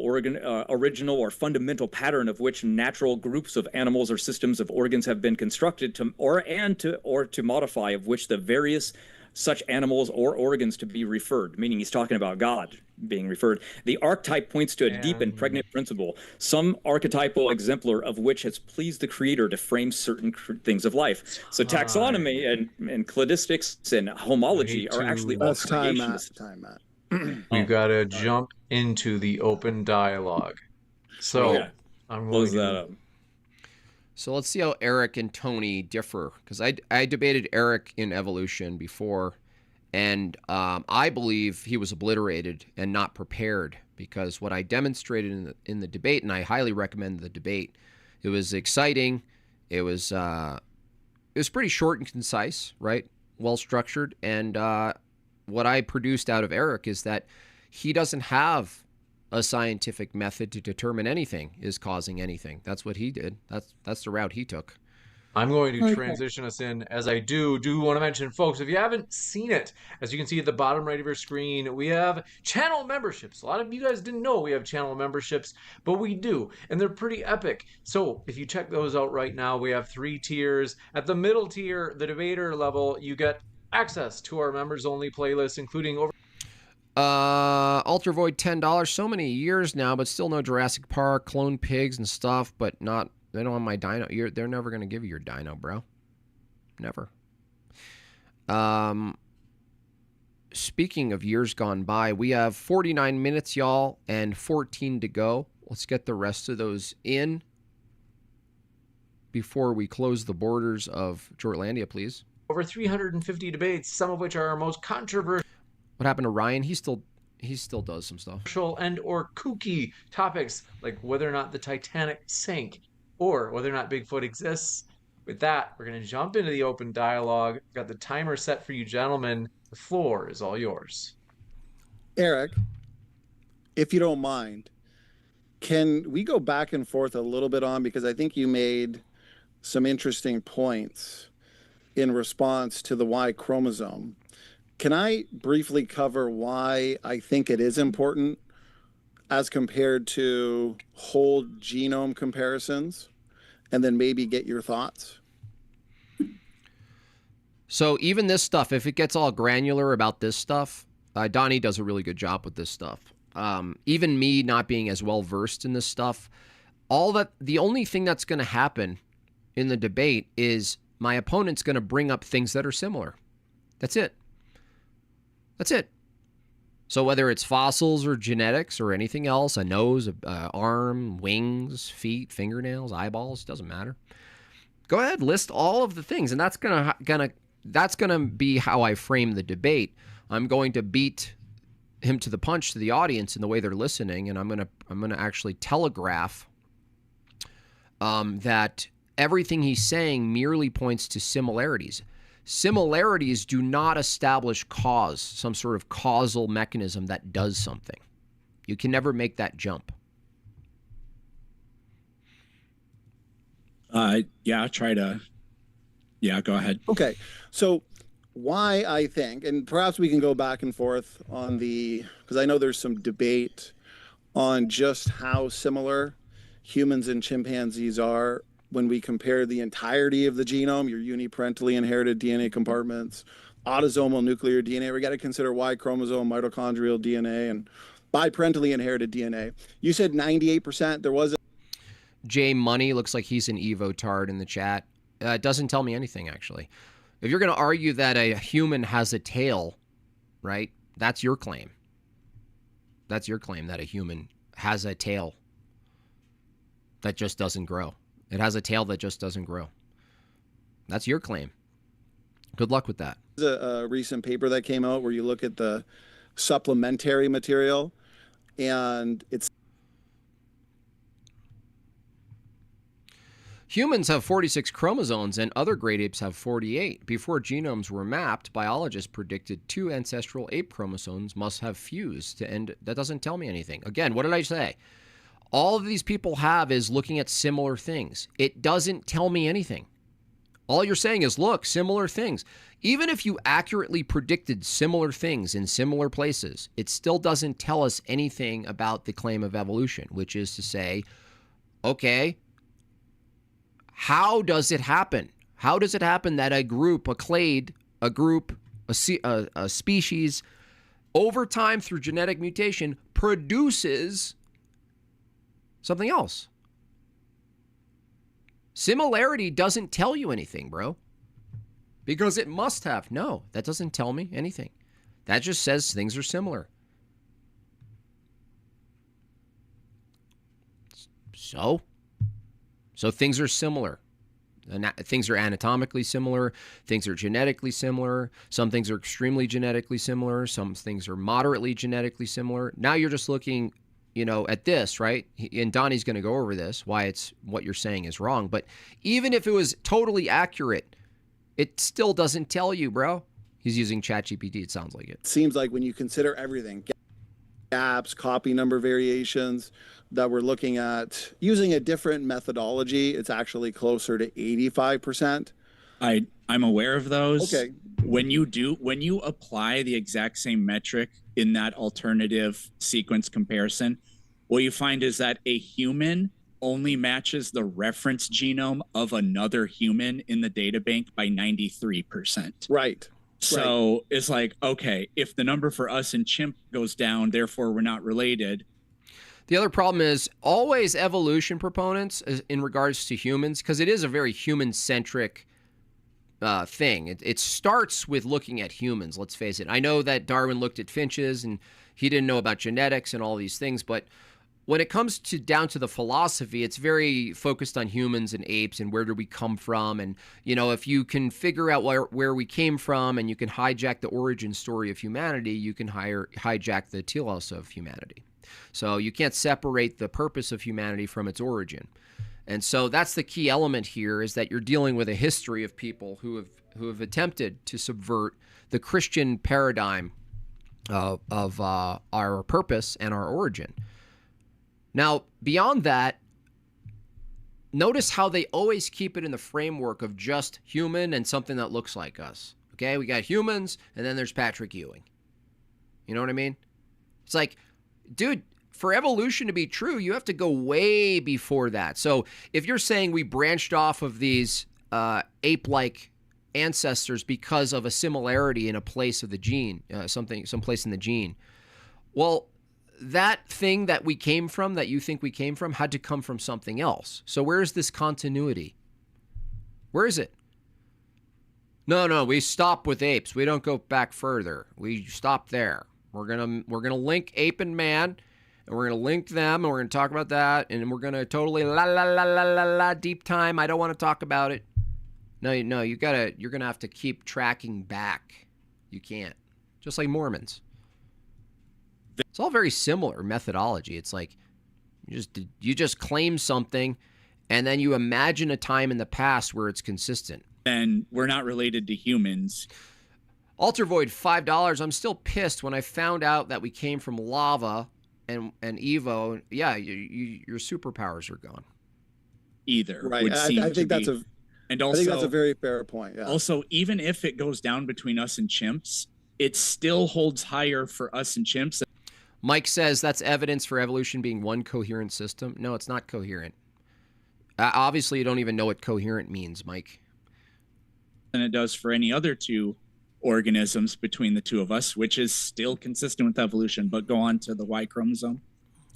original or fundamental pattern of which natural groups of animals or systems of organs have been constructed to modify, of which the various such animals or organs to be referred, meaning he's talking about God being referred. The archetype points to a deep and pregnant principle, some archetypal exemplar of which has pleased the creator to frame certain things of life. So taxonomy and cladistics and homology are actually all creationist. Time, Matt. We've got to jump into the open dialogue. So I'm going to up. So let's see how Eric and Tony differ, because I debated Eric in evolution before, and I believe he was obliterated and not prepared, because what I demonstrated in the debate, and I highly recommend the debate, it was exciting, it was pretty short and concise, right? Well structured, and what I produced out of Eric is that he doesn't have a scientific method to determine anything is causing anything. That's what he did. That's the route he took. I'm going to transition us in. As I do want to mention, folks, if you haven't seen it, as you can see at the bottom right of your screen, we have channel memberships. A lot of you guys didn't know we have channel memberships, but we do, and they're pretty epic. So if you check those out right now, we have 3 tiers. At the middle tier, the debater level, you get access to our members only playlist, including over Ultra Void $10. So many years now, but still no Jurassic Park, clone pigs and stuff, but they don't have my dino. They're never gonna give you your dino, bro. Never. Speaking of years gone by, we have 49 minutes, y'all, and 14 to go. Let's get the rest of those in before we close the borders of Jortlandia, please. Over 350 debates, some of which are our most controversial. What happened to Ryan? He still does some stuff. And or kooky topics like whether or not the Titanic sank or whether or not Bigfoot exists. With that, we're going to jump into the open dialogue. We've got the timer set for you gentlemen. The floor is all yours. Eric, if you don't mind, can we go back and forth a little bit on, because I think you made some interesting points in response to the Y chromosome. Can I briefly cover why I think it is important as compared to whole genome comparisons, and then maybe get your thoughts? So even this stuff, if it gets all granular about this stuff, Donnie does a really good job with this stuff. Even me not being as well versed in this stuff, the only thing that's going to happen in the debate is my opponent's going to bring up things that are similar. That's it. That's it. So whether it's fossils or genetics or anything else, a nose, a arm, wings, feet, fingernails, eyeballs, doesn't matter. Go ahead, list all of the things, and that's gonna be how I frame the debate. I'm going to beat him to the punch to the audience in the way they're listening, and I'm gonna actually telegraph that everything he's saying merely points to similarities. Similarities do not establish cause, some sort of causal mechanism that does something. You can never make that jump. Go ahead. Okay, so why I think, and perhaps we can go back and forth on because I know there's some debate on just how similar humans and chimpanzees are when we compare the entirety of the genome, your uniparentally inherited DNA compartments, autosomal nuclear DNA. We got to consider Y chromosome, mitochondrial DNA, and biparentally inherited DNA. You said 98%. There was Jay Money looks like he's an Evo-tard in the chat. It doesn't tell me anything, actually. If you're going to argue that a human has a tail, right, that's your claim. That's your claim that a human has a tail. that just doesn't grow. It has a tail that just doesn't grow. That's your claim. Good luck with that. There's a recent paper that came out where you look at the supplementary material, and it's humans have 46 chromosomes and other great apes have 48. Before genomes were mapped, biologists predicted 2 ancestral ape chromosomes must have fused to end. That doesn't tell me anything. Again, what did I say? All of these people have is looking at similar things. It doesn't tell me anything. All you're saying is, look, similar things. Even if you accurately predicted similar things in similar places, it still doesn't tell us anything about the claim of evolution, which is to say, okay, how does it happen? How does it happen that a group, a clade, a species, over time through genetic mutation produces something else? Similarity doesn't tell you anything, bro. Because it must have. No, that doesn't tell me anything. That just says things are similar. So things are similar. Things are anatomically similar. Things are genetically similar. Some things are extremely genetically similar. Some things are moderately genetically similar. Now you're just looking, at this, right? And Donnie's going to go over this, why it's what you're saying is wrong. But even if it was totally accurate, it still doesn't tell you, bro. He's using ChatGPT, it sounds like it. Seems like when you consider everything, gaps, copy number variations, that we're looking at using a different methodology, it's actually closer to 85%. I'm aware of those. Okay. When you apply the exact same metric in that alternative sequence comparison, what you find is that a human only matches the reference genome of another human in the data bank by 93%. Right. So it's like, okay, if the number for us and chimp goes down, therefore we're not related. The other problem is always evolution proponents in regards to humans, because it is a very human-centric thing. It starts with looking at humans, let's face it. I know that Darwin looked at finches and he didn't know about genetics and all these things, but when it comes down to the philosophy, it's very focused on humans and apes and where do we come from. And, if you can figure out where we came from and you can hijack the origin story of humanity, you can hijack the telos of humanity. So you can't separate the purpose of humanity from its origin. And so that's the key element here, is that you're dealing with a history of people who have attempted to subvert the Christian paradigm of our purpose and our origin. Now, beyond that, notice how they always keep it in the framework of just human and something that looks like us. Okay, we got humans, and then there's Patrick Ewing. You know what I mean? It's like, dude, for evolution to be true, you have to go way before that. So if you're saying we branched off of these ape-like ancestors because of a similarity in a place of the gene, someplace in the gene, well, that thing that we came from, that you think we came from, had to come from something else. So where is this continuity? Where is it? No, we stop with apes. We don't go back further. We stop there. We're gonna link ape and man, and we're gonna link them, and we're gonna talk about that, and we're gonna totally la deep time. I don't want to talk about it. No, you're gonna have to keep tracking back. You can't. Just like Mormons. It's all very similar methodology. It's like you just claim something, and then you imagine a time in the past where it's consistent. And we're not related to humans. Altervoid, $5. I'm still pissed when I found out that we came from lava and Evo. Yeah, your superpowers are gone. Either. Right. I think that's a very fair point. Yeah. Also, even if it goes down between us and chimps, it still holds higher for us and chimps. Mike says that's evidence for evolution being one coherent system. No, it's not coherent. Obviously, you don't even know what coherent means, Mike. Than it does for any other two organisms between the two of us, which is still consistent with evolution. But go on to the Y chromosome.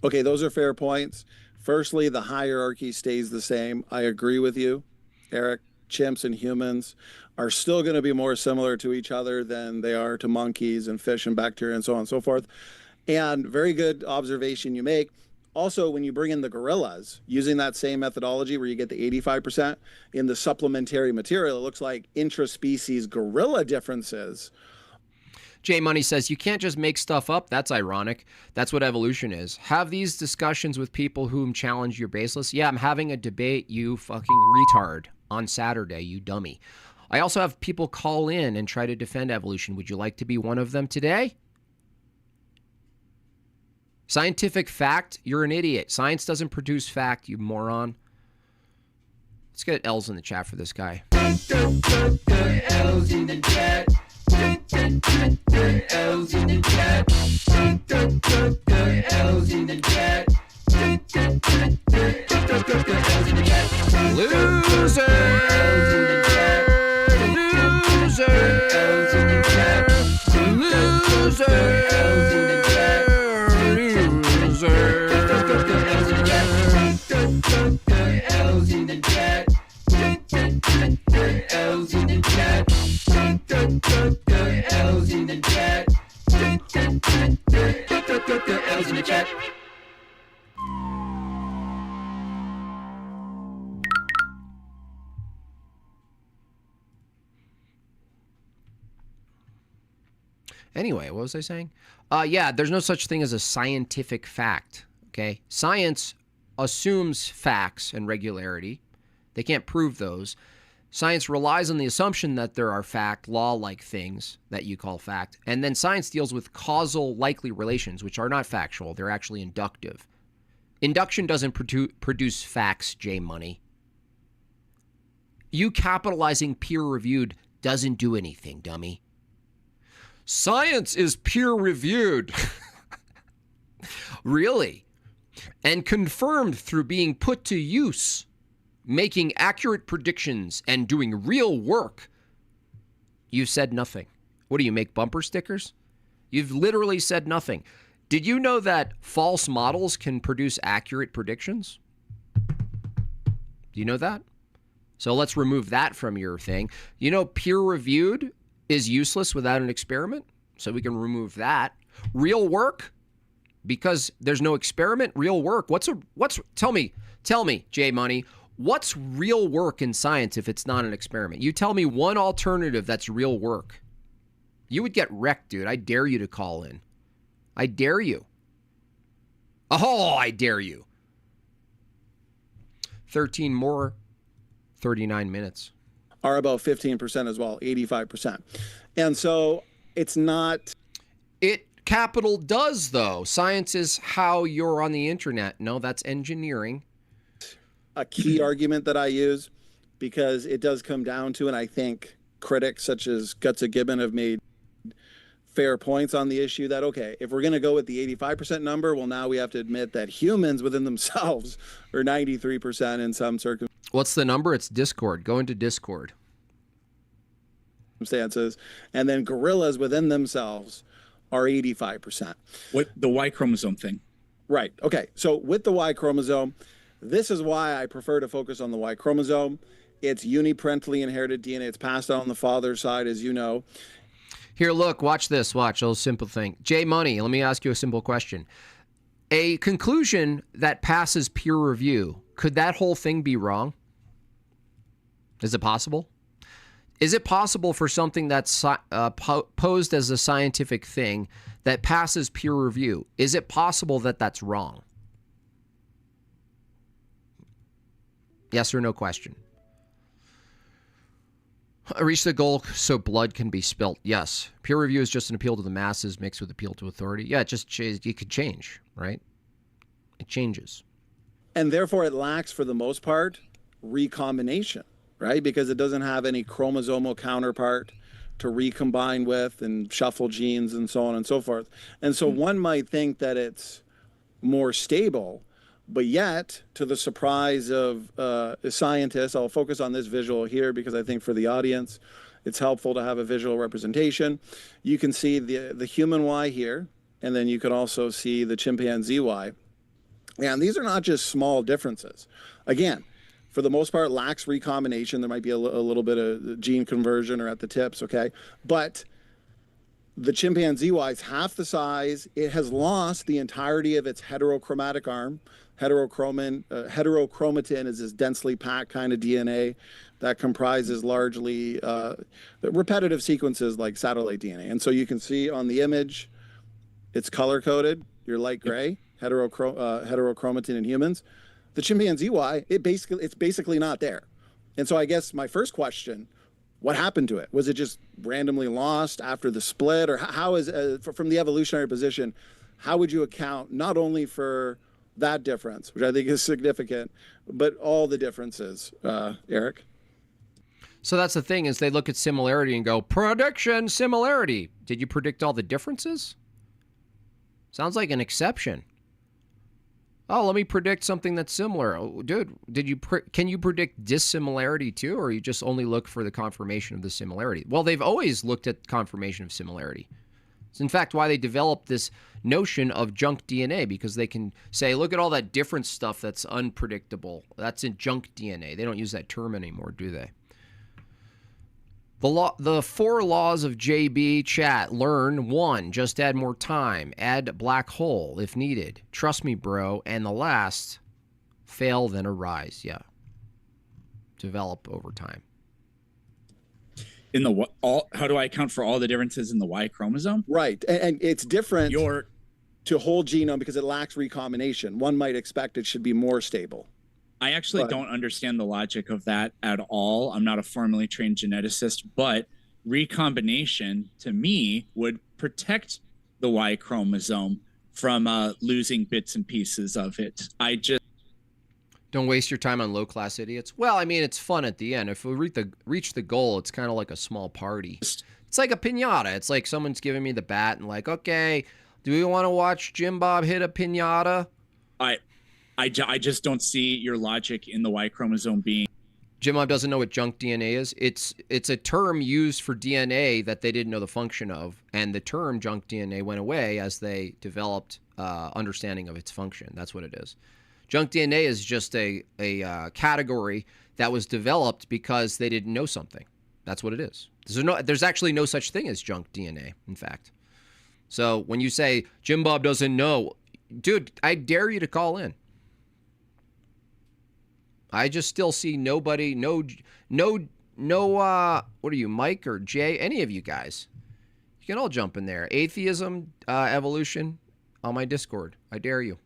Okay, those are fair points. Firstly, the hierarchy stays the same. I agree with you, Eric. Chimps and humans are still going to be more similar to each other than they are to monkeys and fish and bacteria and so on and so forth. And very good observation you make. Also, when you bring in the gorillas, using that same methodology where you get the 85% in the supplementary material, it looks like intraspecies gorilla differences. J Money says, you can't just make stuff up. That's ironic. That's what evolution is. Have these discussions with people whom challenge your baseless. Yeah, I'm having a debate, you fucking retard, on Saturday, you dummy. I also have people call in and try to defend evolution. Would you like to be one of them today? Scientific fact, you're an idiot. Science doesn't produce fact, you moron. Let's get L's in the chat for this guy. L's in the chat. L's in the chat. L's in the chat. Loser. Anyway, what was I saying? Yeah, there's no such thing as a scientific fact, okay? Science assumes facts and regularity. They can't prove those. Science relies on the assumption that there are fact, law-like things that you call fact. And then science deals with causal likely relations, which are not factual. They're actually inductive. Induction doesn't produce facts, J-Money. You capitalizing peer-reviewed doesn't do anything, dummy. Science is peer-reviewed. Really? And confirmed through being put to use, making accurate predictions and doing real work. You've said nothing. What do you make, bumper stickers? You've literally said nothing. Did you know that false models can produce accurate predictions? Do you know that? So let's remove that from your thing. You know, peer-reviewed is useless without an experiment, so we can remove that. Real work, because there's no experiment. Real work. Tell me, J Money, what's real work in science if it's not an experiment? You tell me one alternative that's real work. You would get wrecked, dude. I dare you to call in. I dare you. Oh, I dare you. 13 more, 39 minutes. Are about 15% as well, 85%. And so it's not... It capital does, though. Science is how you're on the internet. No, that's engineering. A key argument that I use, because it does come down to, and I think critics such as Gutsa Gibbon have made fair points on the issue that, okay, if we're going to go with the 85% number, well, now we have to admit that humans within themselves are 93% in some circumstances. What's the number? It's Discord. Go into Discord. Circumstances, and then gorillas within themselves are 85%. What the Y chromosome thing? Right. Okay. So with the Y chromosome, this is why I prefer to focus on the Y chromosome. It's uniparentally inherited DNA. It's passed on the father's side, as you know. Here, look, watch this. Watch. A little simple thing. J Money, let me ask you a simple question. A conclusion that passes peer review, could that whole thing be wrong? Is it possible? Is it possible for something that's posed as a scientific thing that passes peer review? Is it possible that that's wrong? Yes or no question. Reach the goal so blood can be spilt. Yes. Peer review is just an appeal to the masses mixed with appeal to authority. Yeah, it could change, right? It changes. And therefore it lacks, for the most part, recombination, right? Because it doesn't have any chromosomal counterpart to recombine with and shuffle genes and so on and so forth. And so one might think that it's more stable, but yet, to the surprise of scientists, I'll focus on this visual here because I think for the audience, it's helpful to have a visual representation. You can see the human Y here, and then you can also see the chimpanzee Y. And these are not just small differences. Again, for the most part, lacks recombination. There might be a little bit of gene conversion or at the tips, okay? But The chimpanzee Y is half the size. It has lost the entirety of its heterochromatic arm. Heterochromatin is this densely packed kind of DNA that comprises largely repetitive sequences like satellite DNA. And so you can see on the image, it's color-coded. You're light gray, heterochromatin in humans. The chimpanzee Y, it's basically not there. And so I guess my first question, what happened to it? Was it just randomly lost after the split? Or how is, from the evolutionary position, how would you account not only for that difference, which I think is significant, but all the differences, Eric? So that's the thing, is they look at similarity and go, prediction, similarity. Did you predict all the differences? Sounds like an exception. Oh, let me predict something that's similar. Oh, dude, can you predict dissimilarity too, or you just only look for the confirmation of the similarity? Well, they've always looked at confirmation of similarity. It's in fact why they developed this notion of junk DNA, because they can say, look at all that different stuff that's unpredictable. That's in junk DNA. They don't use that term anymore, do they? The 4 laws of JB chat. Learn 1, just add more time. Add black hole if needed. Trust me, bro. And the last, fail then arise. Yeah. Develop over time. In the how do I account for all the differences in the Y chromosome? Right, and it's different to whole genome because it lacks recombination. One might expect it should be more stable. I actually don't understand the logic of that at all. I'm not a formally trained geneticist, but recombination to me would protect the Y chromosome from losing bits and pieces of it. Don't waste your time on low-class idiots. Well, I mean, it's fun at the end. If we reach the goal, it's kind of like a small party. It's like a piñata. It's like someone's giving me the bat and like, okay, do we want to watch Jim Bob hit a piñata? I just don't see your logic in the Y chromosome being. Jim Bob doesn't know what junk DNA is. It's a term used for DNA that they didn't know the function of, and the term junk DNA went away as they developed understanding of its function. That's what it is. Junk DNA is just a category that was developed because they didn't know something. That's what it is. There's actually no such thing as junk DNA, in fact. So when you say Jim Bob doesn't know, dude, I dare you to call in. I just still see nobody, no, what are you, Mike or Jay? Any of you guys. You can all jump in there. Atheism, evolution, on my Discord. I dare you.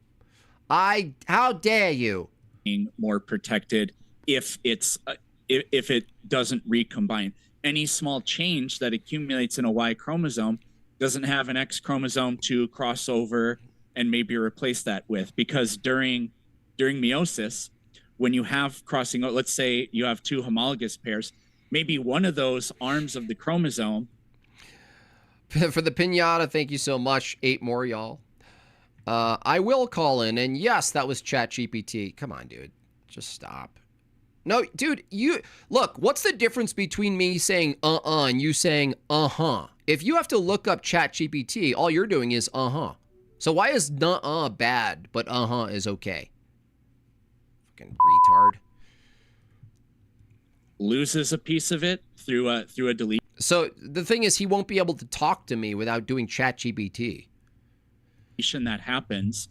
How dare you? Being more protected if it doesn't recombine. Any small change that accumulates in a Y chromosome doesn't have an X chromosome to cross over and maybe replace that with, because during meiosis, when you have crossing, let's say you have 2 homologous pairs, maybe one of those arms of the chromosome. For the piñata, thank you so much. 8 more, y'all. I will call in, and yes, that was ChatGPT. Come on, dude. Just stop. No, dude, look, what's the difference between me saying and you saying uh-huh? If you have to look up ChatGPT, all you're doing is uh-huh. So why is nuh-uh bad, but uh-huh is okay? Fucking retard. Loses a piece of it through a delete. So the thing is, he won't be able to talk to me without doing ChatGPT. That happens,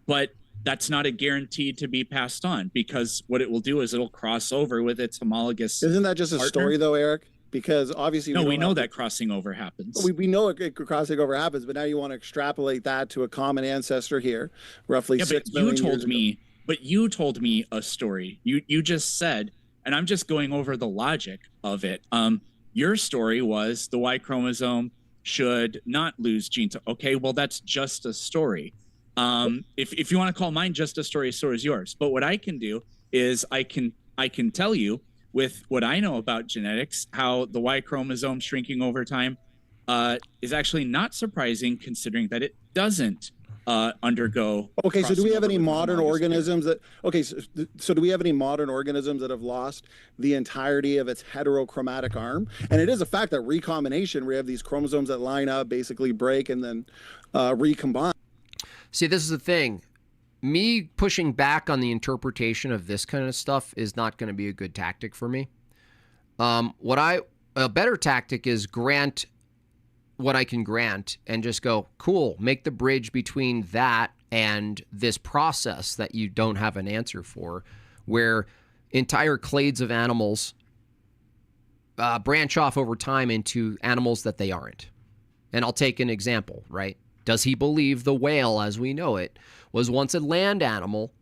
but that's not a guarantee to be passed on, because what it will do is it'll cross over with its homologous. Isn't that just a partner. Story though, Eric? Because obviously we know that crossing over happens. We know crossing over happens, but now you want to extrapolate that to a common ancestor here, roughly 6 million years ago. But you told me a story. You just said, and I'm just going over the logic of it. Your story was the Y chromosome should not lose genes. Okay, well, that's just a story. If you want to call mine just a story, so is yours. But what I can do is I can tell you, with what I know about genetics, how the Y chromosome shrinking over time is actually not surprising, considering that it doesn't undergo. Okay, so do we have any modern organisms that? Okay, so do we have any modern organisms that have lost the entirety of its heterochromatic arm? And it is a fact that recombination, we have these chromosomes that line up, basically break, and then recombine. See, this is the thing. Me pushing back on the interpretation of this kind of stuff is not going to be a good tactic for me. A better tactic is grant what I can grant and just go, cool, make the bridge between that and this process that you don't have an answer for, where entire clades of animals branch off over time into animals that they aren't. And I'll take an example, right? Does he believe the whale, as we know it, was once a land animal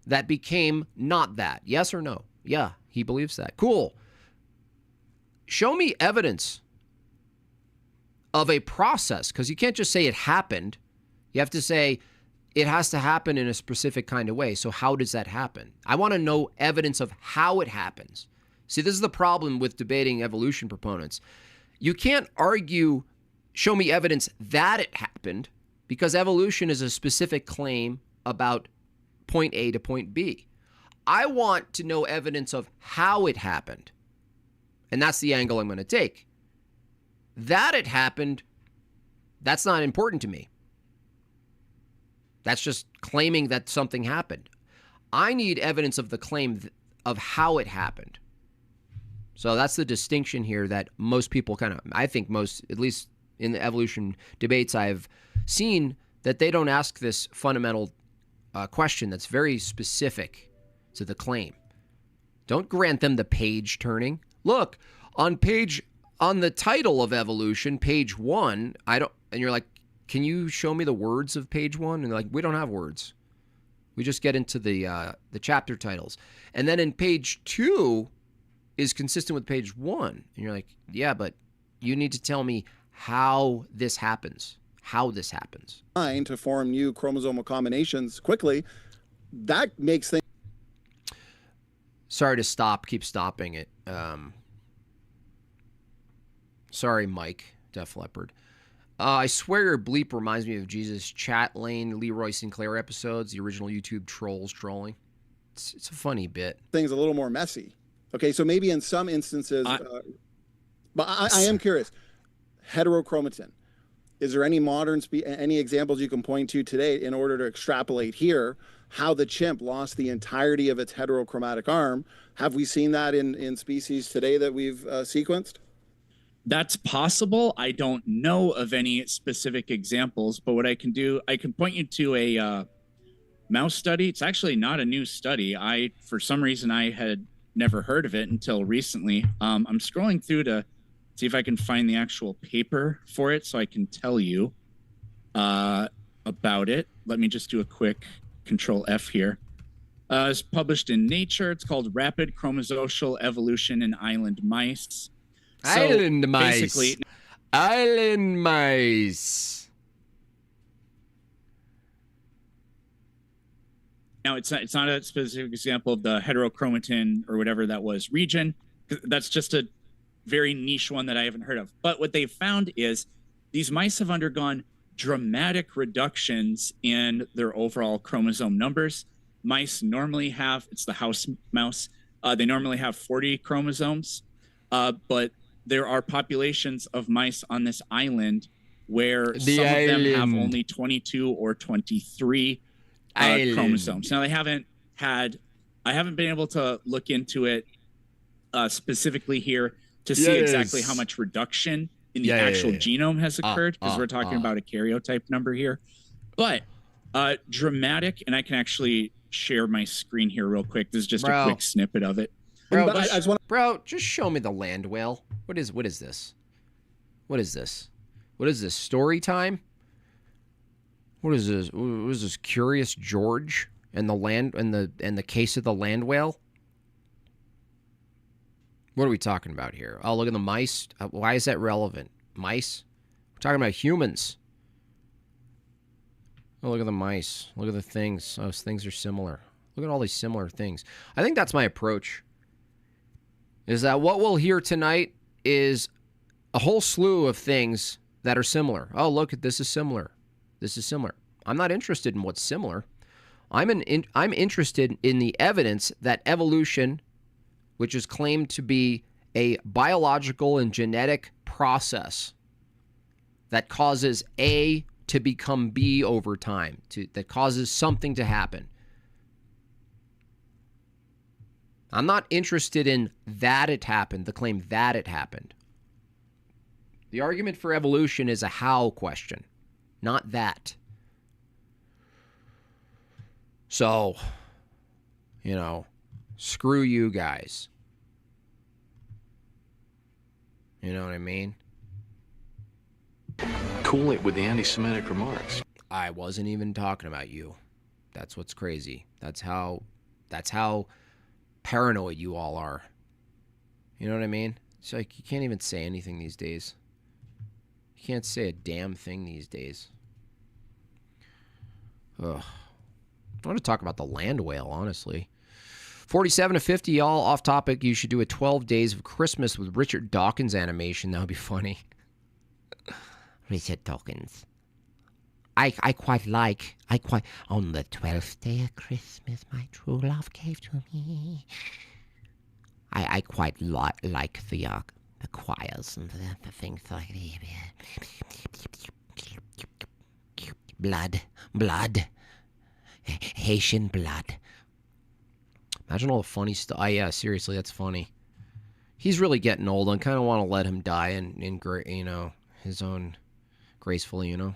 that became not that? Yes or no? Yeah, he believes that. Cool. Show me evidence of a process, because you can't just say it happened. You have to say it has to happen in a specific kind of way. So how does that happen? I want to know evidence of how it happens. See, this is the problem with debating evolution proponents. You can't argue, show me evidence that it happened, because evolution is a specific claim about point A to point B. I want to know evidence of how it happened. And that's the angle I'm going to take. That it happened, that's not important to me. That's just claiming that something happened. I need evidence of the claim of how it happened. So that's the distinction here that most people I think most, at least in the evolution debates I've seen, that they don't ask this fundamental question that's very specific to the claim. Don't grant them the page turning. Look, on the title of evolution, page 1, and you're like, can you show me the words of page 1? And they're like, we don't have words. We just get into the chapter titles. And then in page 2 is consistent with page 1. And you're like, yeah, but you need to tell me how this happens. How this happens. To form new chromosomal combinations quickly, that makes things. Sorry to keep stopping it. Sorry, Mike, Def Leppard. I swear your bleep reminds me of Jesus Chat Lane, Leroy Sinclair episodes, the original YouTube trolls trolling. It's a funny bit. Things a little more messy. Okay, so maybe in some instances, but I am curious. Heterochromatin. Is there any any examples you can point to today in order to extrapolate here how the chimp lost the entirety of its heterochromatic arm? Have we seen that in species today that we've sequenced? That's possible. I don't know of any specific examples, but what I can do, I can point you to a mouse study. It's actually not a new study. For some reason, I had never heard of it until recently. I'm scrolling through to see if I can find the actual paper for it so I can tell you about it. Let me just do a quick Control F here. It's published in Nature. It's called Rapid Chromosocial Evolution in Island Mice. Island mice. Island mice. Now, it's not a specific example of the heterochromatin or whatever that was region. That's just a very niche one that I haven't heard of. But what they've found is these mice have undergone dramatic reductions in their overall chromosome numbers. Mice normally have, it's the house mouse, they normally have 40 chromosomes, but there are populations of mice on this island where of them have only 22 or 23 chromosomes. Now, I haven't been able to look into it specifically here to see exactly how much reduction in the actual genome has occurred, because we're talking about a karyotype number here. But dramatic, and I can actually share my screen here real quick. This is just a quick snippet of it. Bro, just show me the land whale. What is this? What is this? What is this? Story time? What is this? What is this? Curious George and the case of the land whale? What are we talking about here? Oh, look at the mice. Why is that relevant? Mice? We're talking about humans. Oh, look at the mice. Look at the things. Those things are similar. Look at all these similar things. I think that's my approach. Is that what we'll hear tonight is a whole slew of things that are similar. Oh, look, this is similar. This is similar. I'm not interested in what's similar. I'm interested in the evidence that evolution, which is claimed to be a biological and genetic process that causes A to become B over time, that causes something to happen. I'm not interested in that it happened, the claim that it happened. The argument for evolution is a how question, not that. So, you know, screw you guys. You know what I mean? Cool it with the anti-Semitic remarks. I wasn't even talking about you. That's what's crazy. That's how paranoid you all are. You know what I mean? It's like you can't even say anything these days. You can't say a damn thing these days. Ugh. I want to talk about the land whale, honestly. 47 to 50, y'all. Off topic. You should do a 12 Days of Christmas with Richard Dawkins animation. That would be funny. Richard Dawkins. I quite on the 12th day of Christmas my true love gave to me. I quite like the choirs and the things like blood, Haitian blood. Imagine all the funny stuff. Yeah, seriously, that's funny. He's really getting old. I kind of want to let him die in his own gracefully, you know.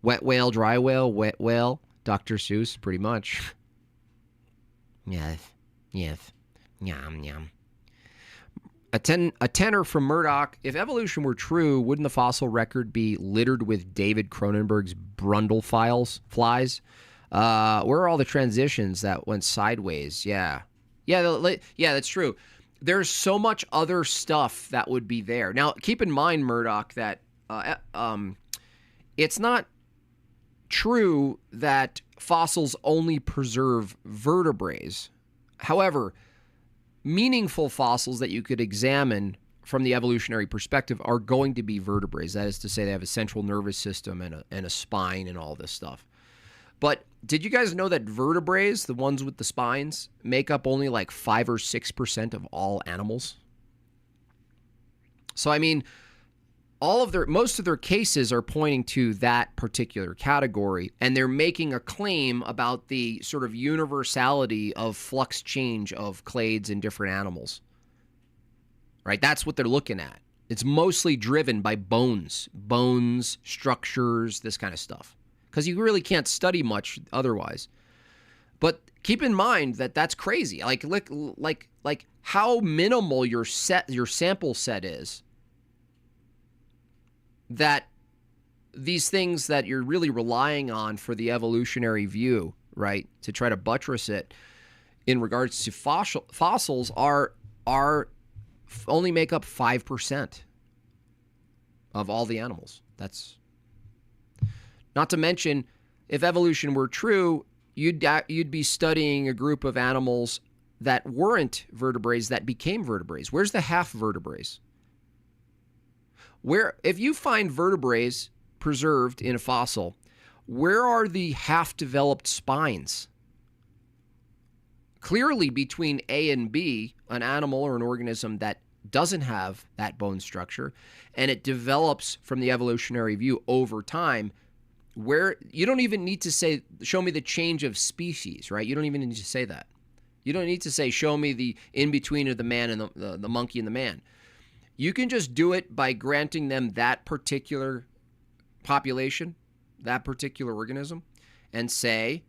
Wet whale, dry whale, wet whale, Dr. Seuss, pretty much. Yes. Yum, yum. A tenor from Murdoch. If evolution were true, wouldn't the fossil record be littered with David Cronenberg's Brundle flies? Where are all the transitions that went sideways? Yeah, that's true. There's so much other stuff that would be there. Now, keep in mind, Murdoch, that it's not true that fossils only preserve vertebrates. However, meaningful fossils that you could examine from the evolutionary perspective are going to be vertebrates. That is to say, they have a central nervous system and a spine and all this stuff. But did you guys know that vertebrates, the ones with the spines, make up only like 5 or 6% of all animals? So, I mean, most of their cases are pointing to that particular category, and they're making a claim about the sort of universality of flux change of clades in different animals. Right? That's what they're looking at. It's mostly driven by bones, structures, this kind of stuff. Because you really can't study much otherwise. But keep in mind that that's crazy. Like how minimal your sample set is. That these things that you're really relying on for the evolutionary view, right, to try to buttress it in regards to fossils are only make up 5% of all the animals. That's not to mention, if evolution were true, you'd be studying a group of animals that weren't vertebrates that became vertebrates. Where's the half vertebrates? If you find vertebrates preserved in a fossil, where are the half-developed spines? Clearly, between A and B, an animal or an organism that doesn't have that bone structure, and it develops from the evolutionary view over time, where you don't even need to say, show me the change of species, right? You don't even need to say that. You don't need to say, show me the in-between of the man and the monkey and the man. You can just do it by granting them that particular population, that particular organism, and say,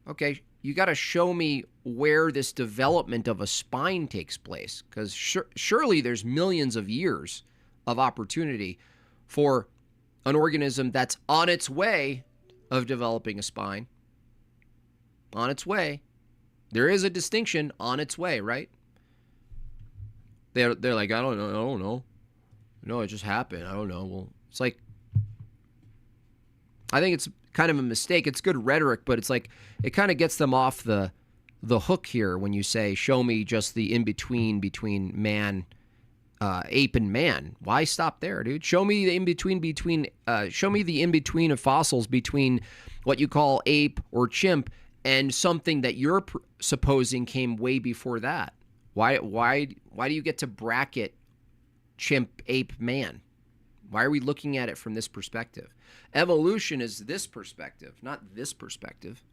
okay, you got to show me where this development of a spine takes place, because surely there's millions of years of opportunity for an organism that's on its way of developing a spine. On its way. There is a distinction, on its way, right? They're like, I don't know. No, it just happened. I don't know. Well, it's like, I think it's kind of a mistake. It's good rhetoric, but it's like, it kind of gets them off the hook here when you say, show me just the in-between man, ape and man. Why stop there, dude? Show me the in-between of fossils between what you call ape or chimp and something that you're supposing came way before that. Why do you get to bracket chimp, ape, man? Why are we looking at it from this perspective? Evolution is this perspective, not this perspective.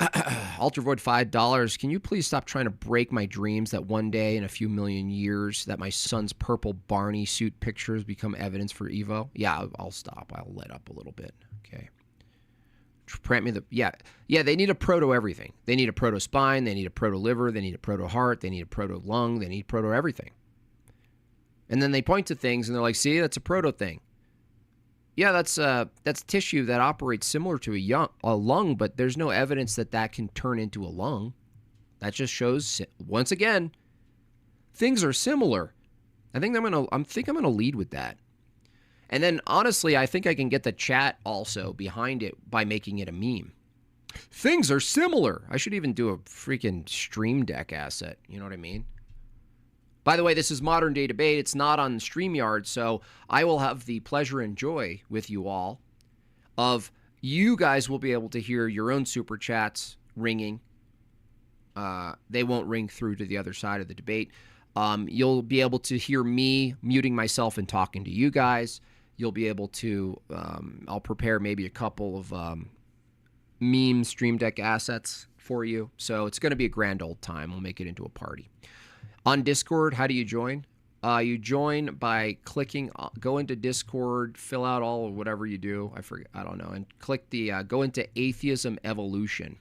Ultravoid $5. Can you please stop trying to break my dreams that one day in a few million years that my son's purple Barney suit pictures become evidence for Evo? Yeah, I'll stop. I'll let up a little bit. Okay. Print me the yeah. They need a proto everything. They need a proto spine. They need a proto liver. They need a proto heart. They need a proto lung. They need proto everything. And then they point to things and they're like, "See, that's a proto thing." Yeah, that's tissue that operates similar to a lung, but there's no evidence that that can turn into a lung. That just shows, once again, things are similar. I think I'm gonna lead with that. And then honestly, I think I can get the chat also behind it by making it a meme. Things are similar. I should even do a freaking Stream Deck asset. You know what I mean? By the way, this is Modern Day Debate. It's not on StreamYard, so I will have the pleasure and joy with you all of you guys will be able to hear your own super chats ringing. They won't ring through to the other side of the debate. You'll be able to hear me muting myself and talking to you guys. You'll be able to, I'll prepare maybe a couple of meme Stream Deck assets for you. So it's going to be a grand old time. We'll make it into a party. On Discord, how do you join? You join by clicking, go into Discord, fill out all of whatever you do. I don't know. And click the, go into Atheism Evolution.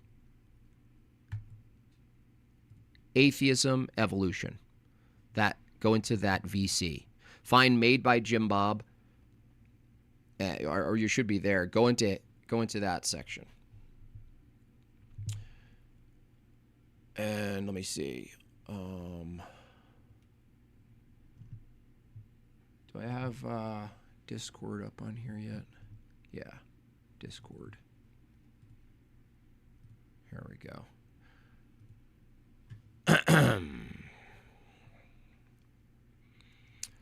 Atheism Evolution. Go into that VC. Find Made by Jim Bob. Or you should be there. Go into that section. And let me see. Do I have Discord up on here yet? Yeah, Discord. Here we go.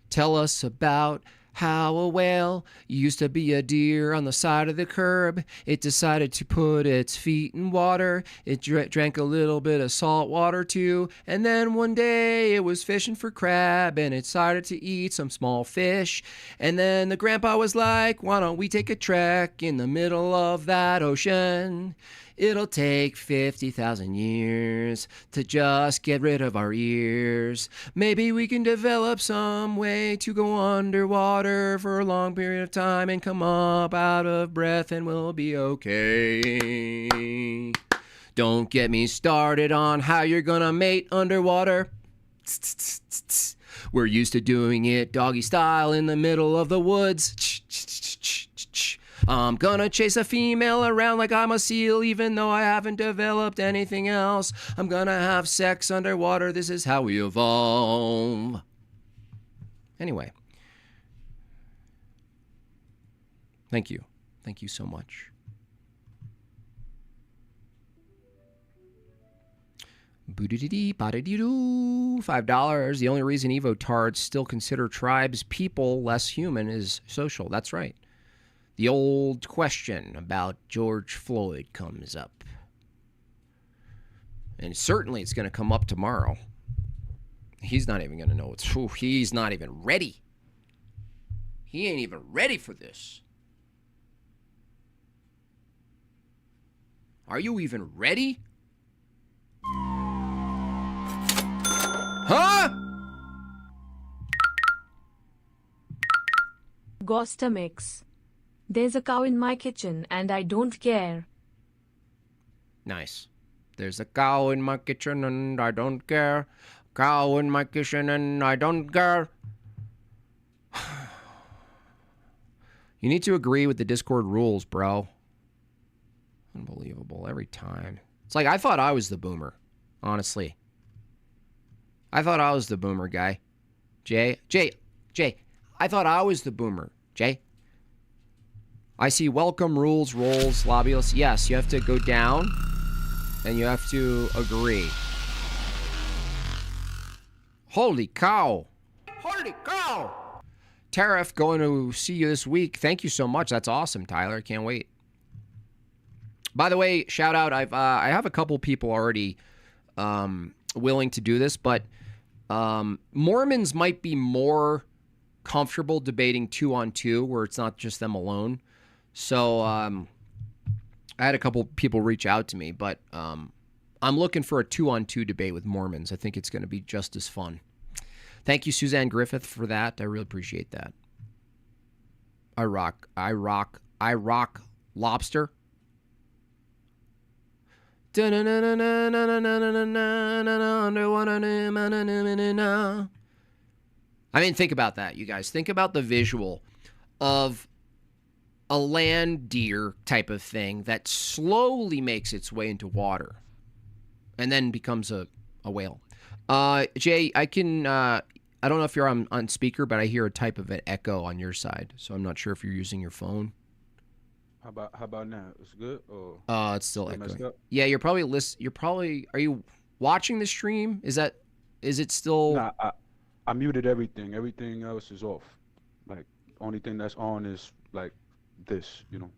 Tell us about how a whale used to be a deer on the side of the curb. It decided to put its feet in water. It drank a little bit of salt water too. And then one day it was fishing for crab and it decided to eat some small fish. And then the grandpa was like, why don't we take a trek in the middle of that ocean? It'll take 50,000 years to just get rid of our ears. Maybe we can develop some way to go underwater for a long period of time and come up out of breath and we'll be okay. Don't get me started on how you're gonna mate underwater. We're used to doing it doggy style in the middle of the woods. I'm gonna chase a female around like I'm a seal, even though I haven't developed anything else. I'm gonna have sex underwater. This is how we evolve. Anyway. Thank you. Thank you so much. $5. The only reason Evo tards still consider tribes people less human is social. That's right. The old question about George Floyd comes up. And certainly it's going to come up tomorrow. He's not even going to know it's true. He's not even ready. He ain't even ready for this. Are you even ready? Huh? Gostamix. There's a cow in my kitchen and I don't care. Nice. There's a cow in my kitchen and I don't care. Cow in my kitchen and I don't care. You need to agree with the Discord rules, bro. Unbelievable. Every time. It's like I thought I was the boomer. Honestly. I thought I was the boomer guy. Jay. I thought I was the boomer. Jay. I see welcome, rules, roles, lobbyists. Yes, you have to go down and you have to agree. Holy cow. Holy cow. Tariff, going to see you this week. Thank you so much. That's awesome, Tyler. Can't wait. By the way, shout out. I have a couple people already willing to do this, but Mormons might be more comfortable debating 2-on-2 where it's not just them alone. So I had a couple people reach out to me, but I'm looking for a 2-on-2 debate with Mormons. I think it's going to be just as fun. Thank you, Suzanne Griffith, for that. I really appreciate that. I rock lobster. I mean, think about that, you guys. Think about the visual of a land deer type of thing that slowly makes its way into water and then becomes a whale. Jay, I can, I don't know if you're on speaker, but I hear a type of an echo on your side. So I'm not sure if you're using your phone. How about now? It's good? Or it's still echoing. Yeah, you're probably, are you watching the stream? Is it still? Nah, I muted everything. Everything else is off. Like, only thing that's on is like this, you know.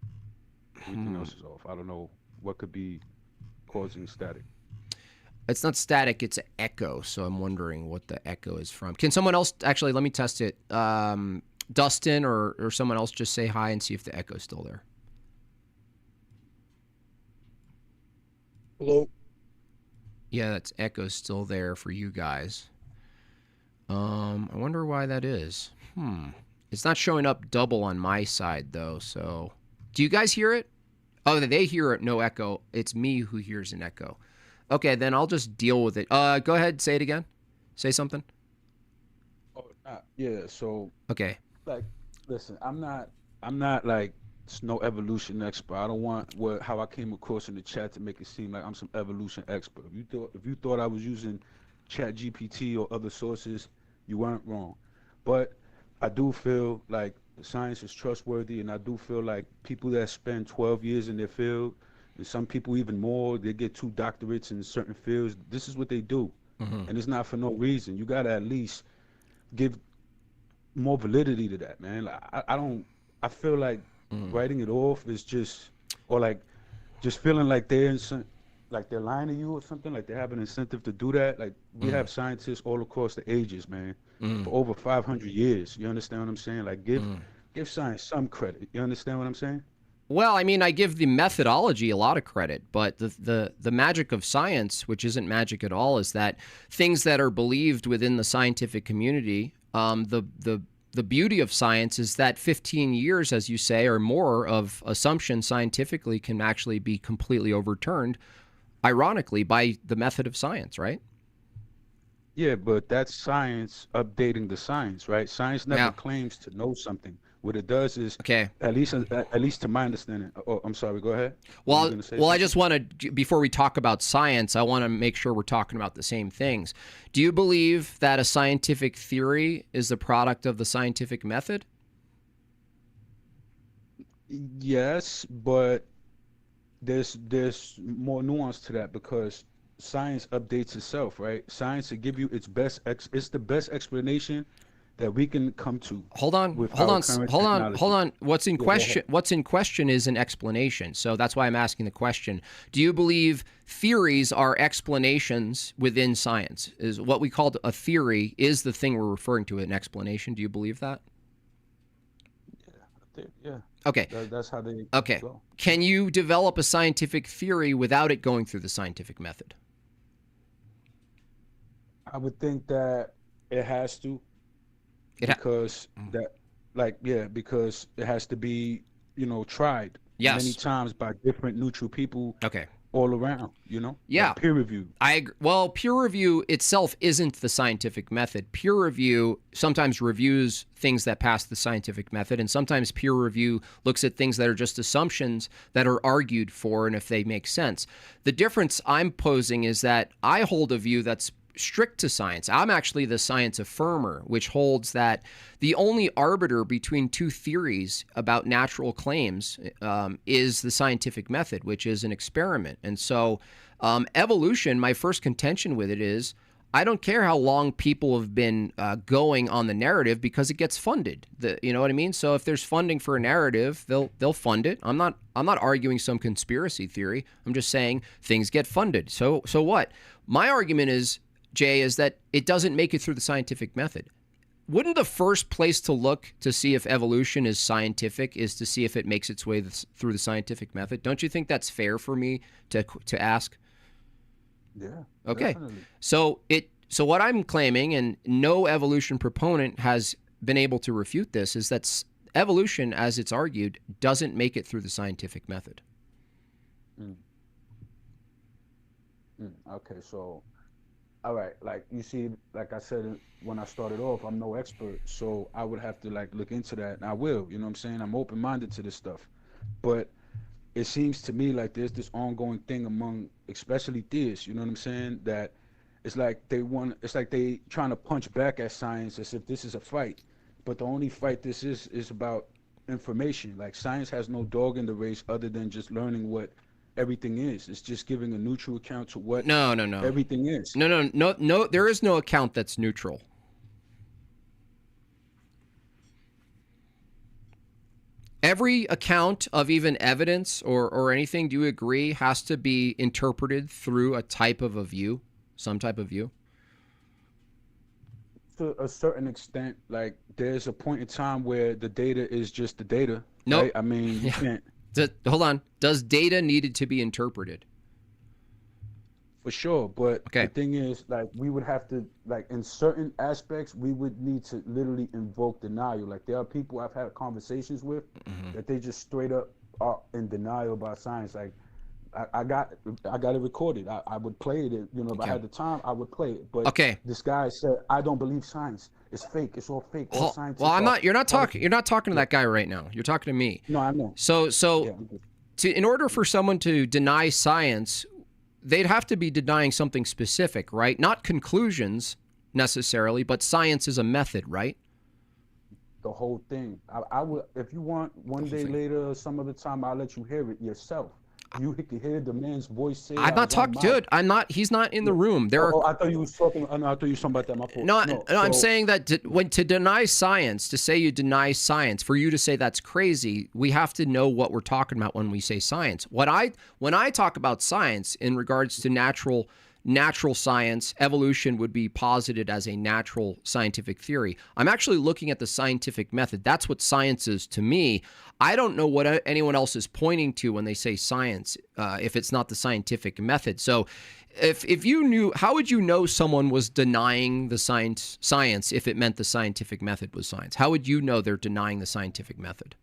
Everything else is off. I don't know what could be causing static. It's not static, it's an echo. So I'm wondering what the echo is from. Can someone else, actually, let me test it. Dustin or someone else just say hi and see if the echo is still there. Hello? Yeah, that's echo's still there for you guys. I wonder why that is. It's not showing up double on my side, though, so... Do you guys hear it? Oh, they hear it, no echo. It's me who hears an echo. Okay, then I'll just deal with it. Go ahead, say it again. Say something. Oh, yeah, so... Okay. Like, listen, I'm not like no evolution expert. I don't want how I came across in the chat to make it seem like I'm some evolution expert. If you thought I was using ChatGPT or other sources, you weren't wrong. But I do feel like the science is trustworthy, and I do feel like people that spend 12 years in their field, and some people even more, they get 2 doctorates in certain fields. This is what they do, and it's not for no reason. You gotta at least give more validity to that, man. Like, I feel like writing it off is just, or like just feeling like they're lying to you or something, like they have an incentive to do that. Like, we have scientists all across the ages, man, for over 500 years. You understand what I'm saying? Like, give science some credit. You understand what I'm saying? Well, I mean, I give the methodology a lot of credit, but the magic of science, which isn't magic at all, is that things that are believed within the scientific community, the beauty of science is that 15 years, as you say, or more of assumptions scientifically can actually be completely overturned, ironically, by the method of science, right? Yeah, but that's science updating the science, right? Science never claims to know something. What it does is, at least to my understanding. Oh, I'm sorry. Go ahead. Well, I just want to, before we talk about science, I want to make sure we're talking about the same things. Do you believe that a scientific theory is the product of the scientific method? Yes, but there's more nuance to that, because science updates itself, right? Science will give you its best. It's the best explanation that we can come to. Hold on. What's in question? What's in question is an explanation. So that's why I'm asking the question. Do you believe theories are explanations within science? Is what we call a theory is the thing we're referring to an explanation? Do you believe that? Yeah. Okay. That's how they go. Can you develop a scientific theory without it going through the scientific method? I would think that it has to. Because because it has to be, tried many times by different neutral people all around, like peer review. I agree. Well, peer review itself isn't the scientific method. Peer review sometimes reviews things that pass the scientific method, and sometimes peer review looks at things that are just assumptions that are argued for and if they make sense. The difference I'm posing is that I hold a view that's strict to science. I'm actually the science affirmer, which holds that the only arbiter between two theories about natural claims is the scientific method, which is an experiment. And so evolution, my first contention with it is, I don't care how long people have been going on the narrative because it gets funded. You know what I mean? So if there's funding for a narrative, they'll fund it. I'm not arguing some conspiracy theory. I'm just saying things get funded. So what? My argument is, Jay, is that it doesn't make it through the scientific method. wouldn't the first place to look to see if evolution is scientific is to see if it makes its way through the scientific method? Don't you think that's fair for me to ask? Yeah. Okay. Definitely. So what I'm claiming, and no evolution proponent has been able to refute this, is that evolution, as it's argued, doesn't make it through the scientific method. Okay, so, all right, like you see, like I said when I started off, I'm no expert, so I would have to like look into that, and I will. You know what I'm saying? I'm open-minded to this stuff, but it seems to me like there's this ongoing thing among, especially theists. You know what I'm saying? That it's like they trying to punch back at science as if this is a fight, but the only fight this is about information. Like science has no dog in the race other than just learning what everything is. It's just giving a neutral account to what everything is. No. There is no account that's neutral. Every account of even evidence or anything, do you agree, has to be interpreted through a type of a view, some type of view? To a certain extent, like there's a point in time where the data is just the data. Nope. Right? I mean, you can't. Hold on. Does data needed to be interpreted? For sure, but the thing is, like, we would have to, like, in certain aspects, we would need to literally invoke denial. Like, there are people I've had conversations with that they just straight up are in denial about science. Like, I got it recorded. I would play it. You know, if I had the time, I would play it. But this guy said, "I don't believe science. It's fake. It's all fake. All science." Well, I'm not. You're not talking. You're not talking to that guy right now. You're talking to me. No, I know. In order for someone to deny science, they'd have to be denying something specific, right? Not conclusions necessarily, but science is a method, right? The whole thing. I would, if you want, one day later, some of the time, I'll let you hear it yourself. You can hear the man's voice say. I'm not talking, dude. I'm not. He's not in the room. I thought you was talking. I thought you were talking about that. My fault. No, I'm saying that to deny science, to say you deny science, for you to say that's crazy, we have to know what we're talking about when we say science. When I talk about science in regards to natural science, evolution would be posited as a natural scientific theory. I'm actually looking at the scientific method. That's what science is to me. I don't know what anyone else is pointing to when they say science, if it's not the scientific method. So if you knew, how would you know someone was denying the science if it meant the scientific method was science? How would you know they're denying the scientific method?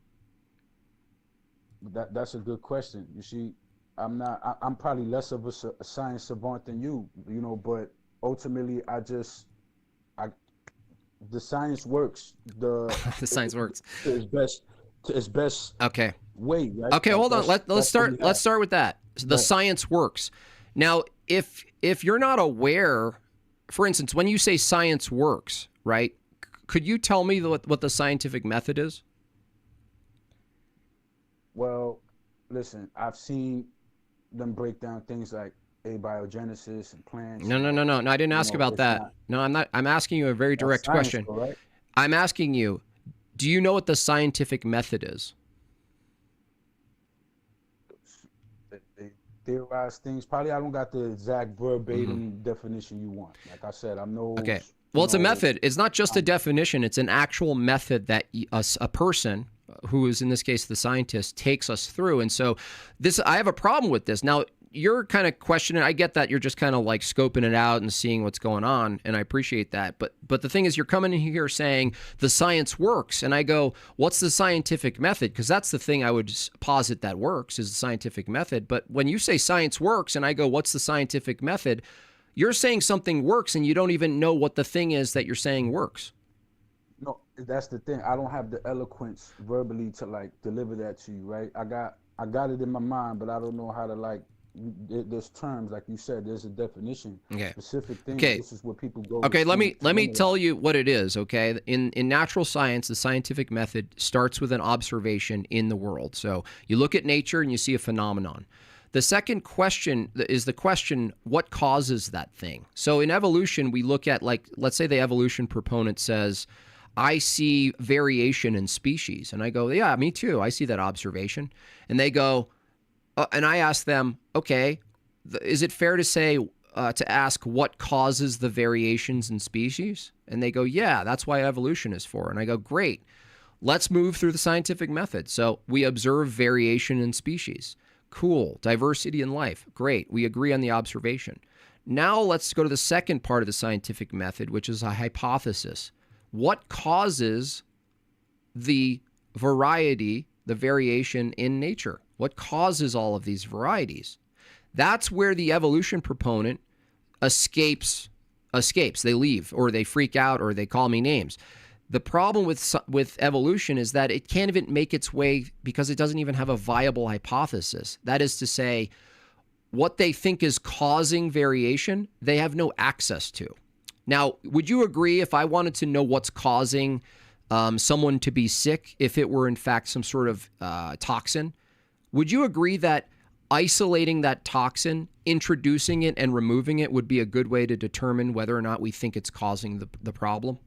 That's a good question. You see, I'm probably less of a science savant than you, you know, but ultimately the science works. The science works. Its best okay. way, right? Okay, hold on. Let's start with that. The science works. Now, if you're not aware, for instance, when you say science works, right? Could you tell me what the scientific method is? Well, listen, I've seen them break down things like abiogenesis and plants. No. I didn't ask about that. No, I'm not. I'm asking you a very direct question. Right? I'm asking you, do you know what the scientific method is? They theorize things. Probably I don't got the exact verbatim definition you want. Like I said, I'm no. Okay. Well, it's a method. It's not just a definition. It's an actual method that a person, who is in this case the scientist, takes us through. And so I have a problem with this. Now, you're kind of questioning. I get that you're just kind of like scoping it out and seeing what's going on, and I appreciate that. But the thing is, you're coming in here saying the science works, and I go, what's the scientific method? Because that's the thing I would posit that works, is the scientific method. But when you say science works, and I go, what's the scientific method? You're saying something works, and you don't even know what the thing is that you're saying works. No, that's the thing. I don't have the eloquence verbally to like deliver that to you, right? I got it in my mind, but I don't know how to like. There's terms, like you said. There's a definition. Okay. Specific things. Okay. This is what people go. Okay. Let me tell you what it is. Okay. In natural science, the scientific method starts with an observation in the world. So you look at nature and you see a phenomenon. The second question is the question, what causes that thing? So in evolution, we look at, like, let's say the evolution proponent says, I see variation in species. And I go, yeah, me too. I see that observation. And they go, and I ask them, okay, is it fair to say, to ask what causes the variations in species? And they go, yeah, that's why evolution is for. And I go, great. Let's move through the scientific method. So we observe variation in species. Cool. Diversity in life. Great. We agree on the observation. Now let's go to the second part of the scientific method, which is a hypothesis. What causes the variety, the variation in nature? What causes all of these varieties? That's where the evolution proponent escapes. They leave, or they freak out, or they call me names. The problem with evolution is that it can't even make its way because it doesn't even have a viable hypothesis. That is to say, what they think is causing variation, they have no access to. Now, would you agree if I wanted to know what's causing someone to be sick, if it were in fact some sort of toxin, would you agree that isolating that toxin, introducing it and removing it would be a good way to determine whether or not we think it's causing the problem?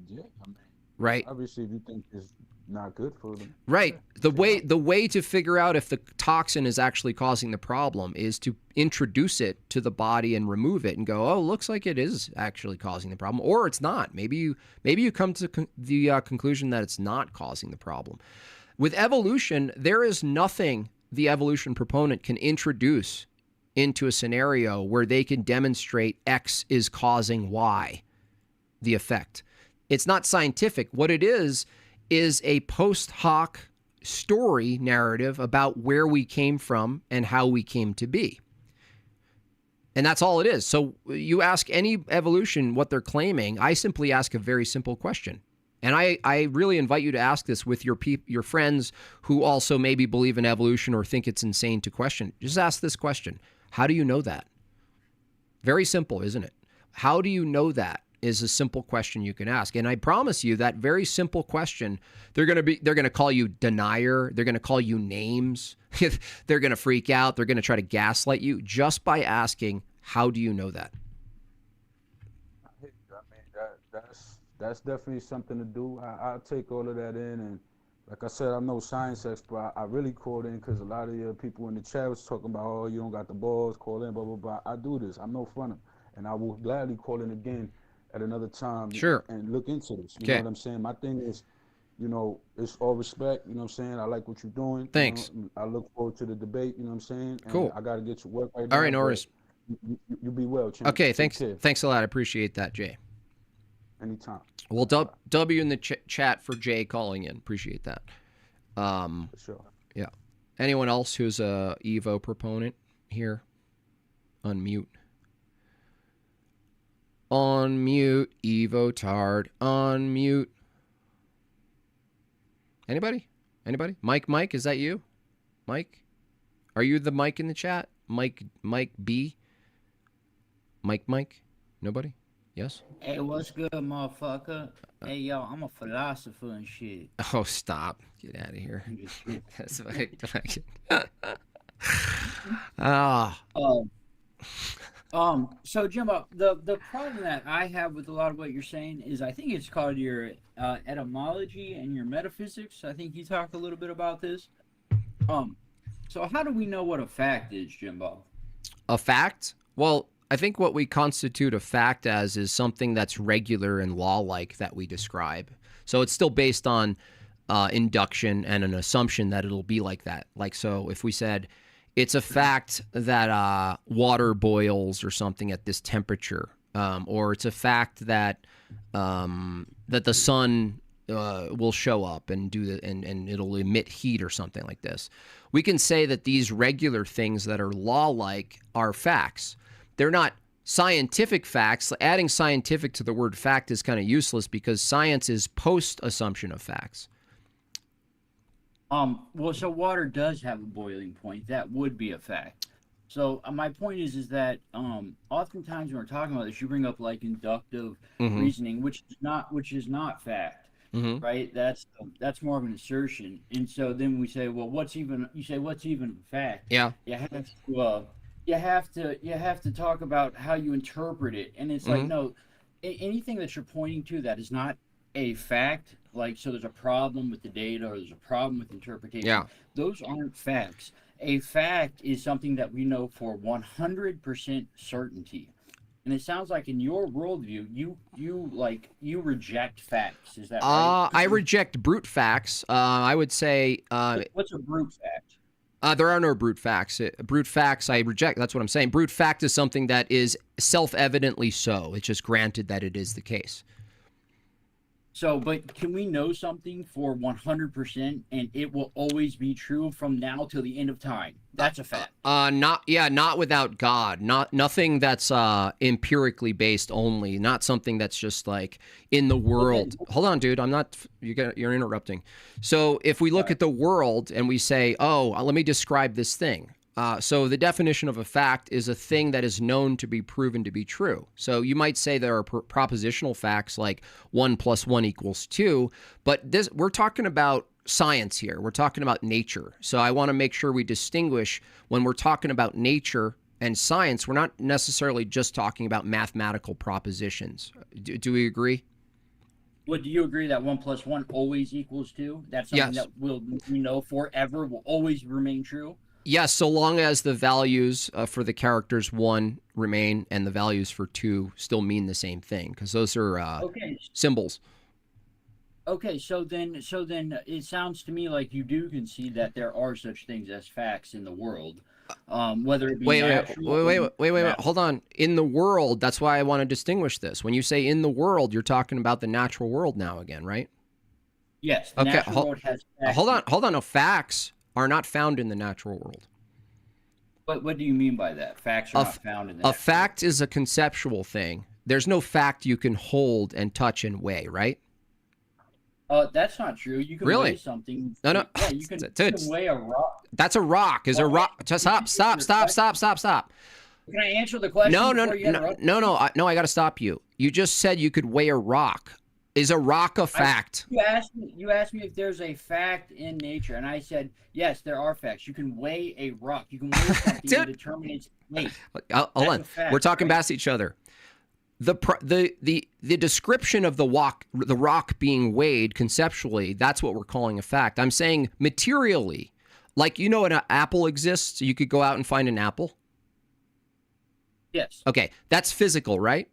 Yeah, I mean, right. Obviously, if you think it's not good for them. Right. The way to figure out if the toxin is actually causing the problem is to introduce it to the body and remove it and go, oh, looks like it is actually causing the problem, or it's not. Maybe you come to the conclusion that it's not causing the problem. With evolution, there is nothing the evolution proponent can introduce into a scenario where they can demonstrate X is causing Y, the effect. It's not scientific. What it is a post hoc story narrative about where we came from and how we came to be. And that's all it is. So you ask any evolution what they're claiming, I simply ask a very simple question. And I really invite you to ask this with your friends who also maybe believe in evolution or think it's insane to question. Just ask this question. How do you know that? Very simple, isn't it? How do you know that is a simple question you can ask. And I promise you that very simple question, they're going to call you denier. They're going to call you names. They're going to freak out. They're going to try to gaslight you just by asking, how do you know that? I mean, that's definitely something to do. I'll take all of that in, and like I said, I'm no science expert. I really called in because a lot of your people in the chat was talking about, oh, you don't got the balls, call in, blah, blah, blah. I do this. I'm no funner, and I will gladly call in again at another time. Sure. And look into this. You know what I'm saying? My thing is, it's all respect. You know what I'm saying? I like what you're doing. Thanks. I look forward to the debate. You know what I'm saying? And cool. I got to get to work right now. All right, Norris. You be well, champ. Okay, thanks a lot. I appreciate that, Jay. Anytime. Well, W in the chat for Jay calling in. Appreciate that. For sure. Yeah. Anyone else who's a Evo proponent here? Unmute. Unmute, Evo Tard. Unmute. Anybody? Mike, is that you? Mike? Are you the Mike in the chat? Mike B? Mike? Nobody? Yes? Hey, what's good, motherfucker? Hey, yo, I'm a philosopher and shit. Oh, stop. Get out of here. That's So Jimbo, the problem that I have with a lot of what you're saying is I think it's called your etymology and your metaphysics. I think you talked a little bit about this. So how do we know what a fact is, Jimbo? A fact? Well, I think what we constitute a fact as is something that's regular and law-like that we describe. So it's still based on induction and an assumption that it'll be like that. Like, so if we said it's a fact that water boils or something at this temperature, or it's a fact that that the sun will show up and and it'll emit heat or something like this. We can say that these regular things that are law-like are facts. They're not scientific facts. Adding scientific to the word fact is kind of useless because science is post-assumption of facts. Well, so water does have a boiling point. That would be a fact. So my point is that oftentimes when we're talking about this, you bring up like inductive reasoning, which is not fact, right? That's more of an assertion. And so then we say, well, what's even a fact? Yeah. You have to talk about how you interpret it, and it's like, no, anything that you're pointing to that is not a fact, like, so there's a problem with the data or there's a problem with interpretation. Yeah. Those aren't facts. A fact is something that we know for 100% certainty. And it sounds like in your worldview, you reject facts. Is that right? I reject brute facts. I would say. What's a brute fact? There are no brute facts. Brute facts I reject. That's what I'm saying. Brute fact is something that is self-evidently so. It's just granted that it is the case. So, but can we know something for 100% and it will always be true from now till the end of time? That's a fact. Not without God. Nothing that's empirically based only. Not something that's just like in the world. Okay. Hold on, dude. You're interrupting. So if we look at the world and we say, let me describe this thing. So the definition of a fact is a thing that is known to be proven to be true. So you might say there are propositional facts like 1 + 1 = 2, but we're talking about science here. We're talking about nature. So I want to make sure we distinguish when we're talking about nature and science. We're not necessarily just talking about mathematical propositions. Do we agree? Well, do you agree that 1 + 1 always equals 2? That's something that we know forever will always remain true? Yes, so long as the values for the characters 1 remain and the values for 2 still mean the same thing, because those are symbols. Okay, so then it sounds to me like you do concede that there are such things as facts in the world, whether it be wait, hold on. In the world, that's why I want to distinguish this. When you say in the world, you're talking about the natural world now again, right? Yes. The natural world has facts. Hold on. No, facts are not found in the natural world. But what do you mean by that? Facts are not found in the natural world. A fact is a conceptual thing. There's no fact you can hold and touch and weigh, right? That's not true. You can weigh something. No. Yeah, you can weigh a rock. That's a rock. Is a rock. Just stop. Can I answer the question? No. I got to stop you. You just said you could weigh a rock. Is a rock a fact? You asked me if there's a fact in nature, and I said yes, there are facts. You can weigh a rock. You can weigh something to determine its weight. Hold on, we're talking past each other. The description of the rock being weighed conceptually, that's what we're calling a fact. I'm saying materially, like an apple exists. You could go out and find an apple. Yes. Okay, that's physical, right?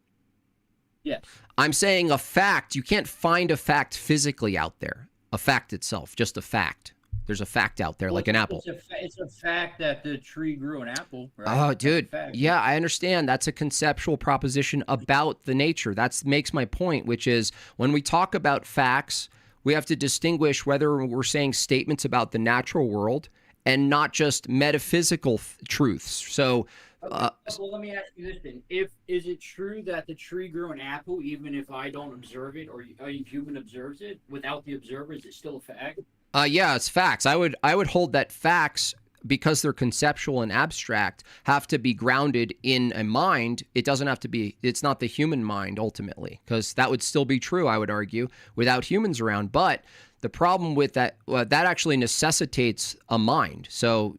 Yes. I'm saying a fact, you can't find a fact physically out there. A fact itself, just a fact. There's a fact out there, like an apple. It's a fact that the tree grew an apple, right? Oh, dude. Yeah, I understand. That's a conceptual proposition about the nature. That makes my point, which is when we talk about facts, we have to distinguish whether we're saying statements about the natural world and not just metaphysical truths. So... well, let me ask you this then: is it true that the tree grew an apple even if I don't observe it or a human observes it? Without the observer, is it still a fact? Yeah, it's facts. I would hold that facts, because they're conceptual and abstract, have to be grounded in a mind. It doesn't have to be. It's not the human mind ultimately, because that would still be true, I would argue, without humans around. But the problem with that that actually necessitates a mind. So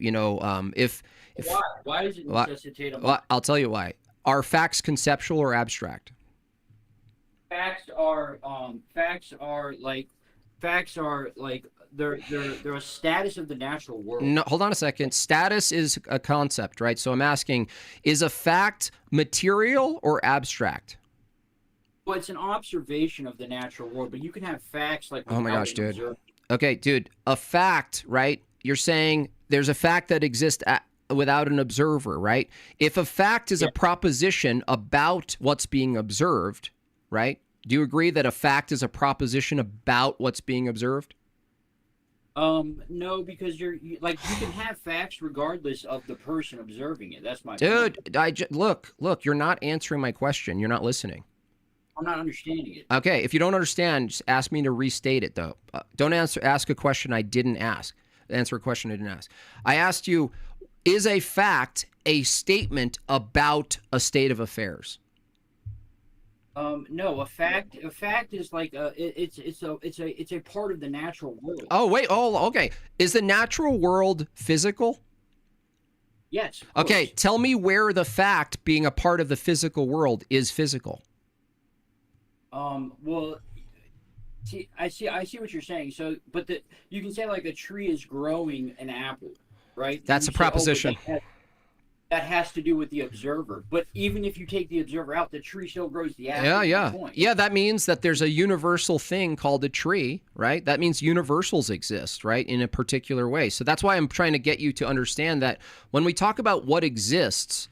why does it necessitate a mind? I'll tell you why. Are facts conceptual or abstract? Facts are like they're a status of the natural world. No, hold on a second. Status is a concept, right? So I'm asking, is a fact material or abstract? Well, it's an observation of the natural world, but you can have facts like. Oh my gosh, dude. Okay, dude. A fact, right? You're saying there's a fact that exists without an observer, right? If a fact is a proposition about what's being observed, right? Do you agree that a fact is a proposition about what's being observed? No, because you can have facts regardless of the person observing it. That's my point. Dude, look, you're not answering my question. You're not listening. I'm not understanding it. Okay, if you don't understand, just ask me to restate it, though. Don't ask a question I didn't ask. Answer a question I didn't ask. I asked you, is a fact a statement about a state of affairs? No, a fact is like it's a part of the natural world. Oh wait, okay. Is the natural world physical? Yes. Okay, tell me where the fact being a part of the physical world is physical. Well, I see what you're saying. So, but you can say like a tree is growing an apple, right? That's a proposition. that has to do with the observer. But even if you take the observer out, the tree still grows the apple. Yeah, that means that there's a universal thing called a tree, right? That means universals exist, right, in a particular way. So that's why I'm trying to get you to understand that when we talk about what exists,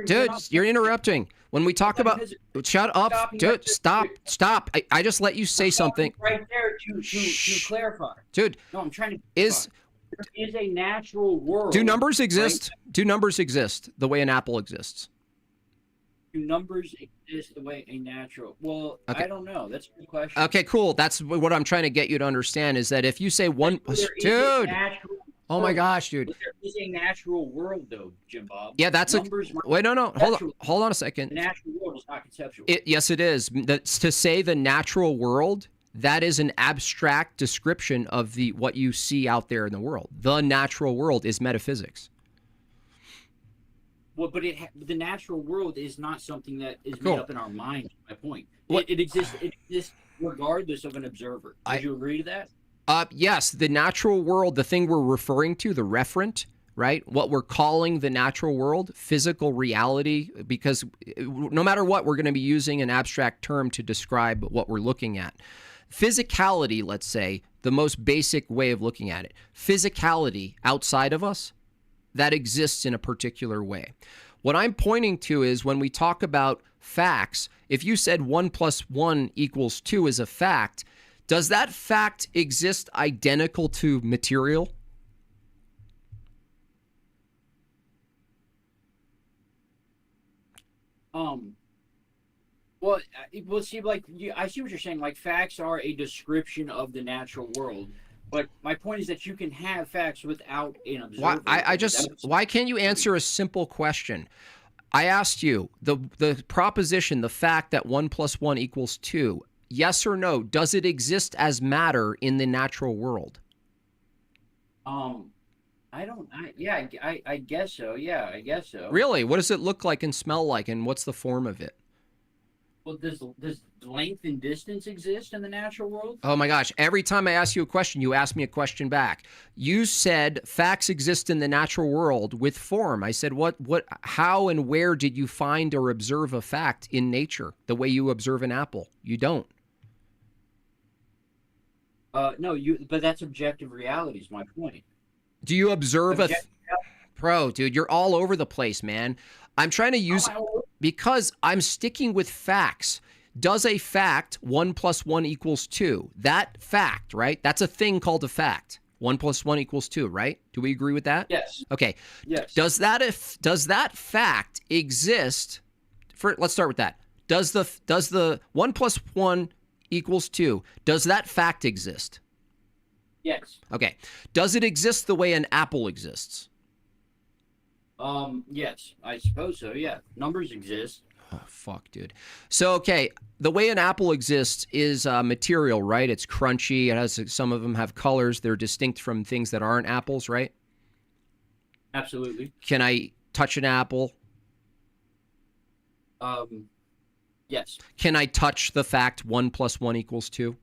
dude, you're interrupting. When we talk about, shut up, dude, stop. I just let you say something. Right there to clarify. Dude, no, I'm trying to. There is a natural world. Do numbers exist? Right? Do numbers exist the way an apple exists? Do numbers exist the way a natural? Well, okay. I don't know. That's a good question. Okay, cool. That's what I'm trying to get you to understand is that if you say one, dude. Oh my gosh, dude. But there is a natural world, though, Jim Bob. Yeah, that's wait, no. Hold on a second. The natural world is not conceptual. Yes, it is. To say the natural world. That is an abstract description of what you see out there in the world. The natural world is metaphysics. Well, but the natural world is not something that is made up in our mind. My point. It exists. It exists regardless of an observer. Would you agree to that? Yes, the natural world, the thing we're referring to, the referent, right? What we're calling the natural world, physical reality, because no matter what, we're going to be using an abstract term to describe what we're looking at. Physicality, let's say, the most basic way of looking at it. Physicality outside of us, that exists in a particular way. What I'm pointing to is when we talk about facts, if you said 1 + 1 = 2 is a fact, does that fact exist identical to material? Well, see, I see what you're saying. Like, facts are a description of the natural world, but my point is that you can have facts without an observer. Why can't you answer a simple question? I asked you the proposition, the fact that 1 + 1 = 2. Yes or no? Does it exist as matter in the natural world? I guess so. Yeah, I guess so. Really? What does it look like and smell like, and what's the form of it? Well, does length and distance exist in the natural world? Oh my gosh. Every time I ask you a question, you ask me a question back. You said facts exist in the natural world with form. I said, how and where did you find or observe a fact in nature the way you observe an apple? You don't. No, but that's objective reality is my point. Do you observe Bro, dude, you're all over the place, man. I'm trying to use because I'm sticking with facts. Does a fact 1 + 1 = 2? That fact, right? That's a thing called a fact. 1 + 1 = 2, right? Do we agree with that? Yes. Okay. Yes. Does that fact exist? Let's start with that. Does the 1 + 1 = 2? Does that fact exist? Yes. Okay. Does it exist the way an apple exists? Yes, I suppose so. Yeah, numbers exist. Oh, fuck, dude. So, okay, the way an apple exists is material, right? It's crunchy. It has some of them have colors. They're distinct from things that aren't apples, right? Absolutely. Can I touch an apple? Yes. Can I touch the fact 1 + 1 = 2?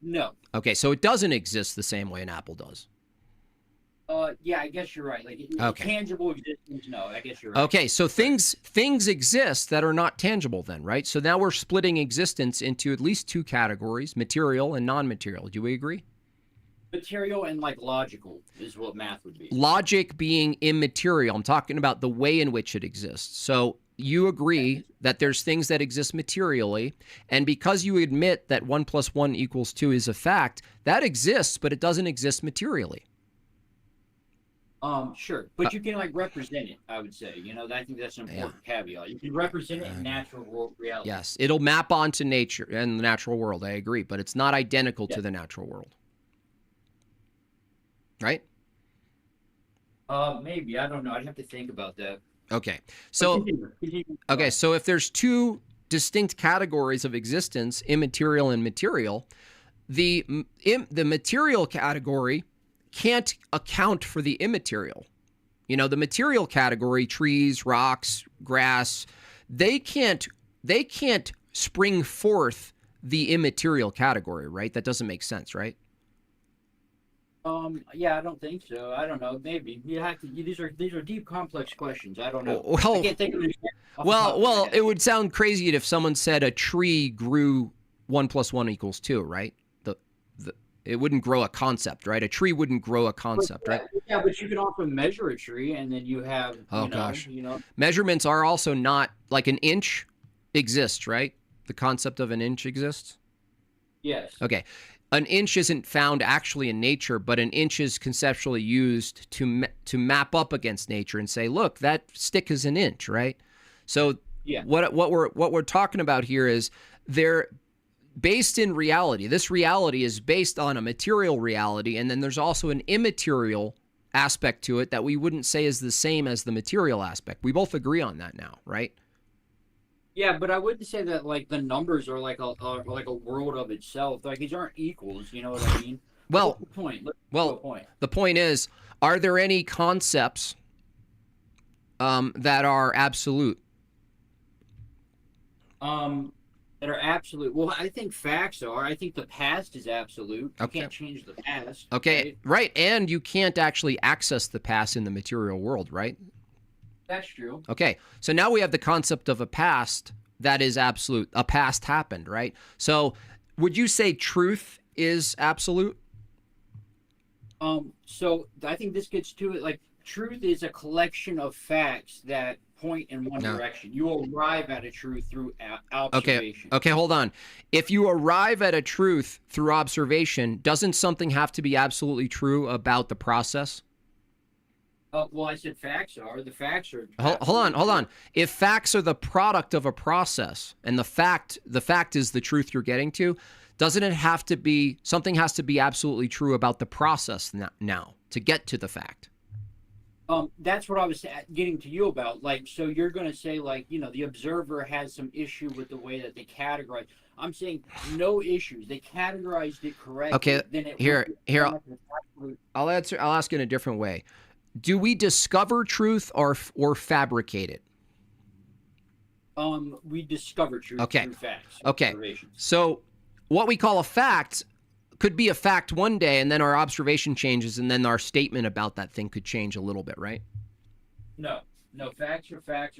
No. Okay, so it doesn't exist the same way an apple does. Yeah, I guess you're right. Like, okay. Tangible existence, no, I guess you're right. Okay, so things exist that are not tangible then, right? So now we're splitting existence into at least two categories, material and non-material. Do we agree? Material and, logical is what math would be. Logic being immaterial. I'm talking about the way in which it exists. So you agree that there's things that exist materially, and because you admit that 1 + 1 = 2 is a fact, that exists, but it doesn't exist materially. Sure, but you can represent it. I would say, I think that's an important caveat. You can represent it in natural world reality. Yes, it'll map onto nature and the natural world. I agree, but it's not identical to the natural world, right? Maybe, I don't know. I'd have to think about that. Okay, so so if there's two distinct categories of existence, immaterial and material, the material category can't account for the immaterial. The material category, trees, rocks, grass, they can't spring forth the immaterial category, right? That doesn't make sense, right? Yeah, I don't think so. I don't know. Maybe you have to. These are deep, complex questions. I don't know. Well, I can't think of it. Well, it would sound crazy if someone said a tree grew 1 + 1 = 2, right? It wouldn't grow a concept, right? A tree wouldn't grow a concept, right? Yeah, but you can also measure a tree, and then you have. Measurements are also not like an inch exists, right? The concept of an inch exists. Yes. Okay. An inch isn't found actually in nature, but an inch is conceptually used to map up against nature and say, look, that stick is an inch, right? So what we're talking about here is they're based in reality. This reality is based on a material reality, and then there's also an immaterial aspect to it that we wouldn't say is the same as the material aspect. We both agree on that now, right? Yeah, but I wouldn't say that like the numbers are like a world of itself. Like these aren't equals. You know what I mean? Well, what's the point? The point is, are there any concepts that are absolute? That are absolute. Well, I think facts are. I think the past is absolute. You Okay. can't change the past. Okay, right. And you can't actually access the past in the material world, right? That's true. Okay, so now we have the concept of a past that is absolute. A past happened, right? So would you say truth is absolute? So I think this gets to it. Like truth is a collection of facts that point in one direction. You arrive at a truth through observation. Okay, hold on. If you arrive at a truth through observation, doesn't something have to be absolutely true about the process? Well, I said facts are. The facts are. Hold on. If facts are the product of a process, and the fact is the truth you're getting to, doesn't it have to be something has to be absolutely true about the process now to get to the fact? That's what I was getting to you about. Like, so you're going to say, like, the observer has some issue with the way that they categorize. I'm saying no issues. They categorized it correctly. Okay, then it here. I'll ask in a different way. Do we discover truth or fabricate it? We discover truth through facts. Okay. So what we call a fact could be a fact one day, and then our observation changes, and then our statement about that thing could change a little bit, right? No, facts are facts.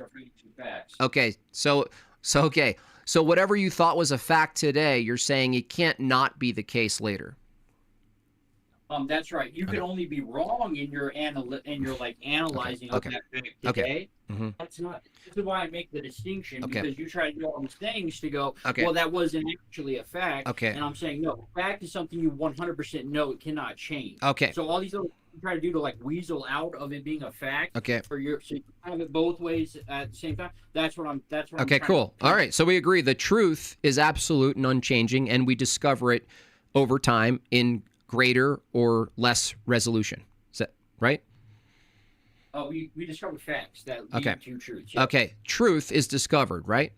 Okay, so whatever you thought was a fact today, you're saying it can't not be the case later. That's right. You can only be wrong in your analyzing of that fact today. Mm-hmm. That's not. This is why I make the distinction because you try to do all these things to go. Okay. Well, that wasn't actually a fact. Okay. And I'm saying no. Fact is something you 100% know it cannot change. Okay. So all these little you try to do to like weasel out of it being a fact. Okay. So you have it both ways at the same time. That's what I'm. Okay. Cool. All right. So we agree. The truth is absolute and unchanging, and we discover it over time in greater or less resolution. Is that right? We discover facts that lead to truth. Yeah. Okay. Truth is discovered, right?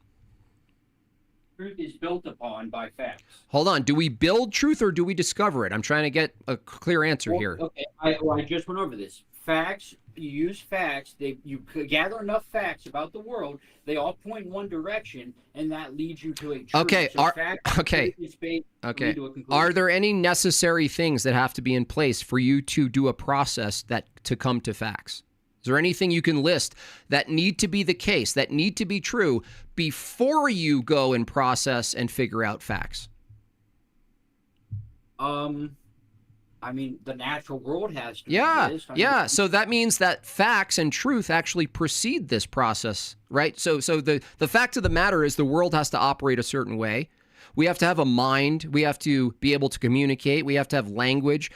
Truth is built upon by facts. Hold on. Do we build truth or do we discover it? I'm trying to get a clear answer here. Okay. I just went over this. Facts. You use facts. You gather enough facts about the world. They all point in one direction, and that leads you to a truth. Okay. So Are there any necessary things that have to be in place for you to do a process to come to facts? Is there anything you can list that need to be the case, that need to be true before you go and process and figure out facts? I mean, the natural world has to. Yeah. So that means that facts and truth actually precede this process, right? So the fact of the matter is the world has to operate a certain way. We have to have a mind. We have to be able to communicate. We have to have language.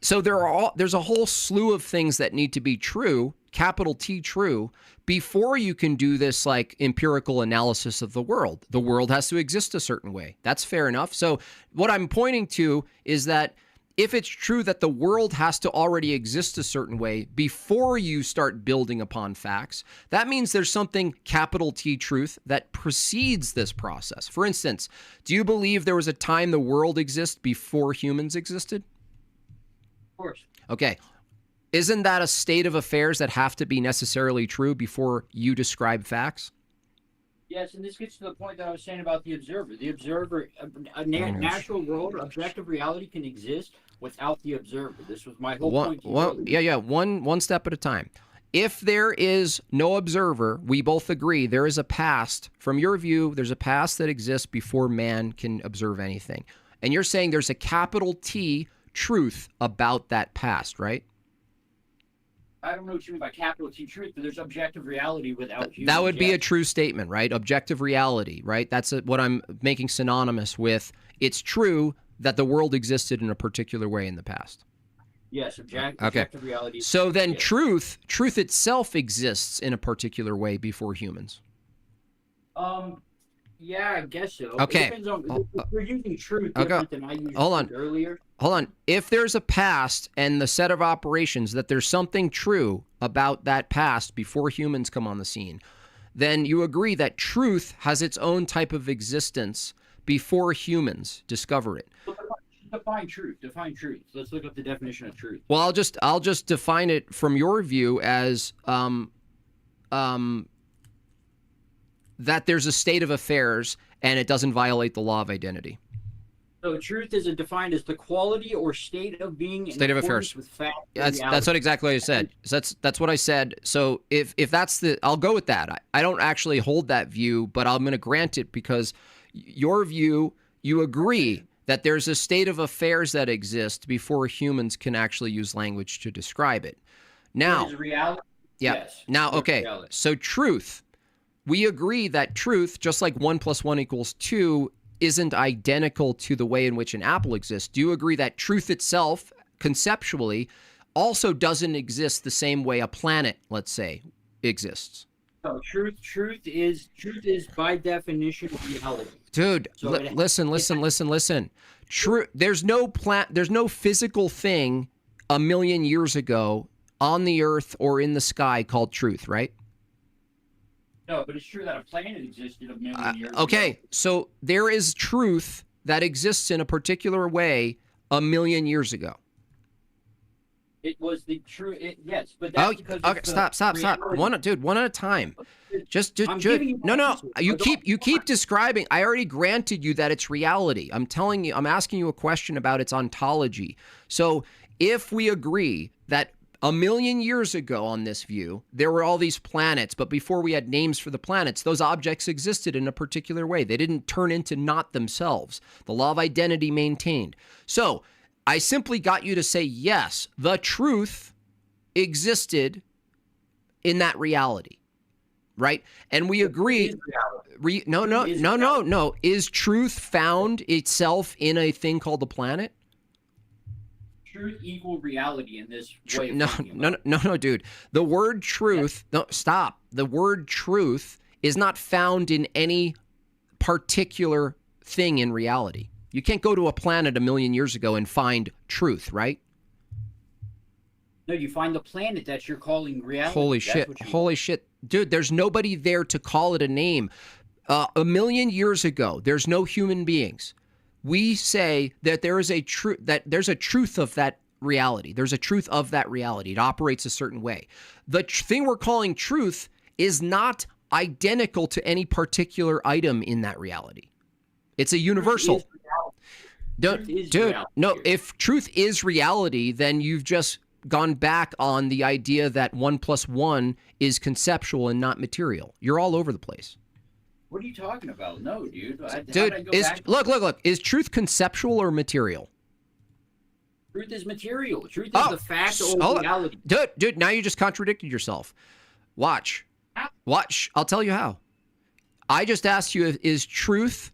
So there's a whole slew of things that need to be true, capital T true, before you can do this like empirical analysis of the world. The world has to exist a certain way. That's fair enough. So what I'm pointing to is that if it's true that the world has to already exist a certain way before you start building upon facts, that means there's something capital T truth that precedes this process. For instance, do you believe there was a time the world existed before humans existed? Of course. Okay. Isn't that a state of affairs that have to be necessarily true before you describe facts? Yes, and this gets to the point that I was saying about the observer. The observer, natural world, objective reality can exist without the observer. This was my whole point. One step at a time. If there is no observer, we both agree there is a past. From your view, there's a past that exists before man can observe anything. And you're saying there's a capital T truth about that past, right? I don't know what you mean by capital T truth, but there's objective reality without humans. That would be a true statement, right? Objective reality, right? That's what I'm making synonymous with. It's true that the world existed in a particular way in the past. Yes, objective reality. So then truth itself exists in a particular way before humans. Yeah, I guess so. Okay. It depends on, if we're using truth different than I used earlier. Hold on. If there's a past and the set of operations that there's something true about that past before humans come on the scene, then you agree that truth has its own type of existence before humans discover it. Define truth. Define truth. Let's look up the definition of truth. Well, I'll just define it from your view as that there's a state of affairs and it doesn't violate the law of identity. So truth is defined as the quality or state of being State of affairs. With fact That's what exactly I said. So that's what I said. So if that's I'll go with that. I don't actually hold that view, but I'm going to grant it because your view, you agree that there's a state of affairs that exists before humans can actually use language to describe it. Now, reality. Yeah. Yes. Now, okay. So truth, we agree that truth, just like 1 + 1 = 2, isn't identical to the way in which an apple exists. Do you agree that truth itself, conceptually, also doesn't exist the same way a planet, let's say, exists? No, truth is by definition reality. Dude, So listen. There's no physical thing a million years ago on the earth or in the sky called truth, right? No, but it's true that a planet existed a million years Okay, ago. so there is truth that exists in a particular way a million years ago. It was the true. Yes, but that's because. Okay, stop. reality. One at a time. Just I'm giving you no. my answer. You keep describing. I already granted you that it's reality. I'm asking you a question about its ontology. So if we agree that a million years ago on this view, there were all these planets, but before we had names for the planets, those objects existed in a particular way. They didn't turn into not themselves. The law of identity maintained. So I simply got you to say, yes, the truth existed in that reality, right? And we agree. No. Is truth found itself in a thing called the planet? Truth equal reality in this way. No, dude. The word truth, no, stop. The word truth is not found in any particular thing in reality. You can't go to a planet a million years ago and find truth, right? No, you find the planet that you're calling reality. Holy shit. Dude, there's nobody there to call it a name. A million years ago, there's no human beings. We say that there's a truth of that reality. There's a truth of that reality. It operates a certain way. The thing we're calling truth is not identical to any particular item in that reality. It's a universal. No, if truth is reality, then you've just gone back on the idea that 1 + 1 is conceptual and not material. You're all over the place. What are you talking about? No, dude. Look. Is truth conceptual or material? Truth is material. Truth is the fact or reality. Dude, now you just contradicted yourself. Watch. I'll tell you how. I just asked you, is truth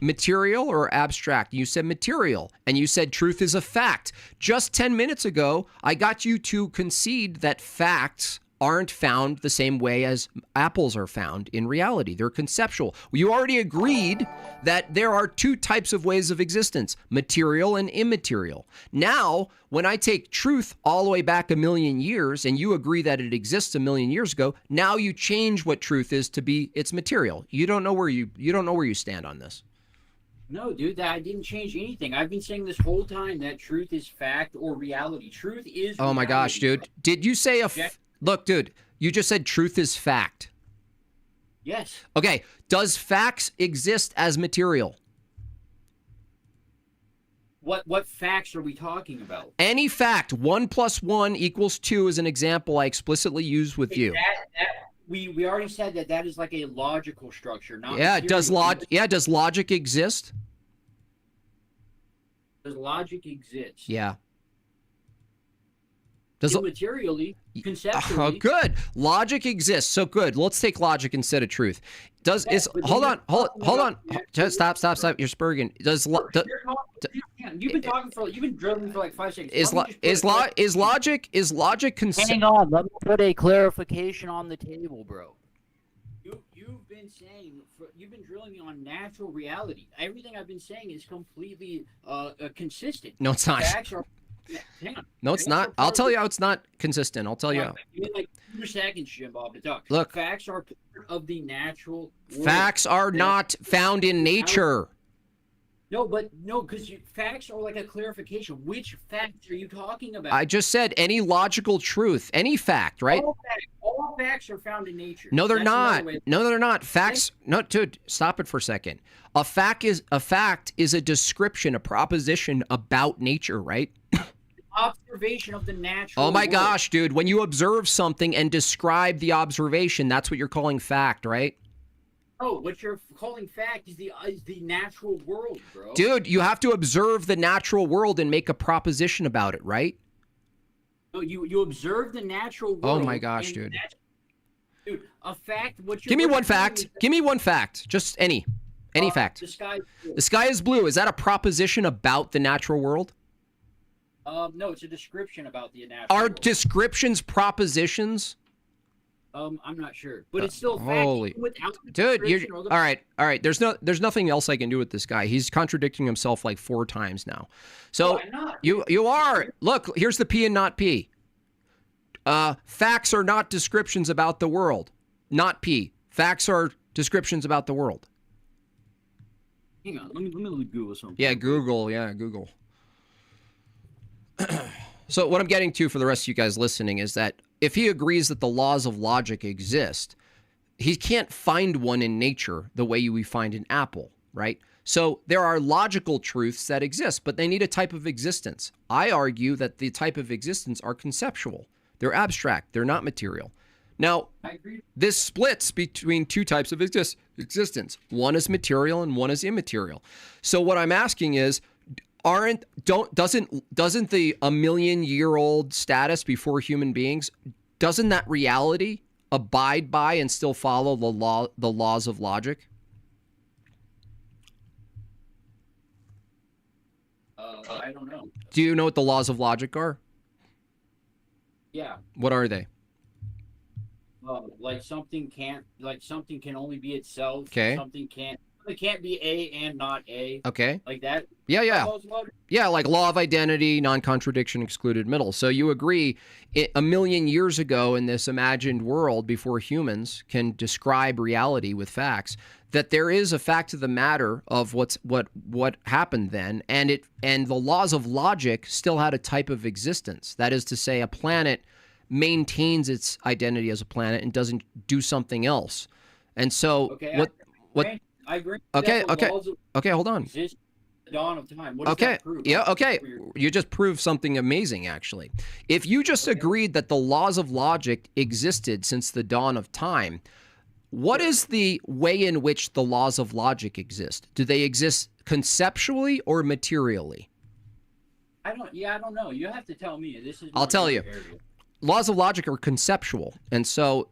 material or abstract? You said material, and you said truth is a fact. Just 10 minutes ago, I got you to concede that facts aren't found the same way as apples are found in reality. They're conceptual. You already agreed that there are two types of ways of existence, material and immaterial. Now, when I take truth all the way back a million years and you agree that it exists a million years ago, now you change what truth is to be its material. You don't know where you stand on this. No, dude, I didn't change anything. I've been saying this whole time that truth is fact or reality. Truth is Oh my gosh, dude. Did you say look, dude, you just said truth is fact. Yes. Okay. Does facts exist as material? What facts are we talking about? Any fact. 1 + 1 = 2 is an example I explicitly used with you. We already said that is like a logical structure, not Yeah. material. Does logic exist? Does logic exist? Yeah. Immaterially, conceptually. Oh, good. Logic exists. So good. Let's take logic instead of truth. Hold on. Just stop. You're spurging. You've been drilling for like 5 seconds. Is logic Hang on, let me put a clarification on the table, bro. You've been saying you've been drilling me on natural reality. Everything I've been saying is completely consistent. No, it's not. Facts are, hang on. No, it's not. I'll tell you how it's not consistent. I'll tell you how. Give me like 2 seconds, Jim Bob, to talk. Look. Facts are part of the natural world. Facts are not found in nature. No, because facts are like a clarification. Which facts are you talking about? I just said any logical truth, any fact, right? All facts are found in nature. No, they're not. No, they're not. Facts. No, dude, stop it for a second. A fact is a description, a proposition about nature, right? Observation of the natural Oh my world. gosh, dude! When you observe something and describe the observation, that's what you're calling fact, right? Oh, what you're calling fact is the natural world, bro. Dude, you have to observe the natural world and make a proposition about it, right? No, you observe the natural world. Oh my gosh, dude. Dude, a fact. Give me one fact. Give me one fact. Just any fact. The sky is blue. The sky is blue. Is that a proposition about the natural world? No, it's a description about the natural Are world. descriptions propositions? I'm not sure, but it's still fact. Holy, without the dude, you're description or the- all right. There's nothing else I can do with this guy. He's contradicting himself like 4 times now. So I'm not. you are. Look, here's the P and not P. Facts are not descriptions about the world. Not P. Facts are descriptions about the world. Hang on, let me Google something. Yeah, Google. Yeah, Google. So what I'm getting to for the rest of you guys listening is that if he agrees that the laws of logic exist, he can't find one in nature the way we find an apple, right? So there are logical truths that exist, but they need a type of existence. I argue that the type of existence are conceptual. They're abstract. They're not material. Now, this splits between 2 types of existence. One is material and one is immaterial. So what I'm asking is, doesn't the a million-year-old status before human beings, doesn't that reality abide by and still follow the laws of logic? I don't know. Do you know what the laws of logic are? Yeah. What are they? Like something can only be itself. Okay. It can't be A and not A. Okay. Like that. Yeah. Yeah, like law of identity, non-contradiction, excluded middle. So you agree, a million years ago in this imagined world before humans can describe reality with facts, that there is a fact of the matter of what happened then, and the laws of logic still had a type of existence. That is to say, a planet maintains its identity as a planet and doesn't do something else. And so I agree. Okay. Hold on. Exist the dawn of time. What does that prove? Yeah. Okay. You just proved something amazing, actually. If you just agreed that the laws of logic existed since the dawn of time, what is the way in which the laws of logic exist? Do they exist conceptually or materially? I don't know. You have to tell me. I'll tell you. Laws of logic are conceptual, and so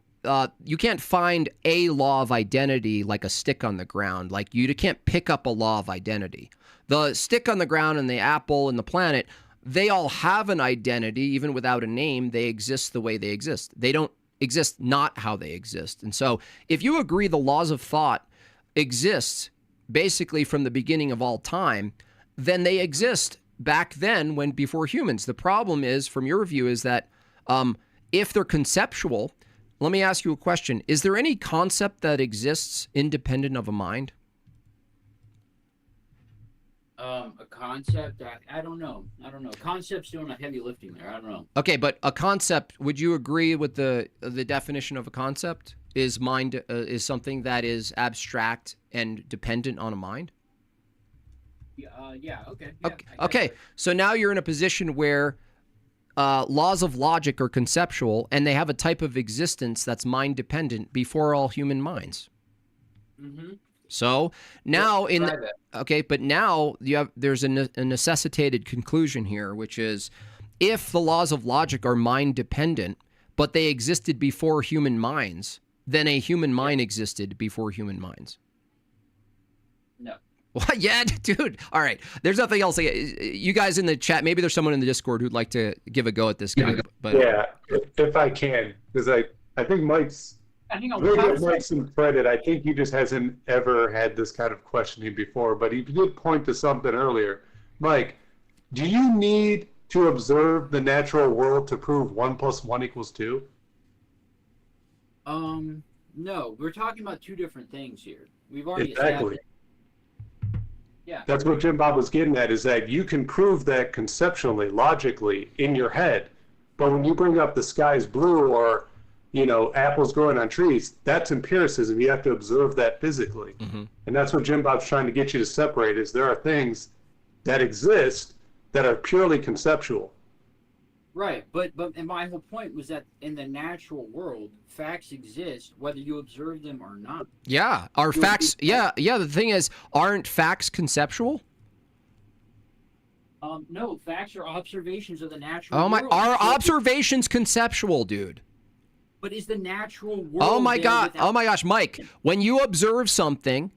you can't find a law of identity like a stick on the ground. Like you can't pick up a law of identity. The stick on the ground and the apple and the planet, they all have an identity, even without a name. They exist the way they exist. They don't exist not how they exist. And so if you agree the laws of thought exist basically from the beginning of all time, then they exist back then before humans. The problem is, from your view, is that if they're conceptual, let me ask you a question. Is there any concept that exists independent of a mind? A concept? I don't know. Concept's doing a heavy lifting there. I don't know. Okay, but a concept, would you agree with the definition of a concept? is mind is something that is abstract and dependent on a mind? Yeah. Okay. Okay. So now you're in a position where laws of logic are conceptual, and they have a type of existence that's mind dependent before all human minds. Mm-hmm. So now but now there's a necessitated conclusion here, which is if the laws of logic are mind dependent, but they existed before human minds, then a human mind existed before human minds. No. What? Yeah, dude. All right. There's nothing else. You guys in the chat, maybe there's someone in the Discord who'd like to give a go at this guy. But yeah, if I can, because I think Mike's. Give Mike some credit. I think he just hasn't ever had this kind of questioning before, but he did point to something earlier. Mike, do you need to observe the natural world to prove 1 + 1 = 2? No, we're talking about two different things here. We've already Exactly. Yeah. That's what Jim Bob was getting at, is that you can prove that conceptually, logically, in your head, but when you bring up the sky's blue or apples growing on trees, that's empiricism. You have to observe that physically. Mm-hmm. And that's what Jim Bob's trying to get you to separate, is there are things that exist that are purely conceptual. Right, but and my whole point was that in the natural world, facts exist whether you observe them or not. Yeah, are facts? Yeah. The thing is, aren't facts conceptual? No, facts are observations of the natural world. world. Are observations conceptual, dude? But is the natural world? Oh my gosh, Mike! When you observe something,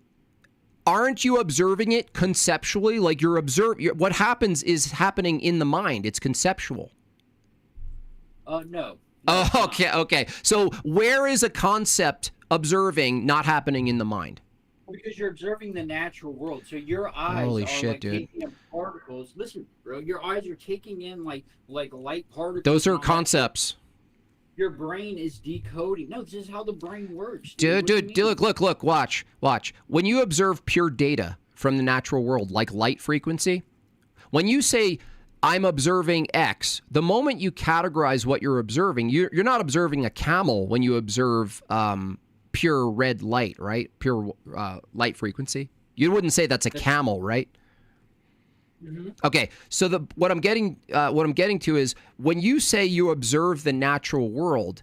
aren't you observing it conceptually? Like what happens is happening in the mind. It's conceptual. No. Oh, okay. So where is a concept observing not happening in the mind? Because you're observing the natural world, so your eyes are taking in particles. Listen, bro, your eyes are taking in like light particles. Those are concepts. Your brain is decoding. No, this is how the brain works. Dude, look, watch. When you observe pure data from the natural world, like light frequency, when you say, I'm observing X, the moment you categorize what you're observing, you're not observing a camel when you observe pure red light, right? Pure light frequency. You wouldn't say that's a camel, right? Mm-hmm. Okay, so what I'm getting to is when you say you observe the natural world,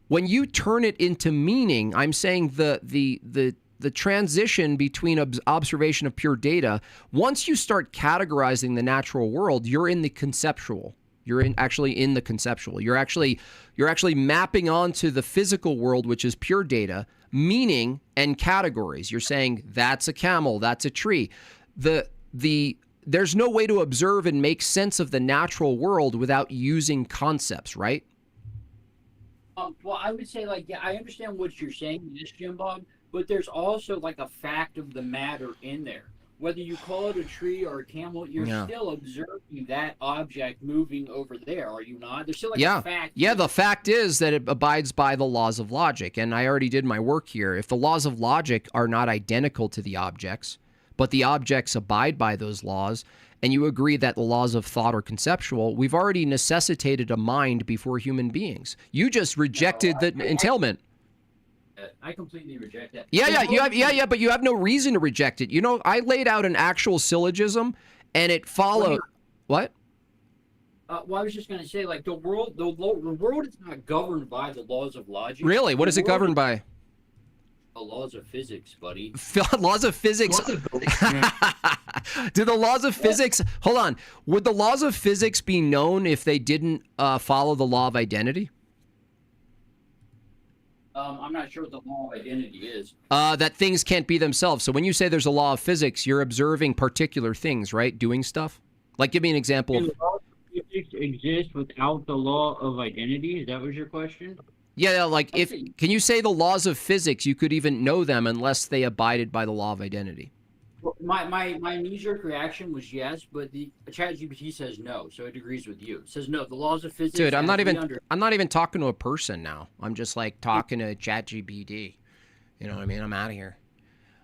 when you turn it into meaning, I'm saying the transition between observation of pure data. Once you start categorizing the natural world, you're in the conceptual. You're actually in the conceptual. You're actually mapping onto the physical world, which is pure data, meaning and categories. You're saying that's a camel, that's a tree. There's no way to observe and make sense of the natural world without using concepts, right? Well, I would say, I understand what you're saying, yes, Jim Bob, but there's also a fact of the matter in there. Whether you call it a tree or a camel, you're still observing that object moving over there, are you not? There's still a fact. Yeah, the fact is that it abides by the laws of logic, and I already did my work here. If the laws of logic are not identical to the objects, but the objects abide by those laws, and you agree that the laws of thought are conceptual, we've already necessitated a mind before human beings. You just rejected the entailment. I completely reject that. Yeah, but you have no reason to reject it. I laid out an actual syllogism, and it followed. What? Well, I was just going to say, the world is not governed by the laws of logic. Really? What is it governed by? The laws of physics, buddy. Laws of physics. Do the laws of physics? Hold on. Would the laws of physics be known if they didn't follow the law of identity? I'm not sure what the law of identity is. That things can't be themselves. So when you say there's a law of physics, you're observing particular things, right? Doing stuff. Give me an example. Do the laws of physics exist without the law of identity? Is that was your question? Yeah, can you say the laws of physics, you could even know them unless they abided by the law of identity? Well, my knee-jerk reaction was yes, but the ChatGPT says no, so it agrees with you. It says no, the laws of physics. Dude, I'm not even talking to a person now. I'm just talking to ChatGPT. You know what I mean? I'm out of here.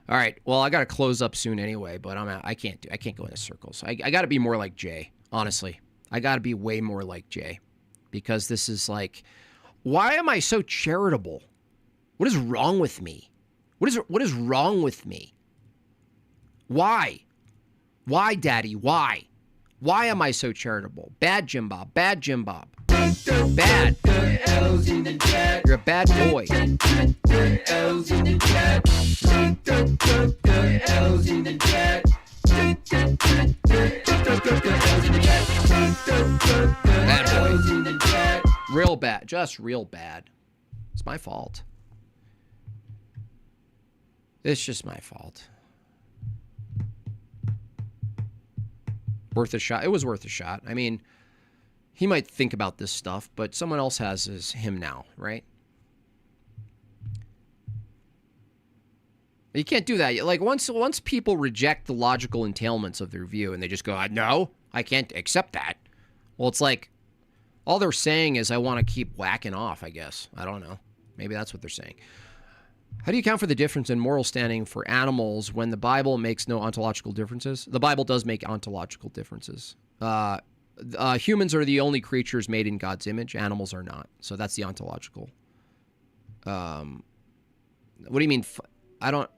All right. Well, I got to close up soon anyway, but I can't go into circles. I got to be more like Jay, honestly. I got to be way more like Jay, because this is why am I so charitable? What is wrong with me? What is wrong with me? Why? Why, Daddy? Why? Why am I so charitable? Bad Jim Bob. Bad Jim Bob. Bad. You're a bad boy. Bad boy. Real bad. Just real bad. It's my fault. It's just my fault. Worth a shot. It was worth a shot. I mean, he might think about this stuff, but someone else has him now, right? You can't do that. Like once people reject the logical entailments of their view and they just go, no, I can't accept that. Well, it's like all they're saying is I want to keep whacking off, I guess. I don't know. Maybe that's what they're saying. How do you account for the difference in moral standing for animals when the Bible makes no ontological differences? The Bible does make ontological differences. Humans are the only creatures made in God's image. Animals are not. So that's the ontological. What do you mean? I don't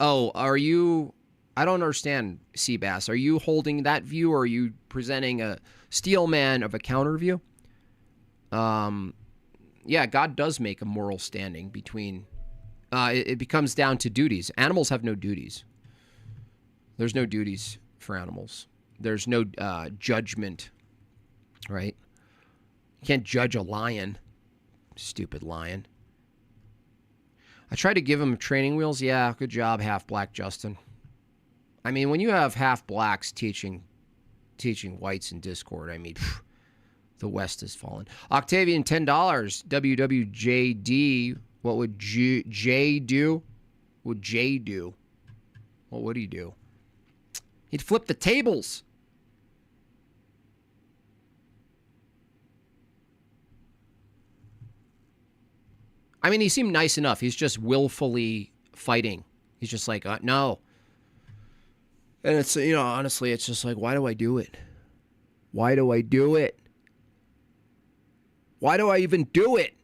understand, Seabass. Are you holding that view, or are you presenting a steel man of a counter view? Yeah, God does make a moral standing between... it becomes down to duties. Animals have no duties. There's no duties for animals. There's no judgment, right? You can't judge a lion. Stupid lion. I tried to give him training wheels. Yeah, good job, Half Black Justin. I mean, when you have half blacks teaching whites in Discord, I mean, the West has fallen. Octavian, $10. WWJD. What would Jay do? What would Jay do? What would he do? He'd flip the tables. I mean, he seemed nice enough. He's just willfully fighting. He's just like, no. And it's, honestly, it's just like, why do I do it? Why do I do it? Why do I even do it?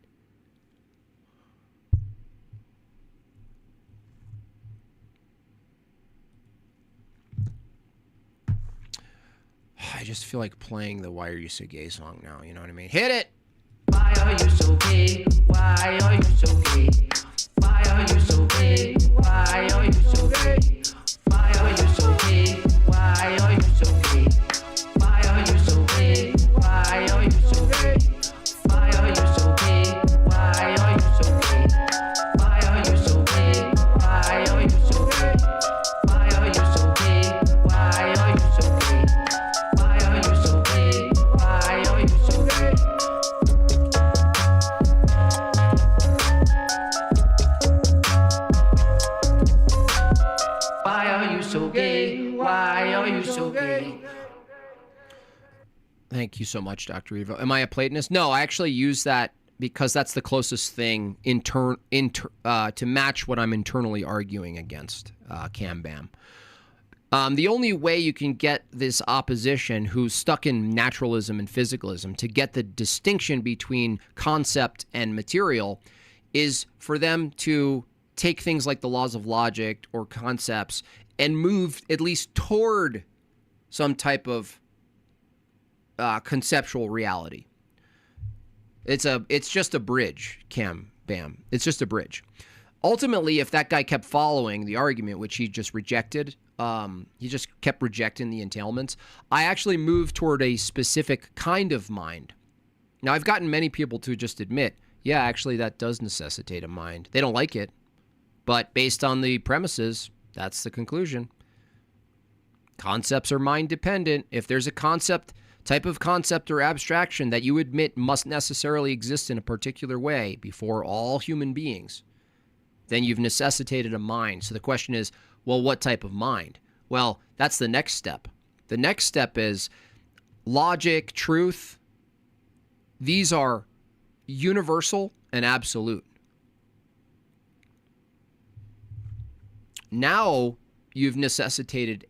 I just feel like playing the Why Are You So Gay song now. You know what I mean? Hit it! Why are you so gay? Why are you so gay? Why are you so gay? Why are you so gay? Why are you so gay? Why are you so gay? Why are you so gay? Why are you so gay? Why are you so gay? Why are you so gay? Why are you so gay? Why are you so gay? Why are you so gay? Why are you so gay? Why are you so gay? Why are you so gay? Why are you so gay? Why are you so gay? Thank you so much, Dr. Evo. Am I a Platonist? No, I actually use that because that's the closest thing to match what I'm internally arguing against, Cam Bam. The only way you can get this opposition who's stuck in naturalism and physicalism to get the distinction between concept and material is for them to take things like the laws of logic or concepts and move at least toward some type of conceptual reality. It's just a bridge, Cam Bam. It's just a bridge. Ultimately, if that guy kept following the argument, which he just rejected, he just kept rejecting the entailments, I actually moved toward a specific kind of mind. Now, I've gotten many people to just admit, yeah, actually, that does necessitate a mind. They don't like it, but based on the premises, that's the conclusion. Concepts are mind dependent. If there's a type of concept or abstraction that you admit must necessarily exist in a particular way before all human beings, then you've necessitated a mind. So the question is, well, what type of mind? Well, that's the next step. The next step is logic, truth. These are universal and absolute. Now you've necessitated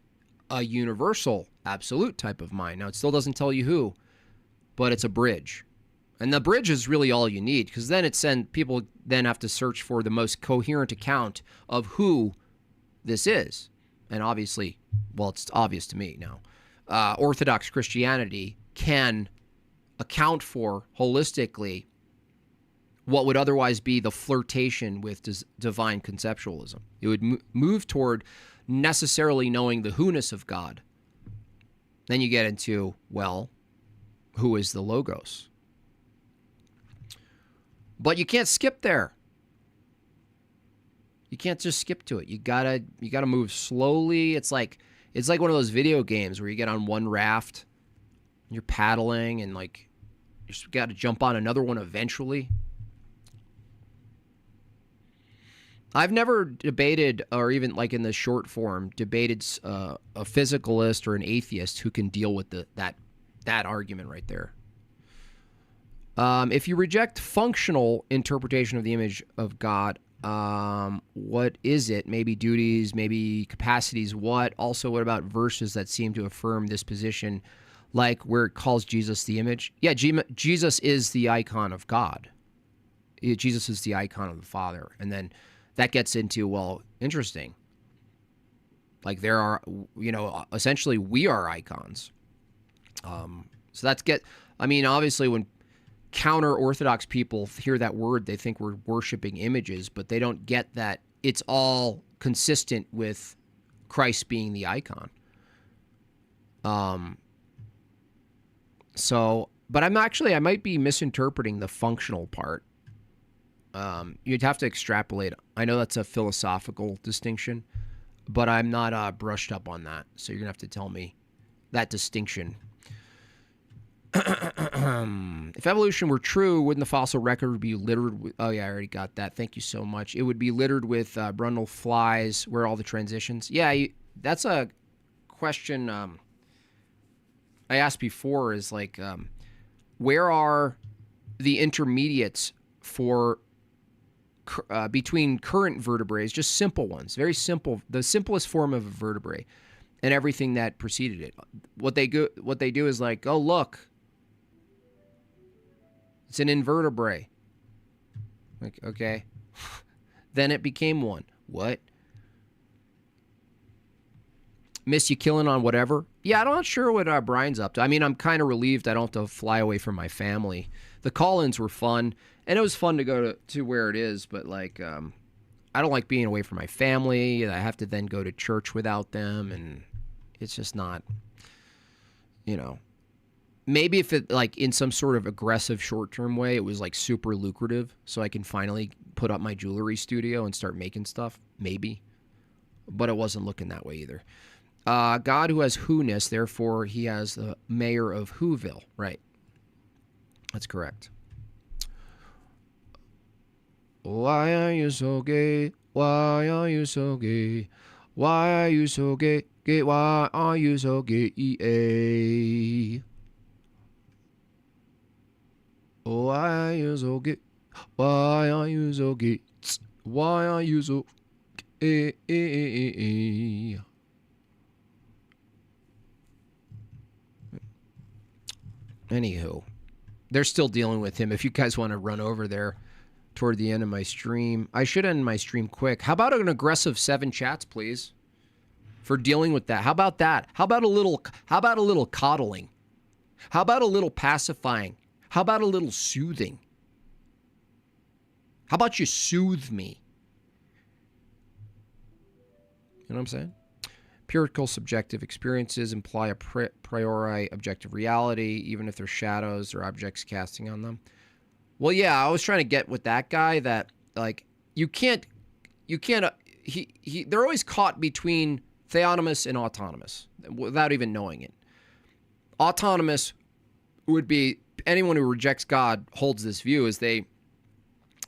a universal, absolute type of mind. Now, it still doesn't tell you who, but it's a bridge. And the bridge is really all you need, because then people then have to search for the most coherent account of who this is. And obviously, well, it's obvious to me now, Orthodox Christianity can account for holistically what would otherwise be the flirtation with divine conceptualism. It would move toward necessarily knowing the who-ness of God. Then you get into, well, who is the Logos? But you can't skip there. You can't just skip to it. You gotta move slowly. It's like one of those video games where you get on one raft, and you're paddling, and like you just got to jump on another one eventually. I've never debated, or even like in the short form, debated a physicalist or an atheist who can deal with that argument right there. If you reject functional interpretation of the image of God, what is it? Maybe duties, maybe capacities. What? Also, what about verses that seem to affirm this position, like where it calls Jesus the image? Yeah, Jesus is the icon of God. Jesus is the icon of the Father. And then that gets into, well, interesting. Like there are, essentially we are icons. So obviously when counter-Orthodox people hear that word, they think we're worshiping images, but they don't get that it's all consistent with Christ being the icon. But I might be misinterpreting the functional part. You'd have to extrapolate. I know that's a philosophical distinction, but I'm not brushed up on that. So you're going to have to tell me that distinction. If evolution were true, wouldn't the fossil record be littered with... Oh, yeah, I already got that. Thank you so much. It would be littered with Brundle flies. Where are all the transitions? Yeah, that's a question I asked before is like, where are the intermediates for... between current vertebrae, just simple ones, very simple, the simplest form of a vertebrae, and everything that preceded it. What they do is like, oh look, it's an invertebrate. Like, okay, then it became one. What? Miss you killing on whatever? Yeah, I'm not sure what Brian's up to. I mean, I'm kind of relieved I don't have to fly away from my family. The call-ins were fun, and it was fun to go to where it is, but like, I don't like being away from my family. I have to then go to church without them, and it's just not, maybe if it, like, in some sort of aggressive short-term way, it was like super lucrative, so I can finally put up my jewelry studio and start making stuff, maybe. But it wasn't looking that way either. God who has who-ness, therefore he has the mayor of Whoville. Right. That's correct. Why are you so gay? Why are you so gay? Why are you so gay? Gay? Why are you so gay? Why are you so gay? Why are you so gay? Why are you so gay? Anywho, they're still dealing with him. If you guys want to run over there toward the end of my stream, I should end my stream quick. How about an aggressive 7 chats, please, for dealing with that? How about that? How about a little coddling? How about a little pacifying? How about a little soothing? How about you soothe me? You know what I'm saying? Empirical subjective experiences imply a priori objective reality, even if they're shadows or objects casting on them. Well, yeah, I was trying to get with that guy that, like, you can't, they're always caught between theonomous and autonomous without even knowing it. Autonomous would be anyone who rejects God holds this view is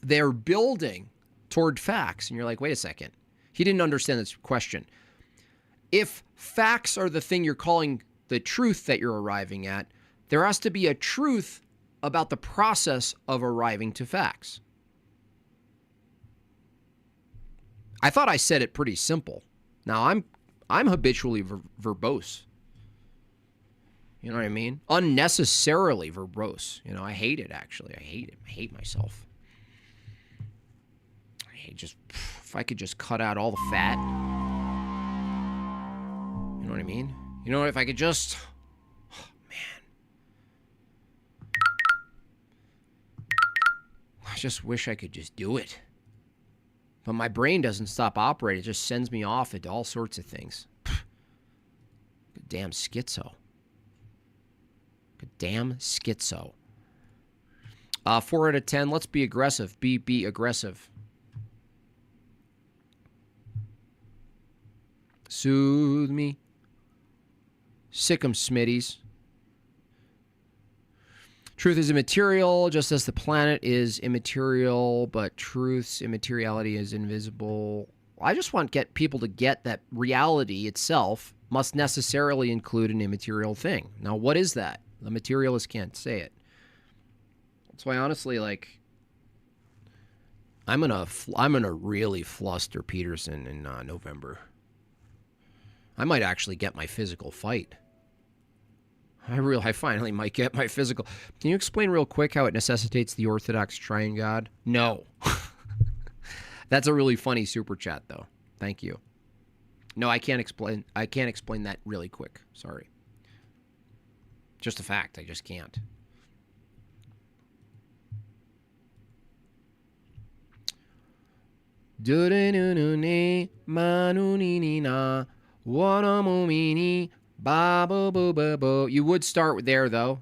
they're building toward facts. And you're like, wait a second. He didn't understand this question. If facts are the thing you're calling the truth that you're arriving at, there has to be a truth about the process of arriving to facts. I thought I said it pretty simple. Now I'm habitually verbose. You know what I mean? Unnecessarily verbose. You know, I hate it, actually. I hate it. I hate myself. I hate just, if I could just cut out all the fat. You know what I mean? You know, if I could just, oh, man. I just wish I could just do it. But my brain doesn't stop operating. It just sends me off into all sorts of things. Damn schizo. Damn schizo. 4 out of 10. Let's be aggressive. Be aggressive. Soothe me. Sick 'em, Smitties. Truth is immaterial, just as the planet is immaterial, but truth's immateriality is invisible. I just want people to get that reality itself must necessarily include an immaterial thing. Now, what is that? The materialists can't say it. That's why, honestly, like, I'm gonna really fluster Peterson in November. I might actually get my physical fight. I finally might get my physical. Can you explain real quick how it necessitates the Orthodox Triune God? No. That's a really funny super chat, though. Thank you. No, I can't explain that really quick. Sorry. Just a fact. I just can't. You would start there, though.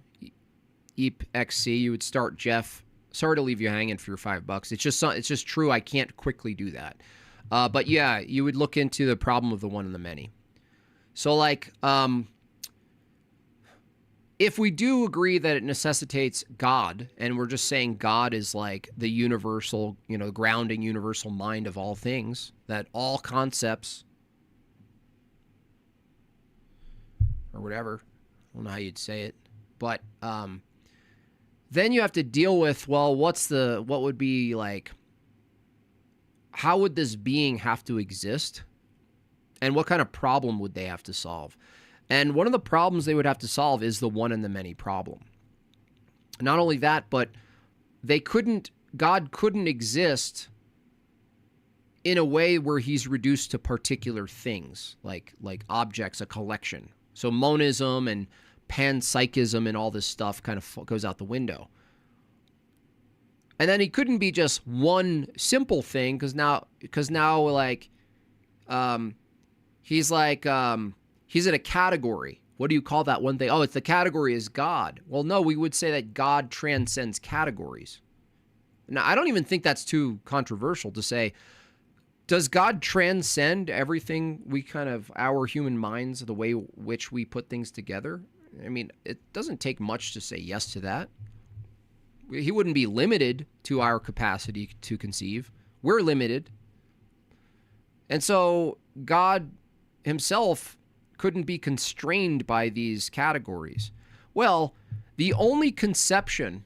Eep XC. You would start Jeff. Sorry to leave you hanging for your $5. It's just true. I can't quickly do that. But yeah, you would look into the problem of the one and the many. So, like, if we do agree that it necessitates God, and we're just saying God is like the universal, you know, grounding universal mind of all things, that all concepts, or whatever, I don't know how you'd say it, but then you have to deal with, well, what would be like, how would this being have to exist? And what kind of problem would they have to solve? And one of the problems they would have to solve is the one and the many problem. Not only that, but God couldn't exist in a way where he's reduced to particular things, like objects, a collection. So monism and panpsychism and all this stuff kind of goes out the window. And then he couldn't be just one simple thing, because now like he's like he's in a category. What do you call that one thing? Oh, it's the category is God. Well, no, we would say that God transcends categories. Now, I don't even think that's too controversial to say. Does God transcend everything our human minds, the way which we put things together? I mean, it doesn't take much to say yes to that. He wouldn't be limited to our capacity to conceive. We're limited. And so God himself couldn't be constrained by these categories. Well, the only conception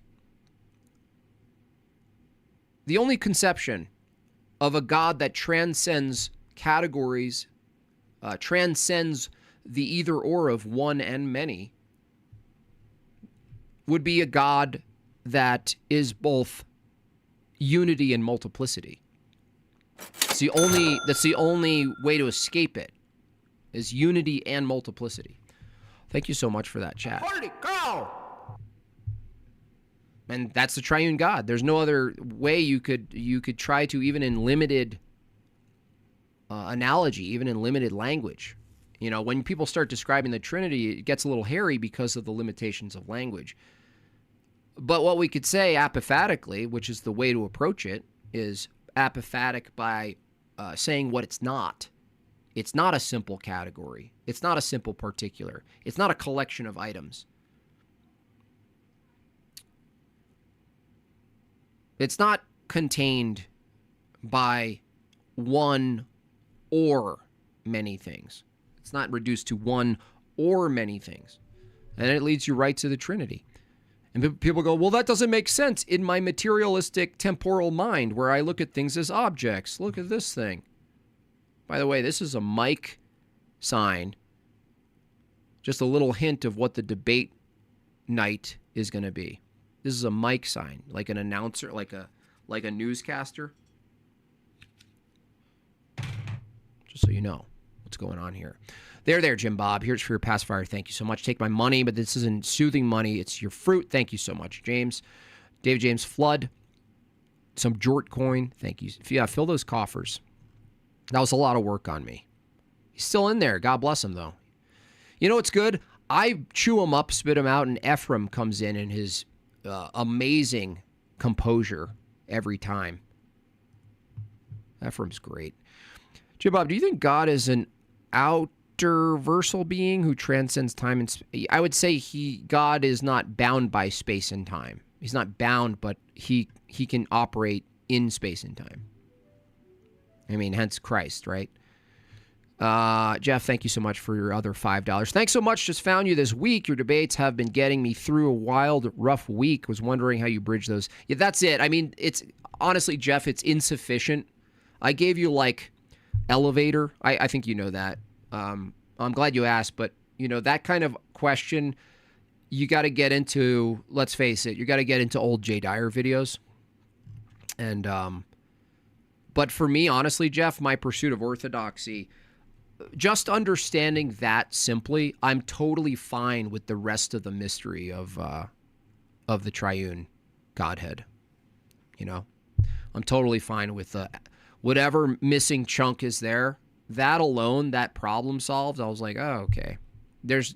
of a God that transcends categories, transcends the either or of one and many, would be a God that is both unity and multiplicity. That's the only way to escape it, is unity and multiplicity. Thank you so much for that chat. Holy cow! And that's the triune God. There's no other way you could try to, even in limited analogy, even in limited language. You know, when people start describing the Trinity, it gets a little hairy because of the limitations of language. But what we could say apophatically, which is the way to approach it, is apophatic by saying what it's not. It's not a simple category. It's not a simple particular. It's not a collection of items. It's not contained by one or many things. It's not reduced to one or many things. And it leads you right to the Trinity. And people go, well, that doesn't make sense in my materialistic temporal mind where I look at things as objects. Look at this thing. By the way, this is a mic sign Just a little hint of what the debate night is going to be. This is a mic sign, like an announcer, like a newscaster. Just so you know what's going on here. There, Jim Bob. Here's for your pacifier. Thank you so much. Take my money, but this isn't soothing money. It's your fruit. Thank you so much, James. David James Flood. Some Jort coin. Thank you. Yeah, fill those coffers. That was a lot of work on me. He's still in there. God bless him, though. You know what's good? I chew him up, spit him out, and Ephraim comes in his amazing composure every time. Ephraim's great. Jim Bob, do you think God is an outerversal being who transcends time and space? I would say God is not bound by space and time. He's not bound, but he can operate in space and time. I mean, hence Christ, right? Jeff, thank you so much for your other $5. Thanks so much. Just found you this week. Your debates have been getting me through a wild, rough week. Was wondering how you bridge those. Yeah, that's it. I mean, it's honestly, Jeff, it's insufficient. I gave you like elevator. I think you know that. I'm glad you asked, but you know, that kind of question, you got to get into, let's face it, you got to get into old Jay Dyer videos. And, but for me, honestly, Jeff, my pursuit of orthodoxy, just understanding that simply, I'm totally fine with the rest of the mystery of the triune Godhead. You know, I'm totally fine with whatever missing chunk is there. That alone, that problem solved. I was like, oh, okay. There's,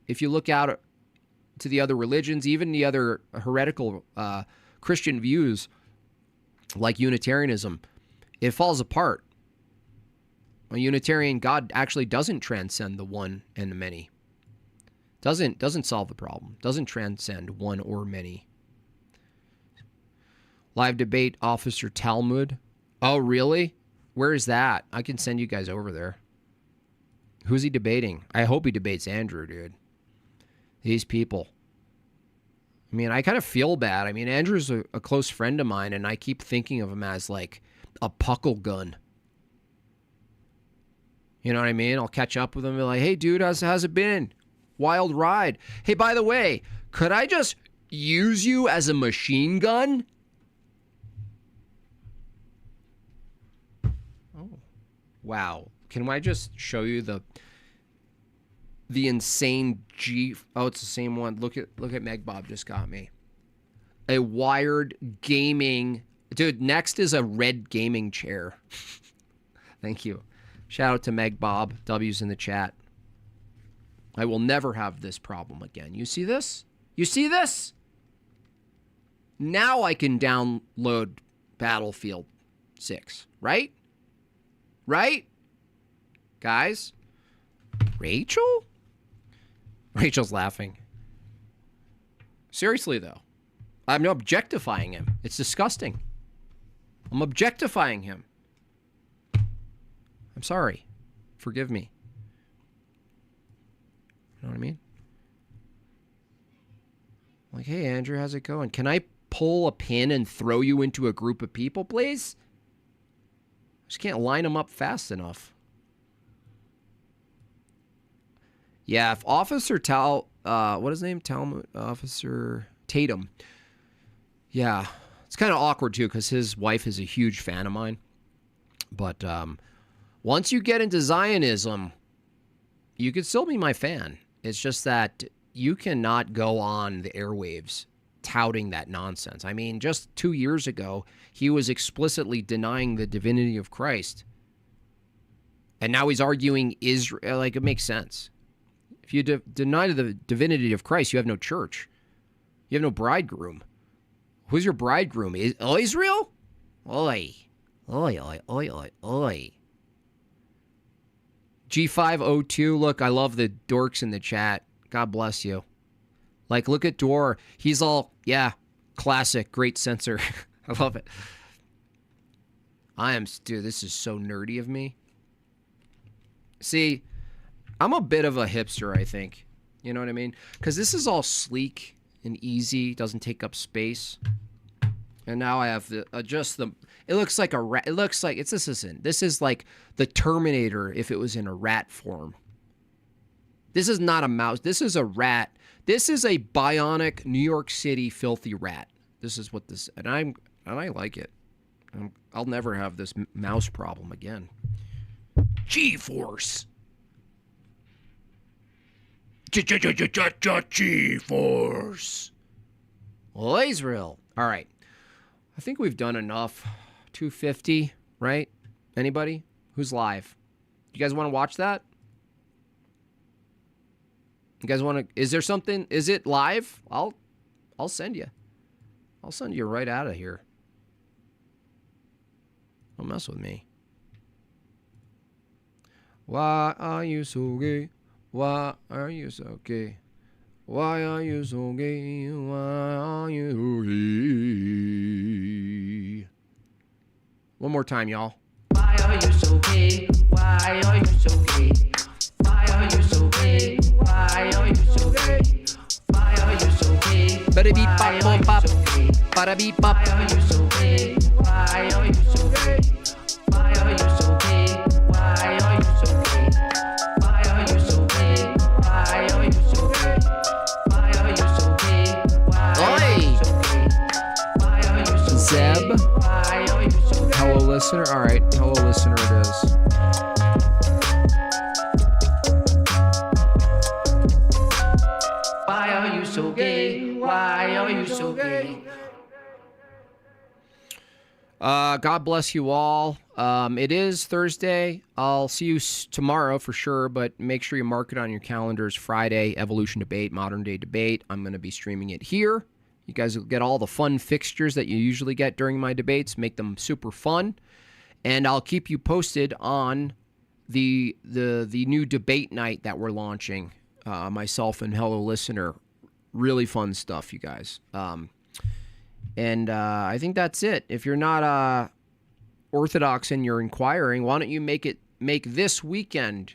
if you look out to the other religions, even the other heretical Christian views, like Unitarianism, it falls apart. A Unitarian God actually doesn't transcend the one and the many. Doesn't solve the problem. Doesn't transcend one or many. Live debate, Officer Talmud. Oh, really? Where is that? I can send you guys over there. Who's he debating? I hope he debates Andrew, dude. These people. I mean, I kind of feel bad. I mean, Andrew's a close friend of mine, and I keep thinking of him as like a puckle gun. You know what I mean? I'll catch up with him and be like, hey, dude, how's it been? Wild ride. Hey, by the way, could I just use you as a machine gun? Oh, wow. Can I just show you the insane G? Oh, it's the same one. Look at Megbob just got me. A wired gaming. Dude, next is a red gaming chair. Thank you. Shout out to Megbob. W's in the chat. I will never have this problem again. You see this? You see this? Now I can download Battlefield 6, right? Right? Guys? Rachel? Rachel's laughing. Seriously, though. I'm objectifying him. It's disgusting. I'm objectifying him. I'm sorry. Forgive me. You know what I mean? Like, hey, Andrew, how's it going? Can I pull a pin and throw you into a group of people, please? I just can't line them up fast enough. Yeah, if Officer what is his name? Officer Tatum. Yeah, it's kind of awkward, too, because his wife is a huge fan of mine. But, once you get into Zionism, you could still be my fan. It's just that you cannot go on the airwaves touting that nonsense. I mean, just 2 years ago, he was explicitly denying the divinity of Christ. And now he's arguing Israel. Like, it makes sense. If you deny the divinity of Christ, you have no church. You have no bridegroom. Who's your bridegroom? Israel? Oi. Oi, oi, oi, oi, oi. G502, look, I love the dorks in the chat. God bless you. Like, look at Dor. He's all, yeah, classic, great censor. I love it. Dude, this is so nerdy of me. See, I'm a bit of a hipster, I think. You know what I mean? Because this is all sleek and easy, doesn't take up space. And now I have to adjust them. It looks like a rat. It looks like this is like the Terminator if it was in a rat form. This is not a mouse. This is a rat. This is a bionic New York City filthy rat. This is what this, and I like it. I'll never have this mouse problem again. G-Force. G-Force. Well, Israel. All right. I think we've done enough. 250, right? Anybody? Who's live? You guys want to watch that? You guys want to? Is there something? Is it live? I'll send you. I'll send you right out of here. Don't mess with me. Why are you so gay? Why are you so gay? Why are you so gay? Why are you so gay? One more time, y'all. Why are you so gay? Why are you so gay? Why are you so gay? Why are you so gay? Why are you so gay? Bada beep bop bop bop. Bada beep bop. Why are you so gay? Why are you so gay? Why are you so gay? Why are you so gay? Why are you so gay? Why are you so gay? Why are you so gay? Why are you so gay? Why are you so gay? Zeb. Why are you so gay? Hello, listener. All right, hello, listener. It is. Why are you so gay? Why are you so gay? God bless you all. It is Thursday. I'll see you tomorrow for sure, but make sure you mark it on your calendars. Friday, Evolution Debate, Modern Day Debate. I'm going to be streaming it here. You guys will get all the fun fixtures that you usually get during my debates, make them super fun. And I'll keep you posted on the new debate night that we're launching, myself and Hello Listener. Really fun stuff, you guys. And I think that's it. If you're not Orthodox and you're inquiring, why don't you make this weekend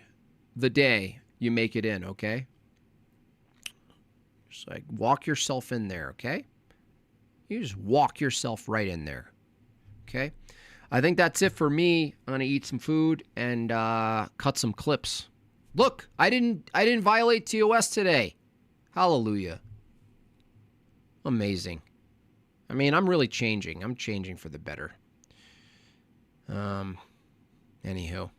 the day you make it in, okay? Just like walk yourself in there, okay? You just walk yourself right in there, okay? I think that's it for me. I'm gonna eat some food and cut some clips. Look, I didn't violate TOS today. Hallelujah. Amazing. I mean, I'm really changing. I'm changing for the better. Anywho.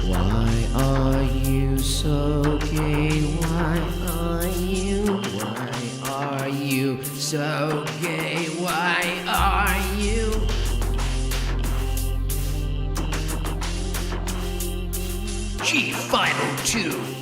Why are you so gay? Why are you so gay? Why are you? G502.